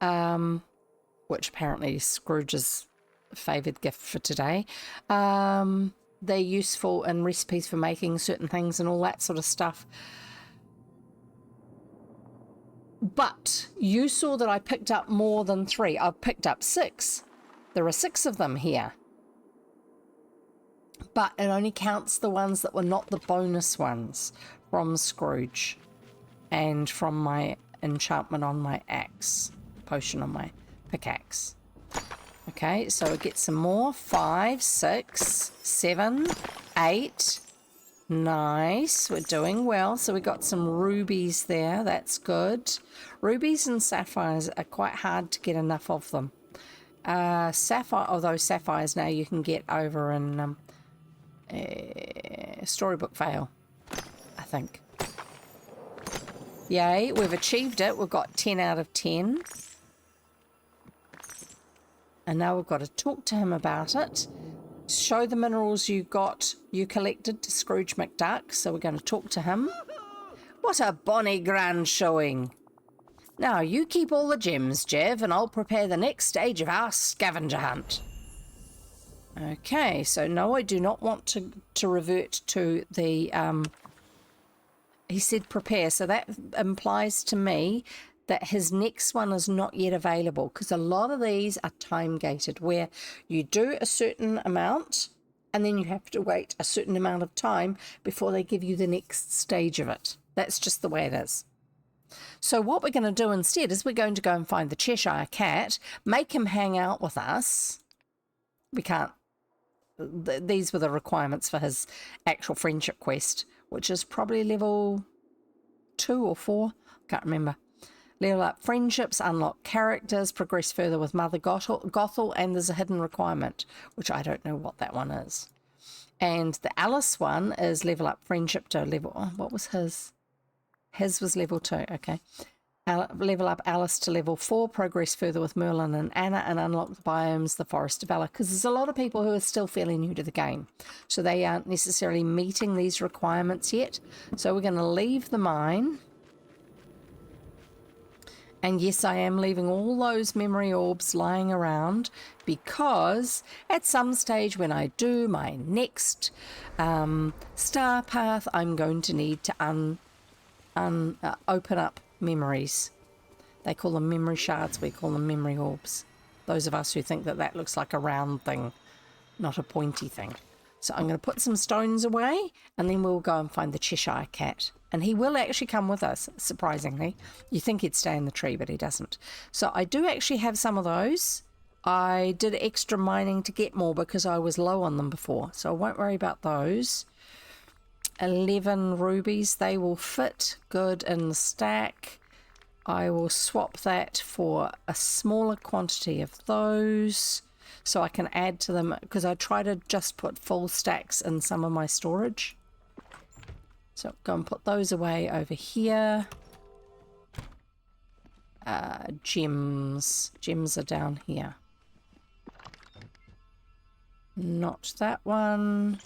which apparently is Scrooge's favoured gift for today. They're useful in recipes for making certain things and all that sort of stuff. But you saw that I picked up more than 3. I've picked up 6. There are 6 of them here. But it only counts the ones that were not the bonus ones from Scrooge. And from my enchantment on my axe, potion on my pickaxe. Okay, so we get some more. 5, 6, 7, 8. Nice, we're doing well. So we got some rubies there, that's good. Rubies and sapphires are quite hard to get enough of them. Sapphire, although sapphires now you can get over in Storybook Vale, I think. Yay, we've achieved it. We've got 10 out of 10. And now we've got to talk to him about it. Show the minerals you collected to Scrooge McDuck. So we're going to talk to him. What a bonny grand showing. Now, you keep all the gems, Jev, and I'll prepare the next stage of our scavenger hunt. Okay, so no, I do not want to revert to the... He said prepare, so that implies to me that his next one is not yet available, because a lot of these are time gated, where you do a certain amount and then you have to wait a certain amount of time before they give you the next stage of it. That's just the way it is. So what we're going to do instead is we're going to go and find the Cheshire Cat, make him hang out with us. We can't. These were the requirements for his actual friendship quest, which is probably level 2 or 4. Can't remember. Level up friendships, unlock characters, progress further with Mother Gothel, and there's a hidden requirement, which I don't know what that one is. And the Alice one is level up friendship to level... Oh, what was his? His was level 2, okay. level up Alice to level 4, progress further with Merlin and Anna, and unlock the biomes, the Forest of Valor, because there's a lot of people who are still fairly new to the game, so they aren't necessarily meeting these requirements yet. So we're going to leave the mine, and yes, I am leaving all those memory orbs lying around, because at some stage when I do my next star path, I'm going to need to open up memories. They call them memory shards, we call them memory orbs. Those of us who think that that looks like a round thing, not a pointy thing. So I'm going to put some stones away, and then we'll go and find the Cheshire Cat. And he will actually come with us, surprisingly. You think he'd stay in the tree, but he doesn't. So I do actually have some of those. I did extra mining to get more because I was low on them before, so I won't worry about those. 11 rubies, they will fit good in the stack. I will swap that for a smaller quantity of those so I can add to them, because I try to just put full stacks in some of my storage. So go and put those away over here. Gems are down here. Not that one.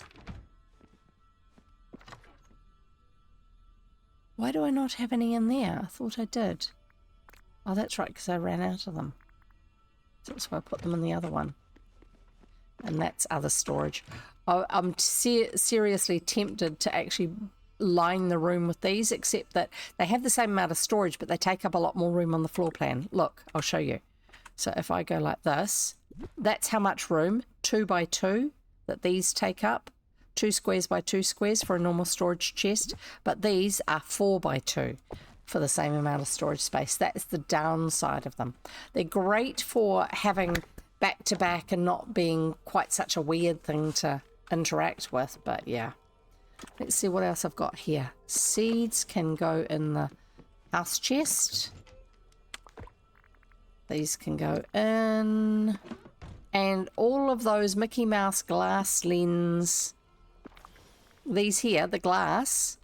Why do I not have any in there? I thought I did. Oh, that's right, because I ran out of them. So that's why I put them in the other one. And that's other storage. Oh, I'm seriously tempted to actually line the room with these, except that they have the same amount of storage, but they take up a lot more room on the floor plan. Look, I'll show you. So if I go like this, that's how much room, 2 by 2, that these take up. 2 squares by 2 squares for a normal storage chest, but these are 4 by 2 for the same amount of storage space. That's the downside of them. They're great for having back to back and not being quite such a weird thing to interact with, but yeah. Let's see what else I've got here. Seeds can go in the house chest. These can go in. And all of those Mickey Mouse glass lens, these here, the glass,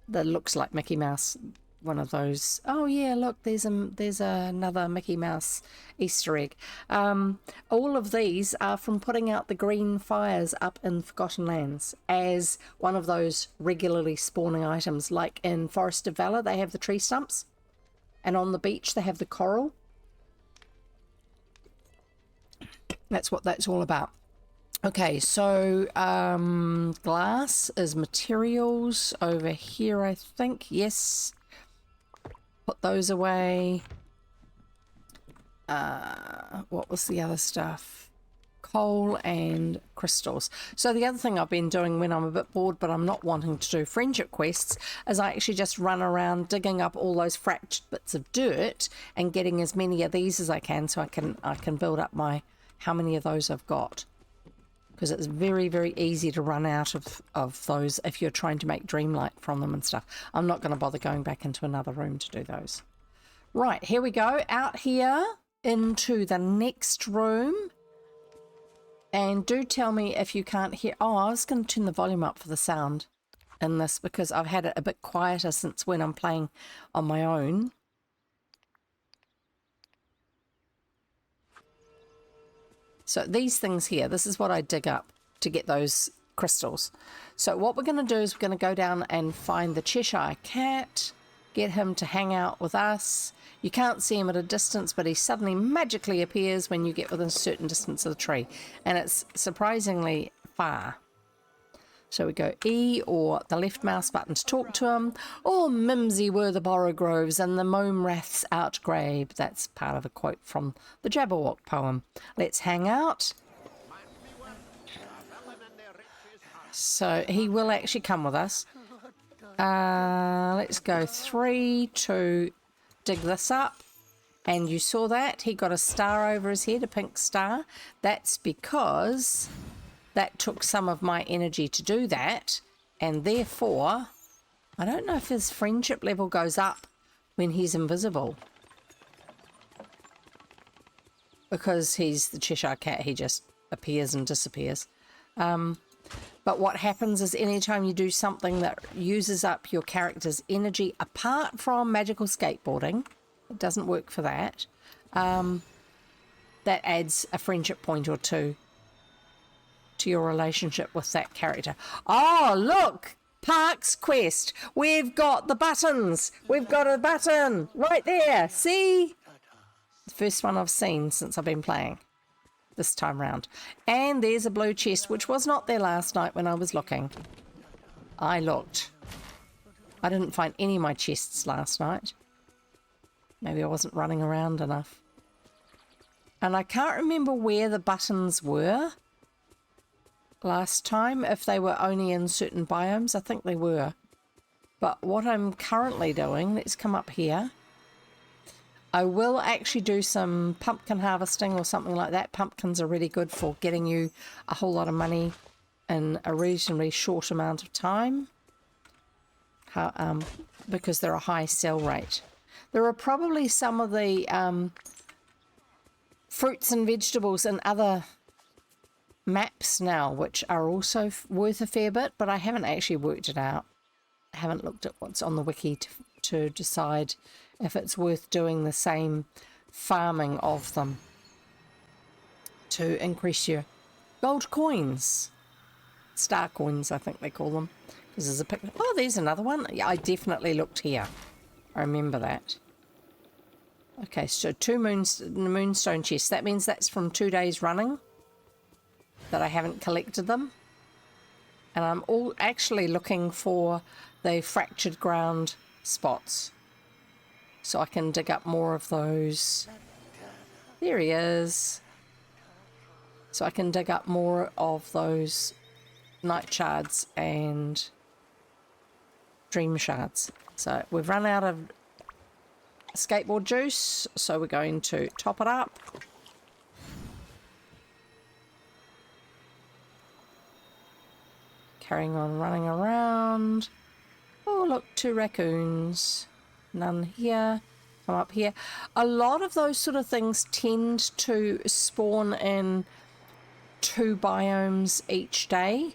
that looks like Mickey Mouse, one of those. Oh yeah, look, there's another Mickey Mouse Easter egg. All of these are from putting out the green fires up in Forgotten Lands as one of those regularly spawning items, like in Forest of Valor they have the tree stumps, and on the beach they have the coral. That's what that's all about. Okay, so glass is materials over here, I think. Yes. Put those away. What was the other stuff? Coal and crystals. So the other thing I've been doing when I'm a bit bored but I'm not wanting to do friendship quests is I actually just run around digging up all those fractured bits of dirt and getting as many of these as I can, so I can build up my how many of those I've got. Because it's very, very easy to run out of those if you're trying to make Dreamlight from them and stuff. I'm not going to bother going back into another room to do those. Right, here we go. Out here into the next room. And do tell me if you can't hear. Oh, I was going to turn the volume up for the sound in this because I've had it a bit quieter since when I'm playing on my own. So these things here, this is what I dig up to get those crystals. So what we're going to do is we're going to go down and find the Cheshire Cat, get him to hang out with us. You can't see him at a distance, but he suddenly magically appears when you get within a certain distance of the tree. And it's surprisingly far. So we go E or the left mouse button to talk to him. Oh, mimsy were the borogroves and the mome raths outgrabe. That's part of a quote from the Jabberwock poem. Let's hang out. So he will actually come with us. Let's go 3, 2, dig this up. And you saw that? He got a star over his head, a pink star. That's because that took some of my energy to do that, and therefore, I don't know if his friendship level goes up when he's invisible. Because he's the Cheshire Cat, he just appears and disappears. But what happens is anytime you do something that uses up your character's energy, apart from magical skateboarding, it doesn't work for that, that adds a friendship point or two to your relationship with that character. Oh, look! Parks Quest. We've got the buttons. We've got a button right there. See? The first one I've seen since I've been playing this time round. And there's a blue chest, which was not there last night when I was looking. I looked. I didn't find any of my chests last night. Maybe I wasn't running around enough. And I can't remember where the buttons were last time, if they were only in certain biomes. I think they were. But what I'm currently doing, let's come up here. I will actually do some pumpkin harvesting or something like that. Pumpkins are really good for getting you a whole lot of money in a reasonably short amount of time, because they're a high sell rate. There are probably some of the fruits and vegetables in other maps now which are also worth a fair bit, but I haven't actually worked it out. I haven't looked at what's on the wiki to decide if it's worth doing the same farming of them to increase your gold coins. Star coins, I think they call them. Because there's a picture. Oh, there's another one. Yeah, I definitely looked here. I remember that. Okay, so 2 moonstone chests. That means that's from 2 days running that I haven't collected them. And I'm all actually looking for the fractured ground spots, so I can dig up more of those. There he is. So I can dig up more of those night shards and dream shards. So we've run out of skateboard juice, so we're going to top it up. Carrying on running around. Oh, look, 2 raccoons. None here. Come up here. A lot of those sort of things tend to spawn in 2 biomes each day.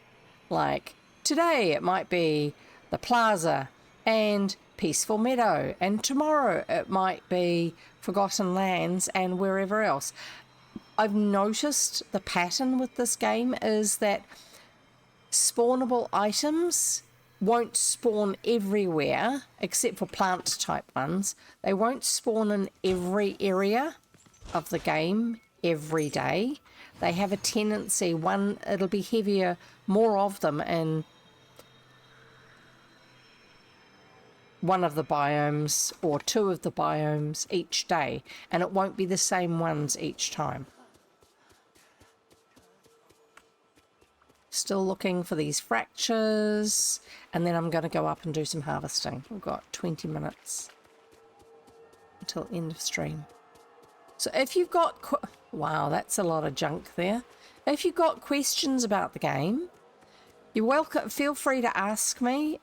Like today it might be the plaza and Peaceful Meadow, and tomorrow it might be Forgotten Lands and wherever else. I've noticed the pattern with this game is that spawnable items won't spawn everywhere except for plant type ones. They won't spawn in every area of the game every day. They have a tendency, it'll be heavier, more of them in one of the biomes or 2 of the biomes each day, and it won't be the same ones each time. Still looking for these fractures, and then I'm going to go up and do some harvesting. We've got 20 minutes until end of stream. So if you've got... Wow, that's a lot of junk there. If you've got questions about the game, you're welcome. Feel free to ask me.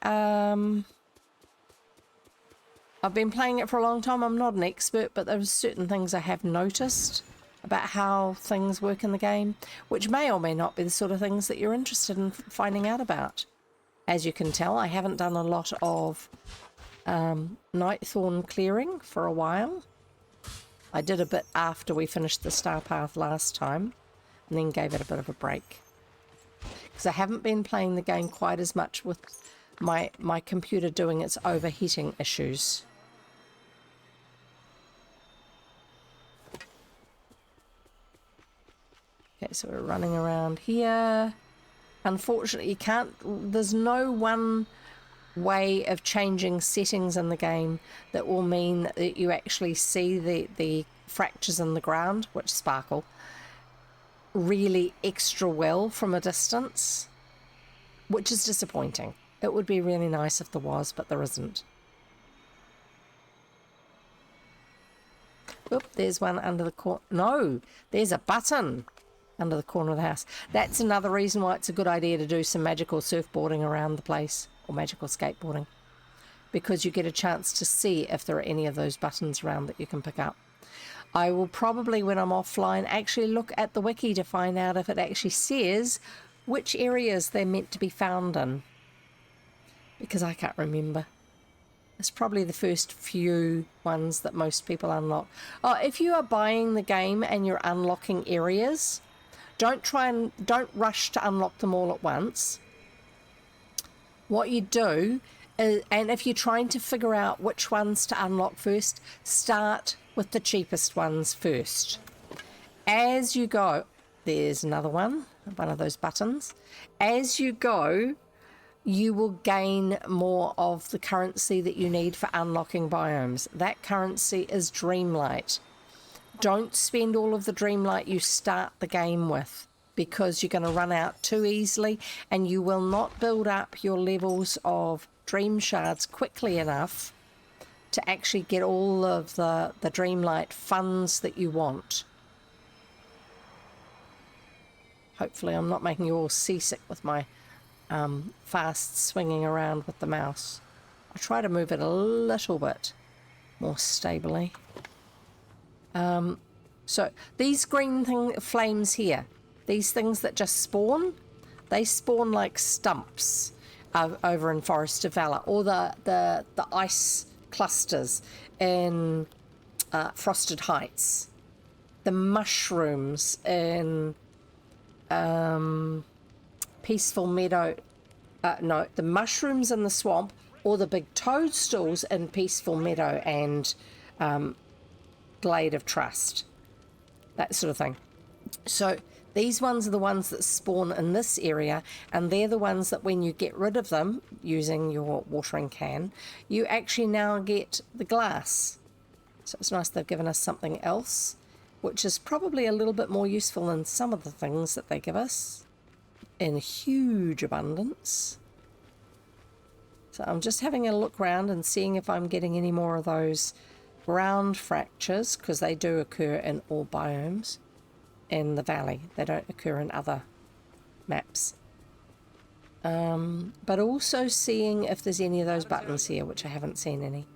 I've been playing it for a long time. I'm not an expert, but there's certain things I have noticed about how things work in the game, which may or may not be the sort of things that you're interested in finding out about. As you can tell, I haven't done a lot of Nightthorn clearing for a while. I did a bit after we finished the Star Path last time, and then gave it a bit of a break. Because I haven't been playing the game quite as much with my computer doing its overheating issues. Okay, so we're running around here. Unfortunately, there's no one way of changing settings in the game that will mean that you actually see the fractures in the ground, which sparkle, really extra well from a distance, which is disappointing. It would be really nice if there was, but there isn't. Oop, there's one under the corner. No, there's a button under the corner of the house. That's another reason why it's a good idea to do some magical surfboarding around the place, or magical skateboarding, because you get a chance to see if there are any of those buttons around that you can pick up. I will probably, when I'm offline, actually look at the wiki to find out if it actually says which areas they're meant to be found in, because I can't remember. It's probably the first few ones that most people unlock. Oh, if you are buying the game and you're unlocking areas, don't rush to unlock them all at once. What you do is, and if you're trying to figure out which ones to unlock first, start with the cheapest ones first. As you go, there's another one of those buttons. As you go, you will gain more of the currency that you need for unlocking biomes. That currency is Dreamlight. Don't spend all of the Dreamlight you start the game with, because you're going to run out too easily, and you will not build up your levels of Dream Shards quickly enough to actually get all of the Dreamlight funds that you want. Hopefully I'm not making you all seasick with my fast swinging around with the mouse. I try to move it a little bit more stably. So these green flames here, these things that just spawn, they spawn like stumps over in Forest Valor, or the ice clusters in Frosted Heights, the mushrooms in Peaceful Meadow, no, the mushrooms in the swamp, or the big toadstools in Peaceful Meadow and Glade of Trust, that sort of thing. So these ones are the ones that spawn in this area, and they're the ones that when you get rid of them using your watering can, you actually now get the glass. So it's nice they've given us something else, which is probably a little bit more useful than some of the things that they give us in huge abundance. So I'm just having a look around and seeing if I'm getting any more of those ground fractures, because they do occur in all biomes in the valley. They don't occur in other maps. But also seeing if there's any of those buttons here, which I haven't seen any.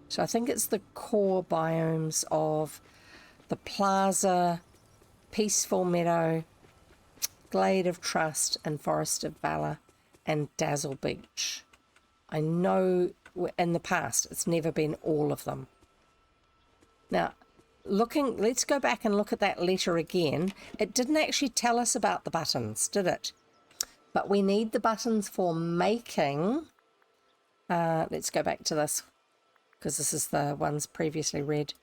So I think it's the core biomes of the Plaza, Peaceful Meadow, Glade of Trust, and Forest of Valor, and Dazzle Beach. I know in the past it's never been all of them. Now, let's go back and look at that letter again. It didn't actually tell us about the buttons, did it? But we need the buttons for making. Let's go back to this, because this is the ones previously read.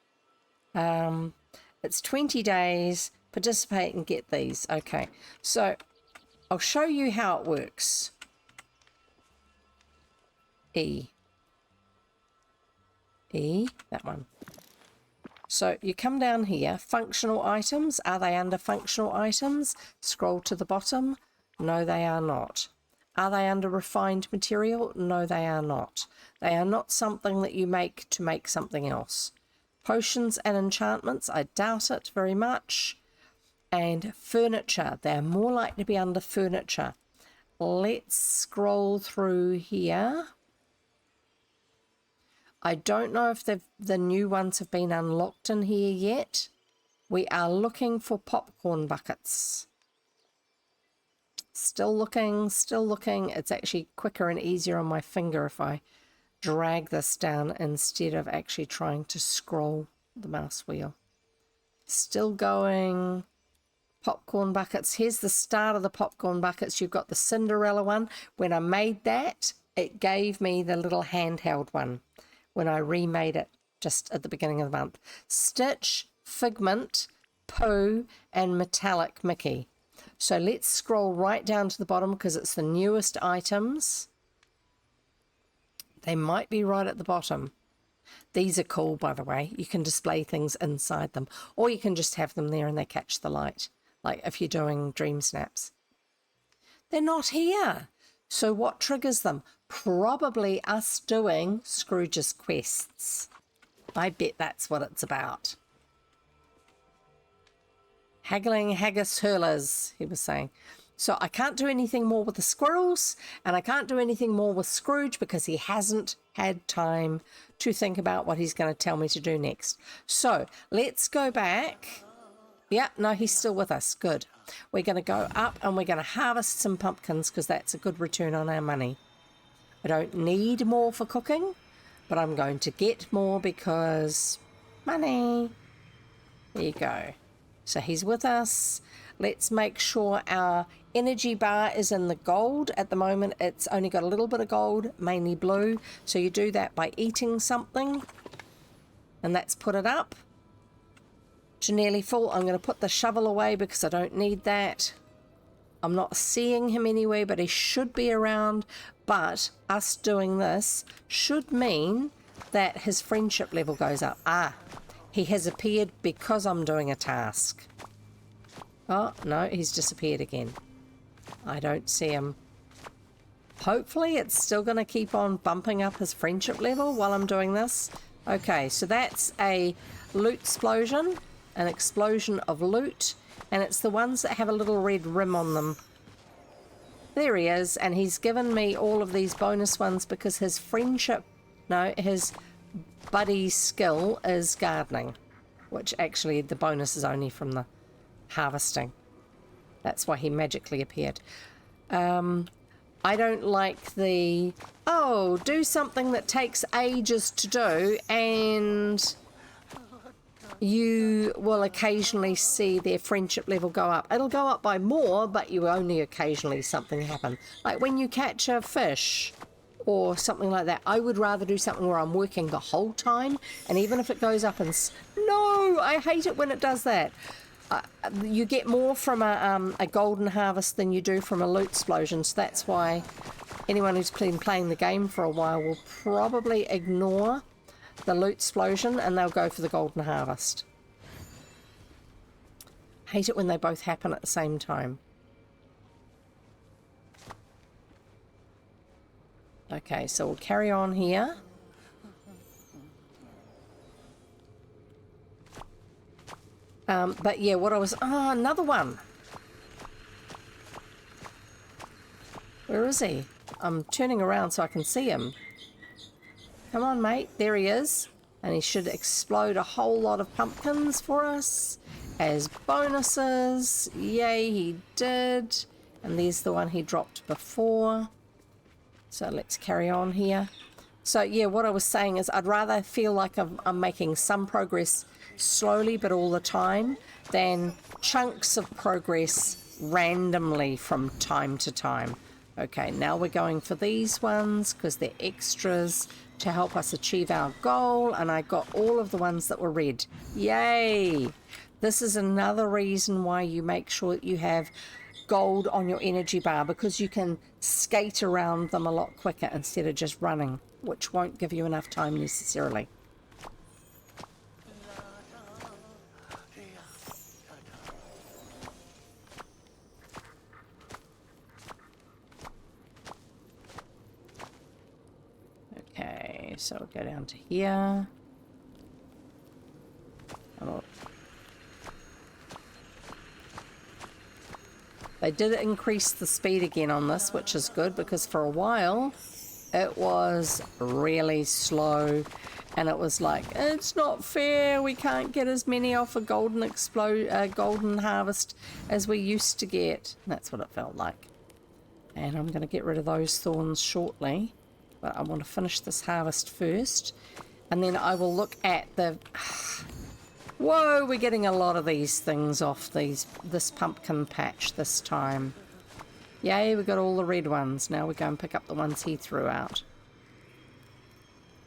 It's 20 days, participate and get these. Okay, so I'll show you how it works. E, that one. So you come down here, functional items. Are they under functional items? Scroll to the bottom. No, they are not. Are they under refined material? No, they are not. They are not something that you make to make something else. Potions and enchantments, I doubt it very much. And furniture, they're more likely to be under furniture. Let's scroll through here. I don't know if the new ones have been unlocked in here yet. We are looking for popcorn buckets. Still looking, still looking. It's actually quicker and easier on my finger if I drag this down instead of actually trying to scroll the mouse wheel. Still going. Popcorn buckets. Here's the start of the popcorn buckets. You've got the Cinderella one. When I made that, it gave me the little handheld one when I remade it just at the beginning of the month. Stitch, Figment, Pooh, and Metallic Mickey. So let's scroll right down to the bottom because it's the newest items. They might be right at the bottom. These are cool, by the way. You can display things inside them, or you can just have them there and they catch the light, like if you're doing dream snaps. They're not here. So what triggers them? Probably us doing Scrooge's quests. I bet that's what it's about. Haggling haggis hurlers, he was saying. So I can't do anything more with the squirrels, and I can't do anything more with Scrooge because he hasn't had time to think about what he's going to tell me to do next. So let's go back Yeah, no, he's still with us. Good. We're going to go up and we're going to harvest some pumpkins because that's a good return on our money. I don't need more for cooking, but I'm going to get more because money. There you go. So he's with us. Let's make sure our energy bar is in the gold. At the moment, it's only got a little bit of gold, mainly blue. So you do that by eating something. And that's put it up to nearly full. I'm going to put the shovel away because I don't need that. I'm not seeing him anywhere, but he should be around. But us doing this should mean that his friendship level goes up. Ah, he has appeared because I'm doing a task. Oh, no, he's disappeared again. I don't see him. Hopefully it's still going to keep on bumping up his friendship level while I'm doing this. Okay, so that's a loot explosion, an explosion of loot, and it's the ones that have a little red rim on them. There he is, and he's given me all of these bonus ones because his friendship, no, his buddy skill is gardening, which actually the bonus is only from the harvesting. That's why he magically appeared. I don't like the, oh, do something that takes ages to do and you will occasionally see their friendship level go up. It'll go up by more, but you only occasionally something happen. Like when you catch a fish or something like that. I would rather do something where I'm working the whole time, and even if it goes up and... No, I hate it when it does that. You get more from a golden harvest than you do from a loot explosion, so that's why anyone who's been playing the game for a while will probably ignore the loot explosion and they'll go for the golden harvest. Hate it when they both happen at the same time. Okay, so we'll carry on here. But yeah, what I was... Oh, another one. Where is he? I'm turning around so I can see him. Come on, mate. There he is. And he should explode a whole lot of pumpkins for us as bonuses. Yay, he did. And there's the one he dropped before. So let's carry on here. So yeah, what I was saying is I'd rather feel like I'm making some progress slowly but all the time than chunks of progress randomly from time to time. Okay, now we're going for these ones because they're extras to help us achieve our goal, and I got all of the ones that were red. Yay! This is another reason why you make sure that you have gold on your energy bar, because you can skate around them a lot quicker instead of just running, which won't give you enough time necessarily. Okay, so we'll go down to here. Oh. They did increase the speed again on this, which is good, because for a while it was really slow and it was like, it's not fair, we can't get as many off a golden harvest as we used to get. That's what it felt like. And I'm going to get rid of those thorns shortly, but I want to finish this harvest first, and then I will look at the... Whoa, we're getting a lot of these things off this pumpkin patch this time. Yay, we got all the red ones. Now we go and pick up the ones he threw out.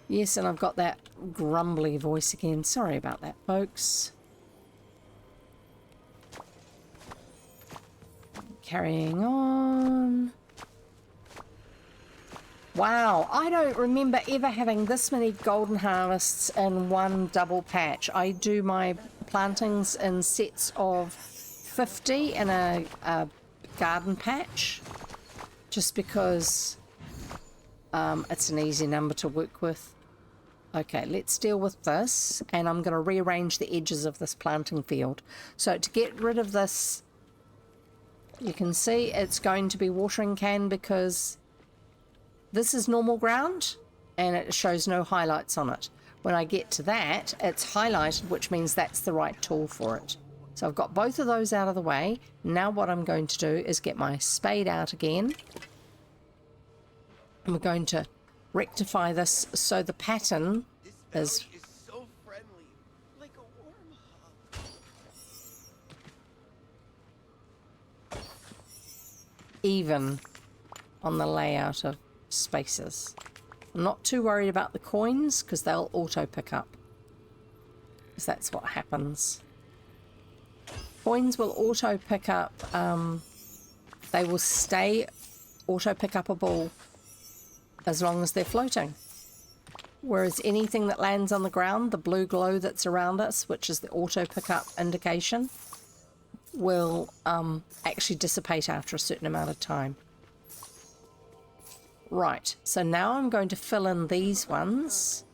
Yes, and I've got that grumbly voice again. Sorry about that, folks. Carrying on. Wow, I don't remember ever having this many golden harvests in one double patch. I do my plantings in sets of 50 in a garden patch, just because it's an easy number to work with. Okay, let's deal with this, and I'm going to rearrange the edges of this planting field. So to get rid of this, you can see it's going to be watering can, because this is normal ground and it shows no highlights on it. When I get to that, it's highlighted, which means that's the right tool for it. So I've got both of those out of the way. Now what I'm going to do is get my spade out again. And we're going to rectify this so the pattern is so friendly, like a warm hug. even on the layout of spaces. I'm not too worried about the coins because they'll auto pick up. Because that's what happens. Coins will auto pick up, they will stay auto pick upable as long as they're floating. Whereas anything that lands on the ground, the blue glow that's around us, which is the auto pickup indication, will actually dissipate after a certain amount of time. Right, so now I'm going to fill in these ones.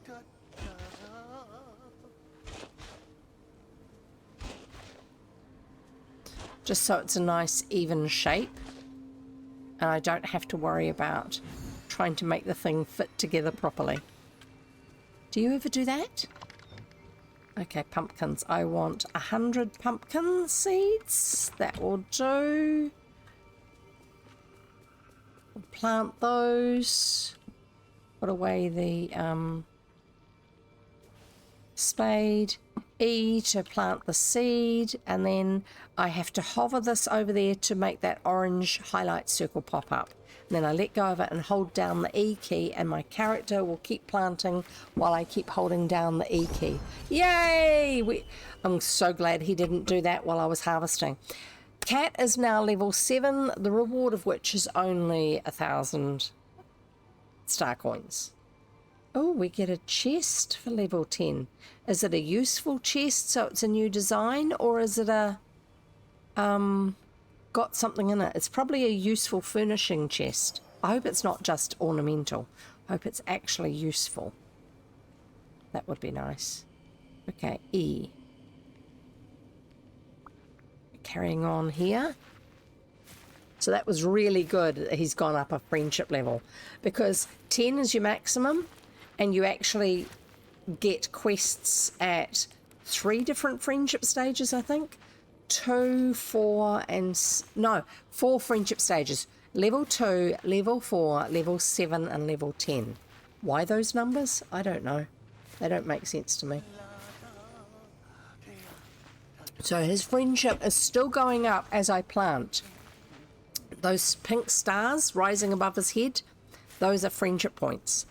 Just so it's a nice even shape. And I don't have to worry about trying to make the thing fit together properly. Do you ever do that? Okay, pumpkins. I want 100 pumpkin seeds. That will do. We'll plant those. Put away the spade. E to plant the seed. And then I have to hover this over there to make that orange highlight circle pop up. And then I let go of it and hold down the E key, and my character will keep planting while I keep holding down the E key. Yay! I'm so glad he didn't do that while I was harvesting. Cat is now level 7, the reward of which is only 1,000 star coins. Oh, we get a chest for level 10. Is it a useful chest, so it's a new design, or is it a got something in it? It's probably a useful furnishing chest. I hope it's not just ornamental. I hope it's actually useful. That would be nice. Okay, E. Carrying on here. So that was really good. He's gone up a friendship level, because 10 is your maximum, and you actually get quests at 3 different friendship stages, I think. 2, 4, and... no, 4 friendship stages. Level 2, level 4, level 7, and level 10. Why those numbers? I don't know. They don't make sense to me. So his friendship is still going up as I plant. Those pink stars rising above his head, those are friendship points.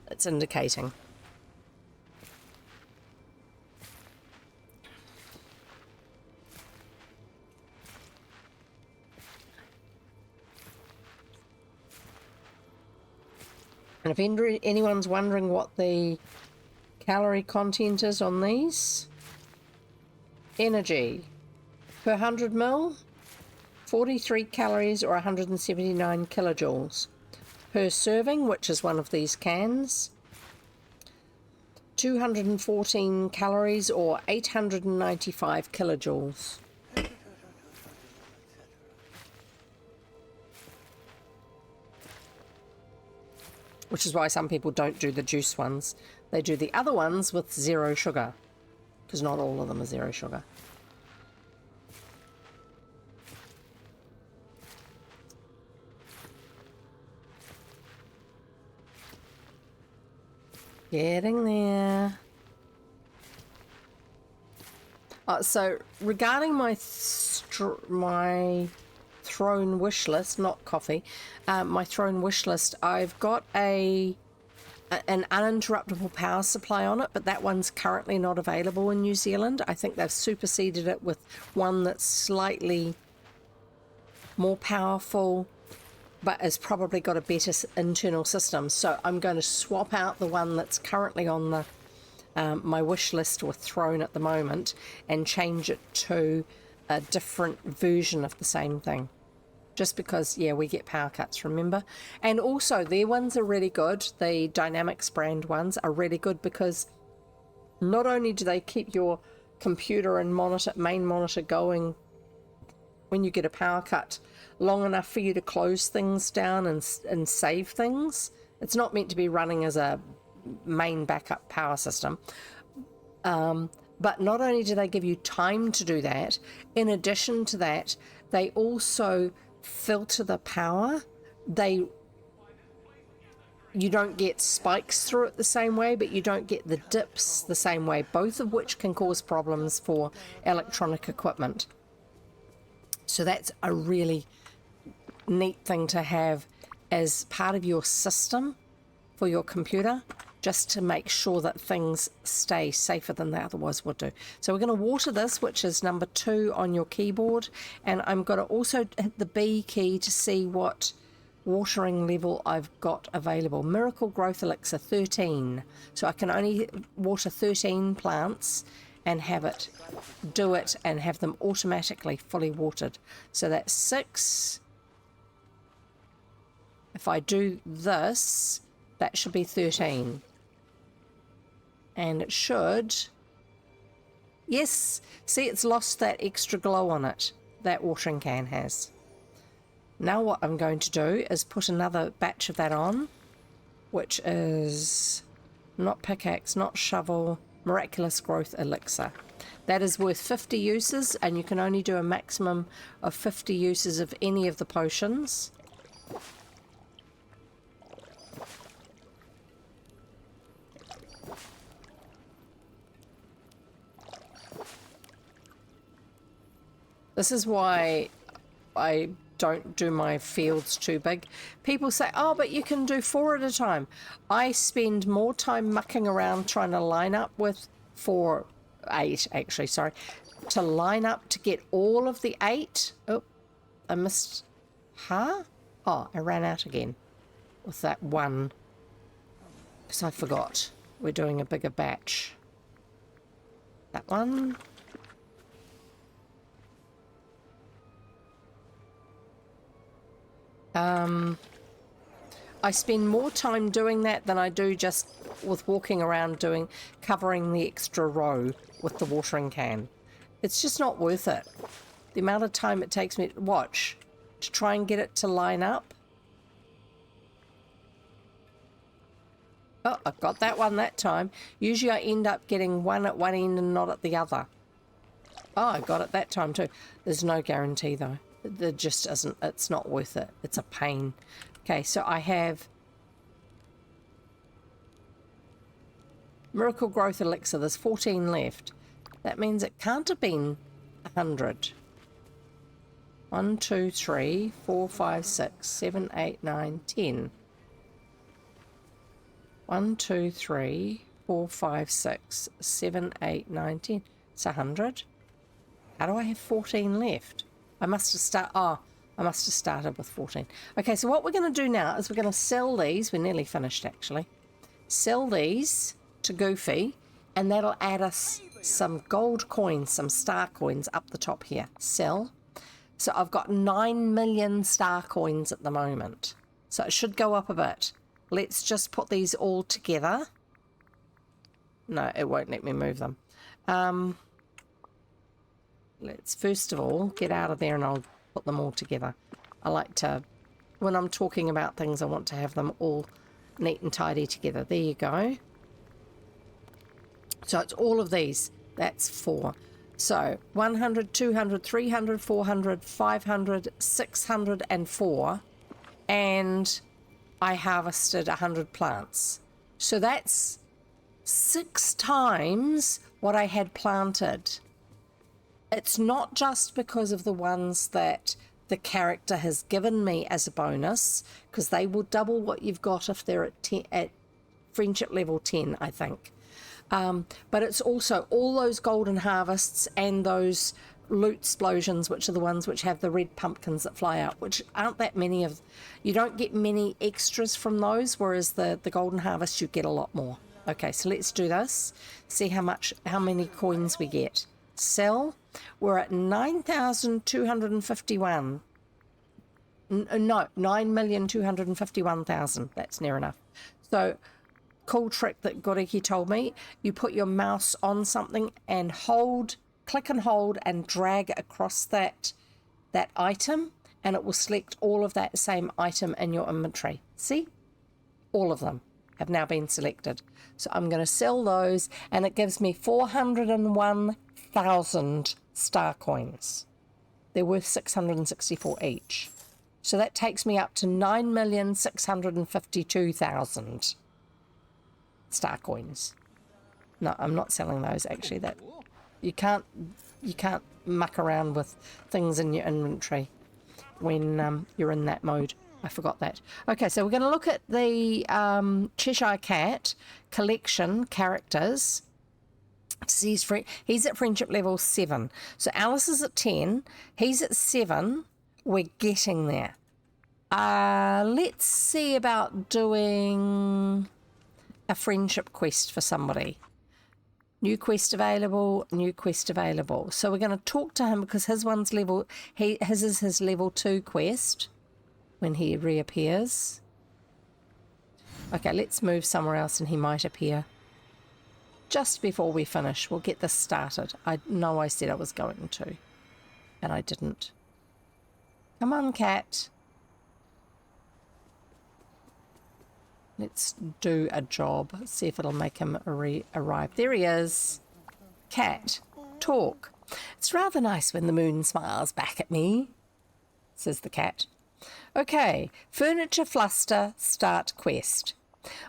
It's indicating. And if anyone's wondering what the calorie content is on these, energy per 100 mil, 43 calories or 179 kilojoules. Per serving, which is one of these cans, 214 calories or 895 kilojoules. Which is why some people don't do the juice ones. They do the other ones with 0 sugar, because not all of them are 0 sugar. Getting there. So regarding my throne wish list, not coffee, my throne wish list, I've got an uninterruptible power supply on it, but that one's currently not available in New Zealand. I think they've superseded it with one that's slightly more powerful, but has probably got a better internal system. So I'm going to swap out the one that's currently on the my wish list with throne at the moment and change it to a different version of the same thing. Just because, yeah, we get power cuts, remember? And also, their ones are really good. The Dynamics brand ones are really good because not only do they keep your computer and main monitor going when you get a power cut long enough for you to close things down and save things. It's not meant to be running as a main backup power system. But not only do they give you time to do that, in addition to that, they also filter the power. You don't get spikes through it the same way, but you don't get the dips the same way, both of which can cause problems for electronic equipment. So that's a really neat thing to have as part of your system for your computer, just to make sure that things stay safer than they otherwise would do. So we're going to water this, which is number 2 on your keyboard, and I'm going to also hit the B key to see what watering level I've got available. Miracle Growth Elixir 13. So I can only water 13 plants and have it do it and have them automatically fully watered. So that's 6. If I do this, that should be 13. And it should... Yes, see, it's lost that extra glow on it. That watering can has. Now what I'm going to do is put another batch of that on, which is not pickaxe, not shovel, Miraculous Growth Elixir. That is worth 50 uses, and you can only do a maximum of 50 uses of any of the potions. This is why I don't do my fields too big. People say, oh, but you can do 4 at a time. I spend more time mucking around trying to line up with 8 actually, sorry, to line up to get all of the 8. Oh, I missed. Huh? Oh, I ran out again with that one because I forgot we're doing a bigger batch. That one. I spend more time doing that than I do just with walking around covering the extra row with the watering can. It's just not worth it. The amount of time it takes me to try and get it to line up. Oh, I got that one that time. Usually I end up getting one at one end and not at the other. Oh, I got it that time too. There's no guarantee though. There just isn't. It's not worth it. It's a pain. Okay, so I have Miracle Growth Elixir. There's 14 left. That means it can't have been 100. 1, 2, 3, 4, 5, 6, 7, 8, 9, 10. 1, 2, 3, 4, 5, 6, 7, 8, 9, 10. It's 100. How do I have 14 left? I must have started with 14. Okay, so what we're going to do now is we're going to sell these. We're nearly finished, actually. Sell these to Goofy, and that'll add us some gold coins, some star coins up the top here. Sell. So I've got 9 million star coins at the moment. So it should go up a bit. Let's just put these all together. No, it won't let me move them. Let's first of all get out of there and I'll put them all together. I like to, when I'm talking about things, I want to have them all neat and tidy together. There you go. So it's all of these. That's 4. So 100, 200, 300, 400, 500, 604. And I harvested 100 plants. So that's 6 times what I had planted. It's not just because of the ones that the character has given me as a bonus, because they will double what you've got if they're at friendship level 10, I think. But it's also all those golden harvests and those loot explosions, which are the ones which have the red pumpkins that fly out, which aren't that many of. You don't get many extras from those, whereas the golden harvest you get a lot more. Okay, so let's do this. See how many coins we get. Sell. We're at 9,251. No, 9,251,000. That's near enough. So, cool trick that Goriki told me. You put your mouse on something and click and hold and drag across that item, and it will select all of that same item in your inventory. See? All of them. have now been selected. So I'm going to sell those, and it gives me 401,000 star coins. They're worth 664 each. So that takes me up to 9,652,000 star coins. No, I'm not selling those actually. That you can't muck around with things in your inventory when you're in that mode. I forgot that. Okay, so we're going to look at the Cheshire Cat collection characters. So he's at friendship level 7. So Alice is at 10. He's at 7. We're getting there. Let's see about doing a friendship quest for somebody. New quest available, new quest available. So we're going to talk to him because his is his level 2 quest when he reappears. Okay, let's move somewhere else and he might appear. Just before we finish, we'll get this started. I know I said I was going to, and I didn't. Come on, cat. Let's do a job. See if it'll make him arrive. There he is. Cat, talk. It's rather nice when the moon smiles back at me, says the cat. Okay, furniture fluster, start quest.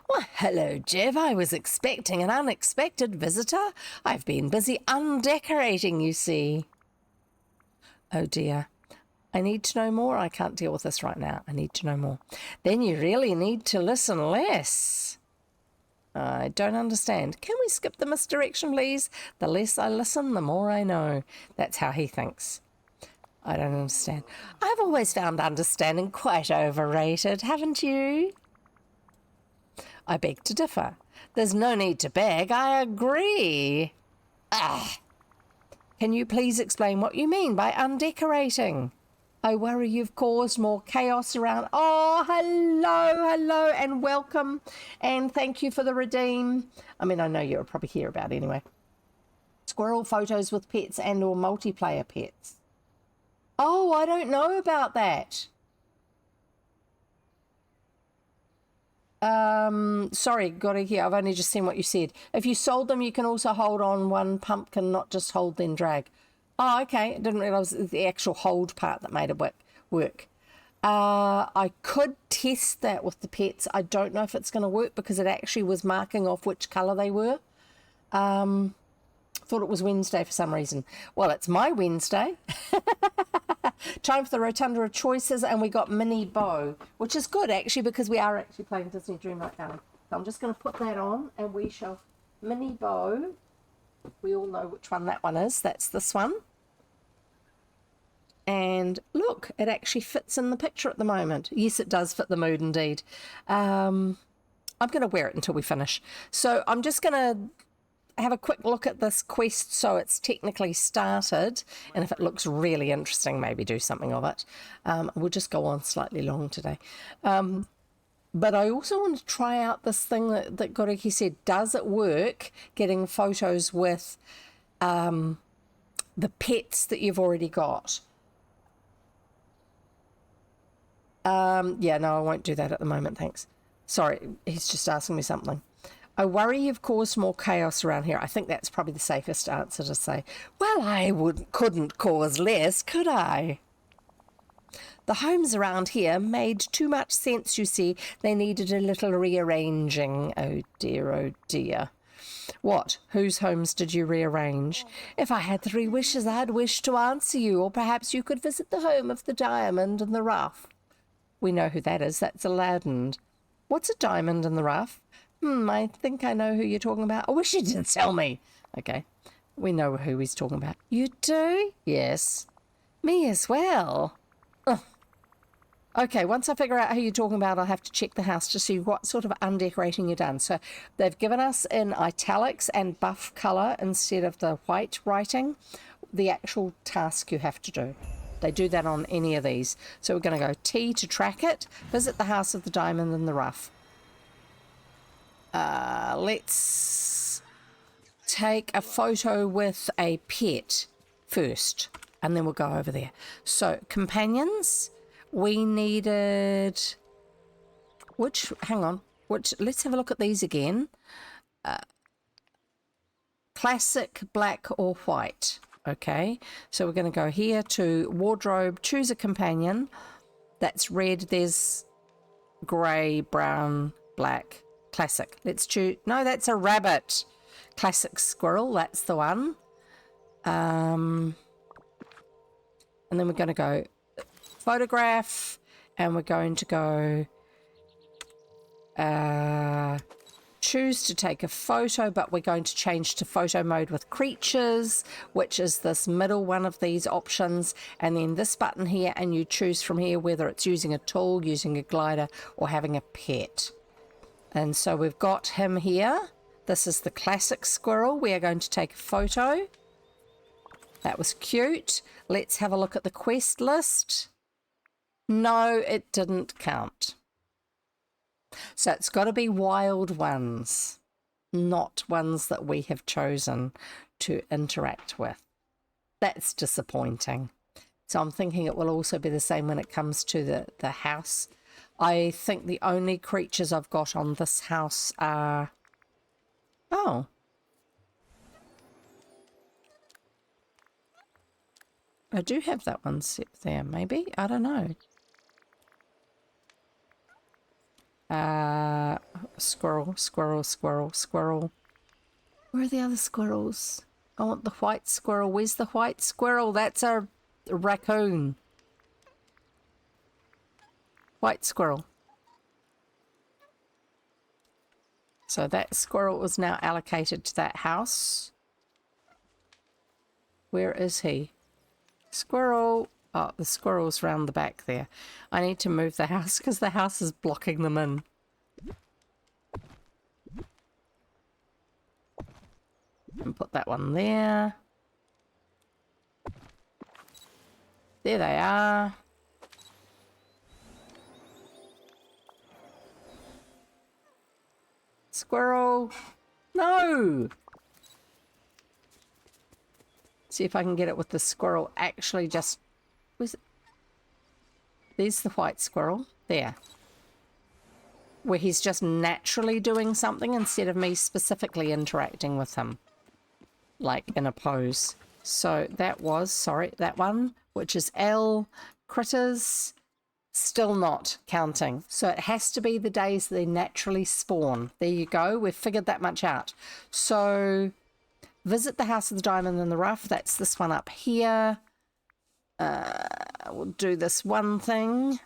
Well, hello, Jeff. I was expecting an unexpected visitor. I've been busy undecorating, you see. Oh, dear. I need to know more. I can't deal with this right now. I need to know more. Then you really need to listen less. I don't understand. Can we skip the misdirection, please? The less I listen, the more I know. That's how he thinks. I don't understand. I've always found understanding quite overrated, haven't you? I beg to differ. There's no need to beg. I agree. Can you please explain what you mean by undecorating? I worry you've caused more chaos around. Oh, hello, and welcome. And thank you for the redeem. I mean, I know you're probably here about it anyway. Squirrel photos with pets and or multiplayer pets. Oh, I don't know about that. Sorry, got it here. I've only just seen what you said. If you sold them, you can also hold on one pumpkin, not just hold then drag. Oh, okay. I didn't realise it was the actual hold part that made it work. I could test that with the pets. I don't know if it's going to work because it actually was marking off which colour they were. Thought it was Wednesday for some reason. Well, it's my Wednesday. Time for the Rotunda of Choices, and we got Mini Bow, which is good actually because we are actually playing Disney Dreamligh Valley. So I'm just going to put that on, and we shall Mini Bow. We all know which one that one is. That's this one. And look, it actually fits in the picture at the moment. Yes, it does fit the mood indeed. I'm going to wear it until we finish. So I'm just going to have a quick look at this quest so it's technically started, and if it looks really interesting, maybe do something of it. We'll just go on slightly long today. But I also want to try out this thing that Goriki said. Does it work getting photos with the pets that you've already got? Yeah, no, I won't do that at the moment, thanks. Sorry, he's just asking me something. I worry you've caused more chaos around here. I think that's probably the safest answer to say. Well, I couldn't cause less, could I? The homes around here made too much sense, you see. They needed a little rearranging. Oh dear, oh dear. What? Whose homes did you rearrange? If I had 3 wishes, I'd wish to answer you, or perhaps you could visit the home of the diamond and the rough. We know who that is. That's Aladdin. What's a diamond in the rough? I think I know who you're talking about. I wish you didn't tell me. Okay, we know who he's talking about. You do? Yes. Me as well. Ugh. Okay, once I figure out who you're talking about, I'll have to check the house to see what sort of undecorating you've done. So they've given us in italics and buff colour instead of the white writing the actual task you have to do. They do that on any of these. So we're going to go T to track it, visit the house of the diamond and the rough. Let's take a photo with a pet first, and then we'll go over there. So, companions, we needed... Which which, let's have a look at these again. Classic, black or white. Okay, so we're going to go here to wardrobe, choose a companion. That's red. There's grey, brown, black, classic. Let's choose. No, that's a rabbit. Classic squirrel. That's the one. And then we're going to go photograph, and we're going to go choose to take a photo, but we're going to change to photo mode with creatures, which is this middle one of these options, and then this button here, and you choose from here whether it's using a tool, using a glider, or having a pet. And so we've got him here. This is the classic squirrel. We are going to take a photo. That was cute. Let's have a look at the quest list. No, it didn't count. So it's got to be wild ones, not ones that we have chosen to interact with. That's disappointing. So I'm thinking it will also be the same when it comes to the house. I think the only creatures I've got on this house are... Oh. I do have that one set there, maybe. I don't know. Squirrel, squirrel, squirrel, squirrel. Where are the other squirrels? I want the white squirrel. Where's the white squirrel? That's a raccoon. White squirrel. So that squirrel is now allocated to that house. Where is he? Squirrel. Oh, the squirrel's round the back there. I need to move the house because the house is blocking them in. And put that one there. There they are. Squirrel. No! See if I can get it with the squirrel actually just... Where's it? There's the white squirrel. There. Where he's just naturally doing something instead of me specifically interacting with him. Like in a pose. So that was, sorry, that one, which is L. Critters. Still not counting. So it has to be the days they naturally spawn. There you go. We've figured that much out. So visit the House of the Diamond in the Rough. That's this one up here. We'll do this one thing,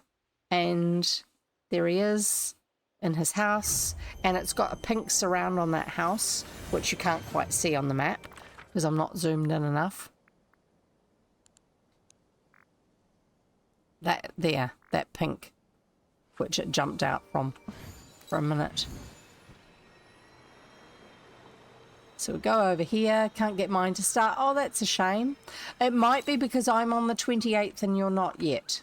and there he is in his house, and it's got a pink surround on that house, which you can't quite see on the map because I'm not zoomed in enough. That there, that pink, which it jumped out from for a minute. So we go over here, can't get mine to start. Oh, that's a shame. It might be because I'm on the 28th and you're not yet.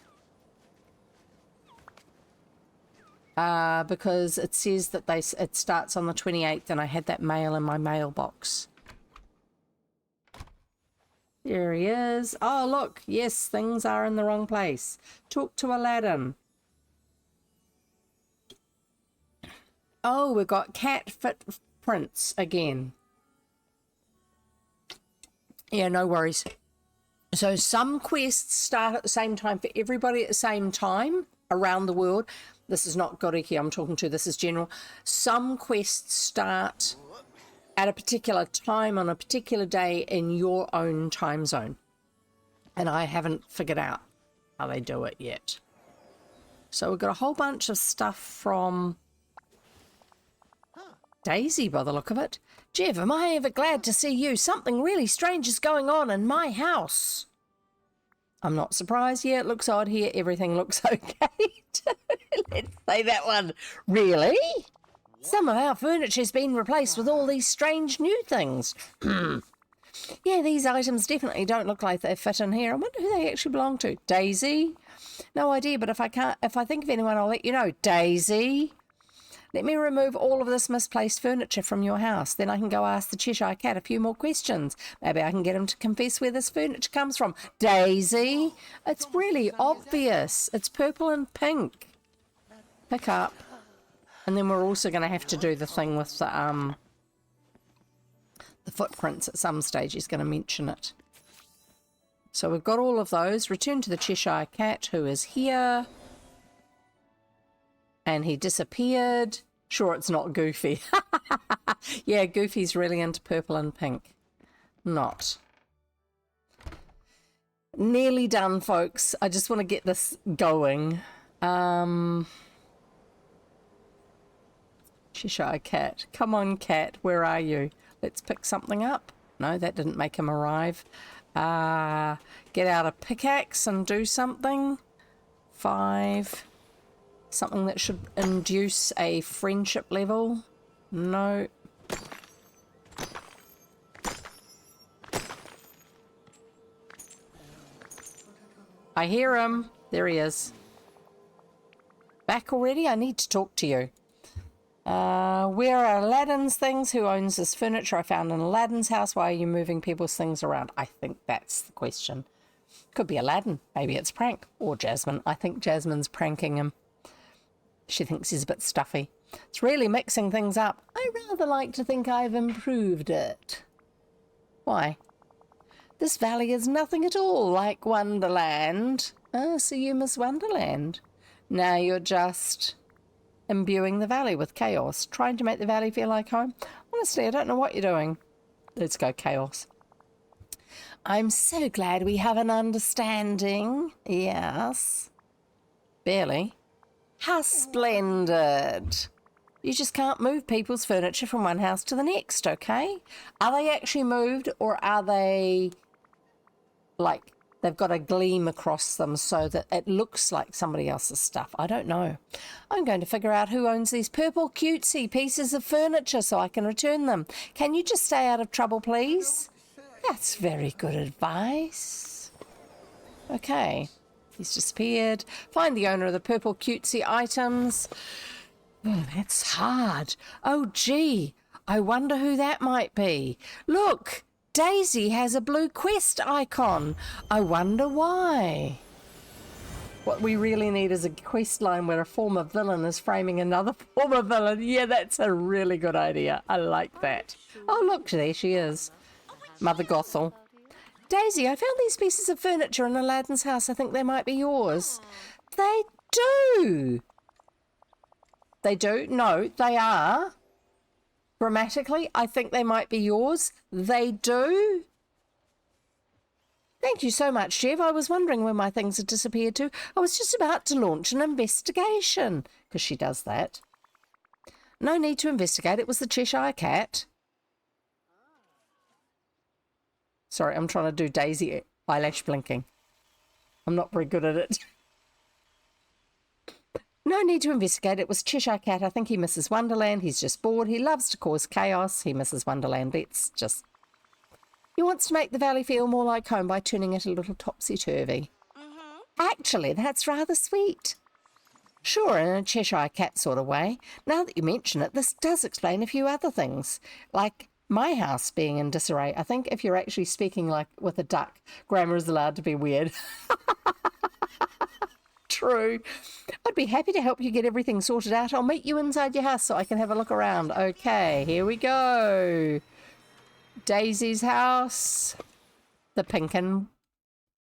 Because it says that it starts on the 28th and I had that mail in my mailbox. There he is. Oh, look. Yes, things are in the wrong place. Talk to Aladdin. Oh, we've got cat footprints again. Yeah, no worries. So some quests start at the same time for everybody at the same time around the world. This is not Goriki I'm talking to. This is general. Some quests start at a particular time on a particular day in your own time zone. And I haven't figured out how they do it yet. So we've got a whole bunch of stuff from Daisy by the look of it. Jeff, am I ever glad to see you? Something really strange is going on in my house. I'm not surprised. Yeah, it looks odd here. Everything looks okay. Let's say that one. Really? Some of our furniture's been replaced with all these strange new things. Yeah, these items definitely don't look like they fit in here. I wonder who they actually belong to. Daisy? No idea, but if I think of anyone, I'll let you know. Daisy? Let me remove all of this misplaced furniture from your house. Then I can go ask the Cheshire Cat a few more questions. Maybe I can get him to confess where this furniture comes from. Daisy? It's really obvious. It's purple and pink. Pick up. And then we're also going to have to do the thing with the footprints at some stage. He's going to mention it. So we've got all of those. Return to the Cheshire Cat, who is here. And he disappeared. Sure, it's not Goofy. Yeah, Goofy's really into purple and pink. Not. Nearly done, folks. I just want to get this going. Cheshire Cat. Come on, Cat. Where are you? Let's pick something up. No, that didn't make him arrive. Get out a pickaxe and do something. 5. Something that should induce a friendship level. No. I hear him. There he is. Back already? I need to talk to you. Where are Aladdin's things? Who owns this furniture I found in Aladdin's house? Why are you moving people's things around? I think that's the question. Could be Aladdin. Maybe it's prank. Or Jasmine. I think Jasmine's pranking him. She thinks he's a bit stuffy. It's really mixing things up. I rather like to think I've improved it. Why? This valley is nothing at all like Wonderland. Oh, so you miss Wonderland. Now you're just imbuing the valley with chaos, trying to make the valley feel like home. Honestly, I don't know what you're doing. Let's go chaos. I'm so glad we have an understanding. Yes. Barely. How splendid. You just can't move people's furniture from one house to the next, okay? Are they actually moved, or are they like they've got a gleam across them so that it looks like somebody else's stuff? I don't know. I'm going to figure out who owns these purple cutesy pieces of furniture so I can return them. Can you just stay out of trouble, please? That's very good advice. Okay. He's disappeared. Find the owner of the purple cutesy items. Oh, that's hard. Oh, gee. I wonder who that might be. Look, Daisy has a blue quest icon. I wonder why. What we really need is a quest line where a former villain is framing another former villain. Yeah, that's a really good idea. I like that. Oh, look, there she is. Mother Gothel. Daisy, I found these pieces of furniture in Aladdin's house. I think they might be yours. They do. They do? No, they are. Grammatically, I think they might be yours. They do. Thank you so much, Jeff. I was wondering where my things had disappeared to. I was just about to launch an investigation. Because she does that. No need to investigate. It was the Cheshire Cat. Sorry, I'm trying to do Daisy eyelash blinking. I'm not very good at it. No need to investigate. It was Cheshire Cat. I think he misses Wonderland. He's just bored. He loves to cause chaos. He misses Wonderland. Let's just... He wants to make the valley feel more like home by turning it a little topsy-turvy. Actually, that's rather sweet. Sure, in a Cheshire Cat sort of way. Now that you mention it, this does explain a few other things. Like my house being in disarray. I think if you're actually speaking like with a duck, grammar is allowed to be weird. True. I'd be happy to help you get everything sorted out. I'll meet you inside your house so I can have a look around. Okay, here we go. Daisy's house. The pink and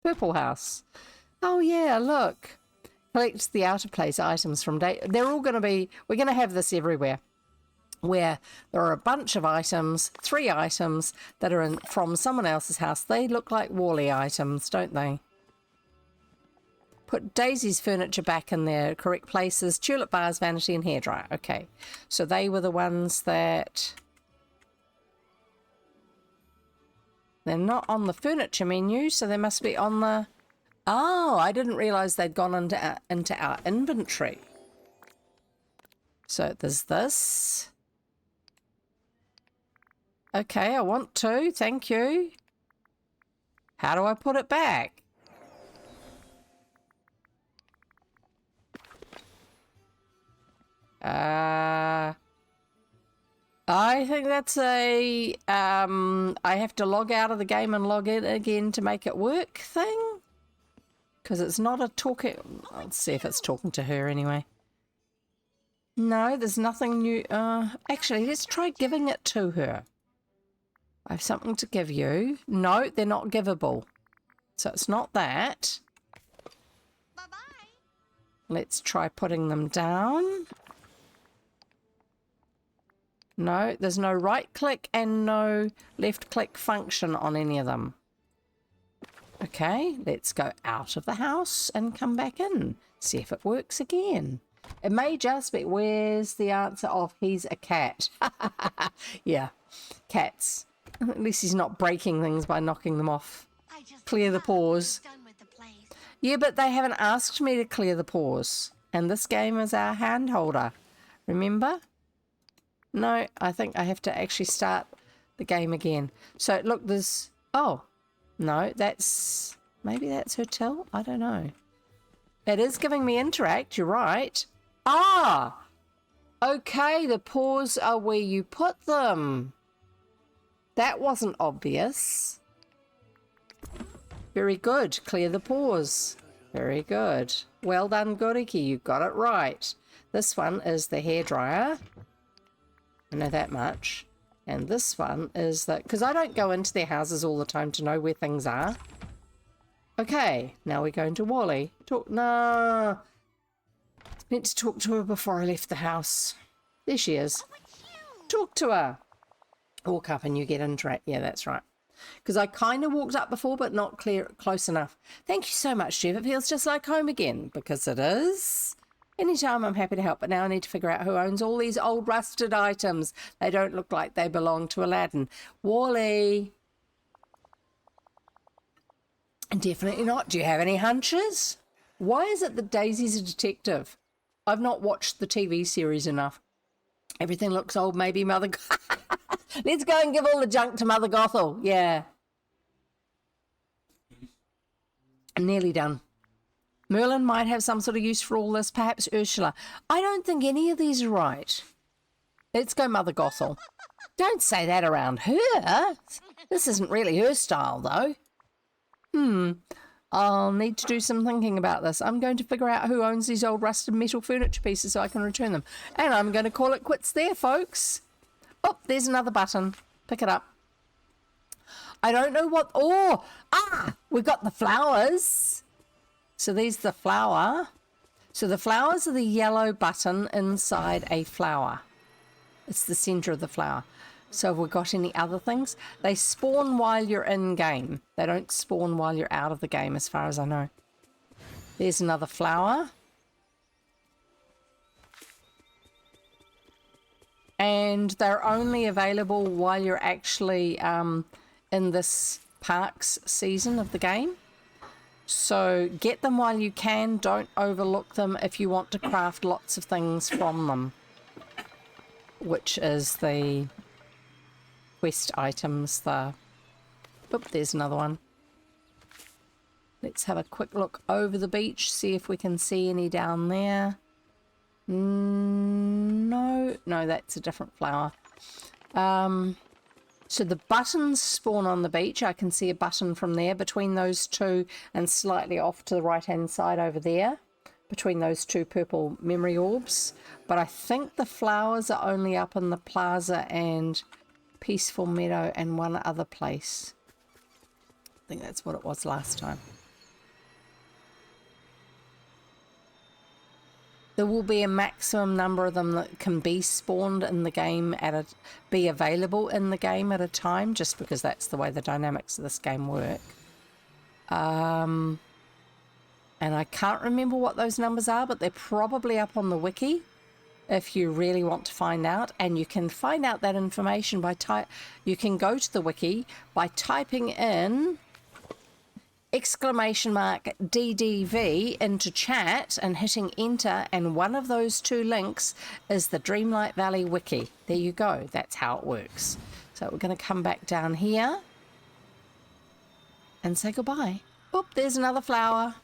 purple house. Oh, yeah, look. Collect the out of place items from They're all going to be... We're going to have this everywhere. Where there are a bunch of items, 3 items, that are from someone else's house. They look like Wally items, don't they? Put Daisy's furniture back in their correct places. Tulip bars, vanity, and hairdryer. Okay, so they were the ones that... They're not on the furniture menu, so they must be on the... Oh, I didn't realise they'd gone into our inventory. So there's this... Okay, I want to. Thank you. How do I put it back? I think that's a I have to log out of the game and log in again to make it work thing. Because it's not a talking... Let's see if it's talking to her anyway. No, there's nothing new. Actually, let's try giving it to her. I have something to give you. No, they're not givable. So it's not that. Bye-bye. Let's try putting them down. No, there's no right click and no left click function on any of them. Okay, let's go out of the house and come back in. See if it works again. It may just be, where's the answer of he's a cat? Yeah, cats. At least he's not breaking things by knocking them off. I just Clear the paws. done with the place. Yeah, but they haven't asked me to clear the paws. And this game is our hand holder. Remember? No, I think I have to actually start the game again. So look, there's... Oh, no, that's... Maybe that's her till? I don't know. It is giving me interact, you're right. Ah! Okay, the paws are where you put them. That wasn't obvious. Very good. Clear the paws. Very good. Well done, Goriki. You got it right. This one is the hairdryer. I know that much. And this one is the... Because I don't go into their houses all the time to know where things are. Okay, now we're going to Wally. Talk... No. Meant to talk to her before I left the house. There she is. Talk to her. Walk up and you get interact. Yeah, that's right. Because I kind of walked up before, but not close enough. Thank you so much, Jeff. It feels just like home again, because it is. Anytime, I'm happy to help, but now I need to figure out who owns all these old rusted items. They don't look like they belong to Aladdin. Wally. Definitely not. Do you have any hunches? Why is it that Daisy's a detective? I've not watched the TV series enough. Everything looks old, maybe Mother... Let's go and give all the junk to Mother Gothel. Yeah. Nearly done. Merlin might have some sort of use for all this. Perhaps Ursula. I don't think any of these are right. Let's go Mother Gothel. Don't say that around her. This isn't really her style, though. I'll need to do some thinking about this. I'm going to figure out who owns these old rusted metal furniture pieces so I can return them. And I'm going to call it quits there, folks. Oh, there's another button. Pick it up. I don't know what... Oh! We got the flowers. So these the flower. So the flowers are the yellow button inside a flower. It's the centre of the flower. So have we got any other things? They spawn while you're in game. They don't spawn while you're out of the game, as far as I know. There's another flower. And they're only available while you're actually in this parks season of the game. So get them while you can. Don't overlook them if you want to craft lots of things from them. Which is the quest items. Oop, there's another one. Let's have a quick look over the beach. See if we can see any down there. No, that's a different flower. So the buttons spawn on the beach. I can see a button from there between those two and slightly off to the right hand side over there between those two purple memory orbs. But I think the flowers are only up in the plaza and Peaceful Meadow and one other place. I think that's what it was last time. There will be a maximum number of them that can be spawned in the game be available in the game at a time, just because that's the way the dynamics of this game work. And I can't remember what those numbers are, but they're probably up on the wiki if you really want to find out. And you can find out that information by you can go to the wiki by typing in !DDV into chat and hitting enter, and one of those two links is the Dreamligh Valley wiki. There you go. That's how it works. So we're going to come back down here and say goodbye. Oop, there's another flower.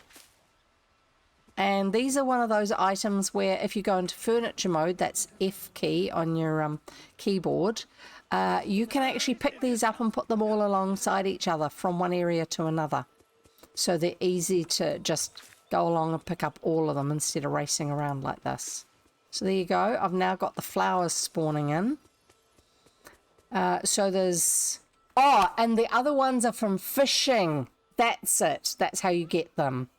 And these are one of those items where if you go into furniture mode, that's F key on your keyboard, you can actually pick these up and put them all alongside each other from one area to another. So they're easy to just go along and pick up all of them instead of racing around like this. So there you go. I've now got the flowers spawning in. So there's... Oh, and the other ones are from fishing. That's it. That's how you get them.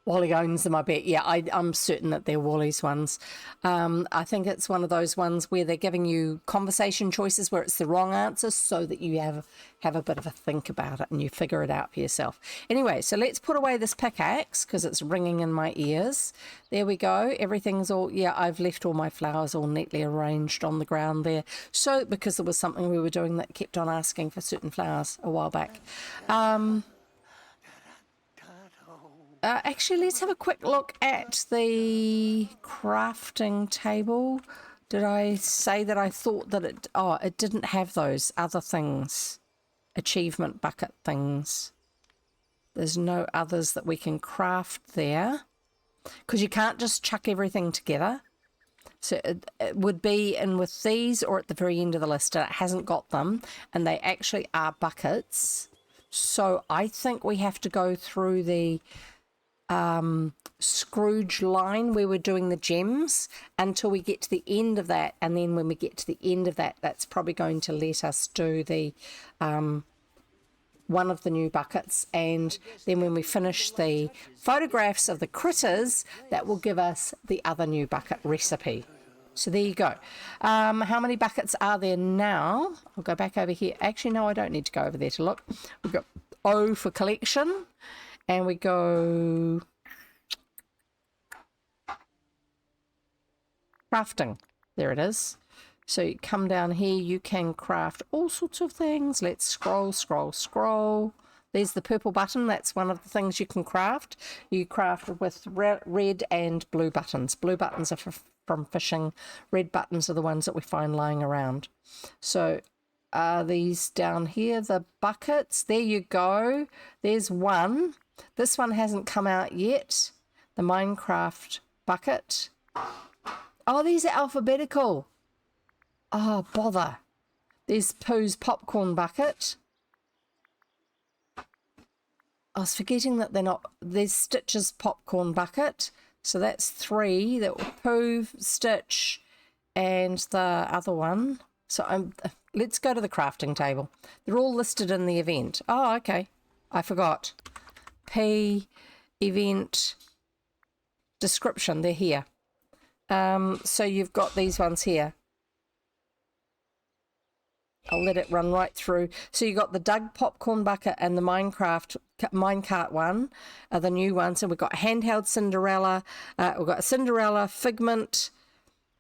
Wally owns them, I bet. Yeah, I'm certain that they're Wally's ones. I think it's one of those ones where they're giving you conversation choices where it's the wrong answer so that you have a bit of a think about it and you figure it out for yourself. Anyway, so let's put away this pickaxe because it's ringing in my ears. There we go. Everything's all... Yeah, I've left all my flowers all neatly arranged on the ground there. So, because there was something we were doing that kept on asking for certain flowers a while back. Actually, let's have a quick look at the crafting table. Did I say that I thought that it... Oh, it didn't have those other things. Achievement bucket things. There's no others that we can craft there. Because you can't just chuck everything together. So it would be in with these or at the very end of the list. It hasn't got them. And they actually are buckets. So I think we have to go through the... Scrooge line where we're doing the gems until we get to the end of that, and then when we get to the end of that, that's probably going to let us do the one of the new buckets, and then when we finish the photographs of the critters, that will give us the other new bucket recipe. So there you go. How many buckets are there now? I'll go back over here. Actually, no, I don't need to go over there to look. We've got O for collection. And we go crafting. There it is. So you come down here, you can craft all sorts of things. Let's scroll, scroll, scroll. There's the purple button. That's one of the things you can craft. You craft with red and blue buttons. Blue buttons are from fishing. Red buttons are the ones that we find lying around. So these down here, the buckets. There you go. There's one. This one hasn't come out yet. The Minecraft bucket. Oh, these are alphabetical. Oh, bother. There's Pooh's popcorn bucket. I was forgetting that they're not... There's Stitch's popcorn bucket. So that's 3. That Pooh, Stitch, and the other one. So let's go to the crafting table. They're all listed in the event. Oh, okay. I forgot. P, event, description, they're here. So you've got these ones here. I'll let it run right through. So you got the Doug popcorn bucket and the minecart one are the new ones. So we've got handheld Cinderella, we've got Cinderella, Figment,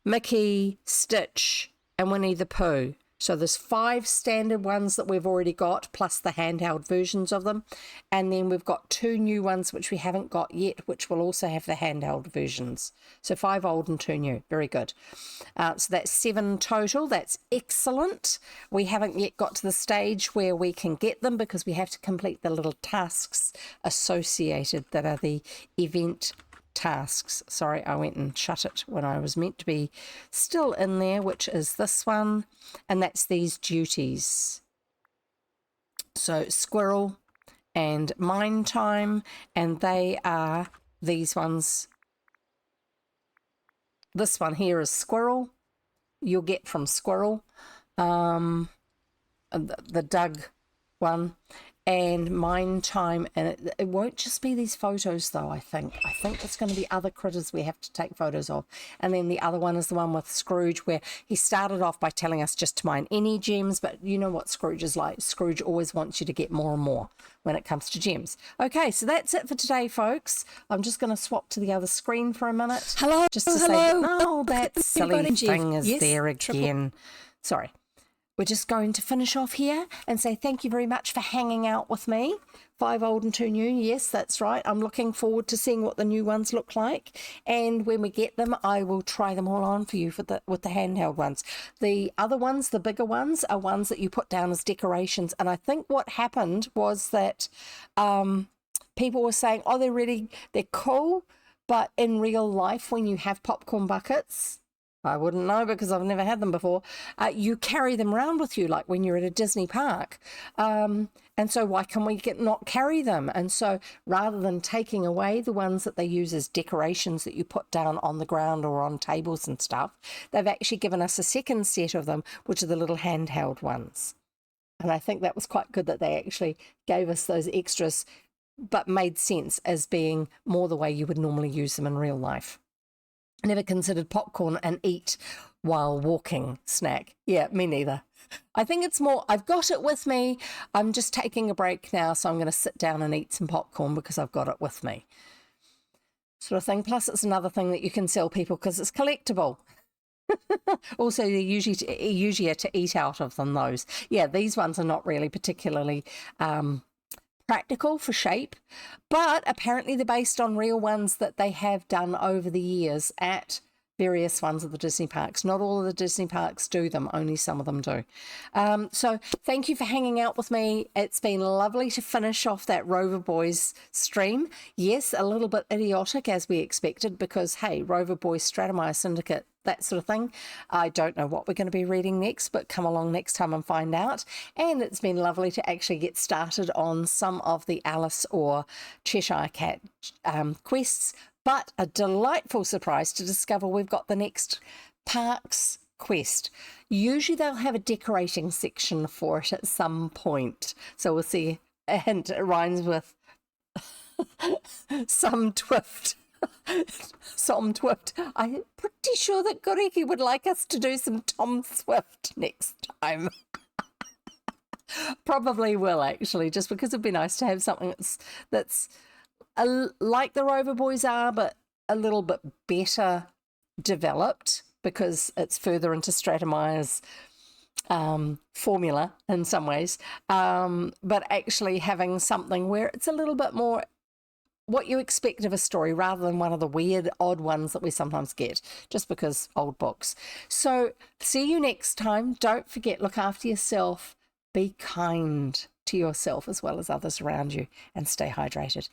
Mickey, Stitch, and Winnie the Pooh. So there's 5 standard ones that we've already got, plus the handheld versions of them. And then we've got 2 new ones which we haven't got yet, which will also have the handheld versions. So 5 old and 2 new. Very good. So that's 7 total. That's excellent. We haven't yet got to the stage where we can get them because we have to complete the little tasks associated that are the event tasks. Sorry, I went and shut it when I was meant to be still in there, which is this one, and that's these duties. So squirrel and mine time, and they are these ones. This one here is squirrel. You'll get from squirrel, the Doug one, and mine time, and it won't just be these photos though. I think it's going to be other critters we have to take photos of. And then the other one is the one with Scrooge, where he started off by telling us just to mine any gems, but you know what Scrooge is like. Scrooge always wants you to get more and more when it comes to gems. Okay, so that's it for today, folks. I'm just going to swap to the other screen for a minute. Hello, just to hello. say, oh, that silly thing is yes, there again. Sorry. We're just going to finish off here and say thank you very much for hanging out with me. 5 old and 2 new. Yes, that's right. I'm looking forward to seeing what the new ones look like. And when we get them, I will try them all on for you with the handheld ones. The other ones, the bigger ones, are ones that you put down as decorations. And I think what happened was that people were saying, oh, they're cool. But in real life, when you have popcorn buckets, I wouldn't know because I've never had them before. You carry them around with you, like when you're at a Disney park. And so why can we not carry them? And so rather than taking away the ones that they use as decorations that you put down on the ground or on tables and stuff, they've actually given us a second set of them, which are the little handheld ones. And I think that was quite good that they actually gave us those extras, but made sense as being more the way you would normally use them in real life. I never considered popcorn an eat while walking snack. Yeah, me neither. I think it's more, I've got it with me. I'm just taking a break now, so I'm going to sit down and eat some popcorn because I've got it with me. Sort of thing. Plus, it's another thing that you can sell people because it's collectible. Also, they're usually easier to eat out of than those. Yeah, these ones are not really particularly practical for shape, but apparently they're based on real ones that they have done over the years at various ones of the Disney parks. Not all of the Disney parks do them, only some of them do. So thank you for hanging out with me. It's been lovely to finish off that Rover Boys stream. Yes, a little bit idiotic as we expected because, hey, Rover Boys Stratemeyer Syndicate, that sort of thing. I don't know what we're going to be reading next, but come along next time and find out. And it's been lovely to actually get started on some of the Alice or Cheshire Cat quests, but a delightful surprise to discover we've got the next parks quest. Usually they'll have a decorating section for it at some point. So we'll see. And it rhymes with some twift. Some Twift. I'm pretty sure that Goriki would like us to do some Tom Swift next time. Probably will, actually, just because it'd be nice to have something that's like the Rover Boys are, but a little bit better developed because it's further into Stratemeyer's formula in some ways, but actually having something where it's a little bit more what you expect of a story rather than one of the weird, odd ones that we sometimes get just because old books. So see you next time. Don't forget, look after yourself. Be kind to yourself as well as others around you and stay hydrated.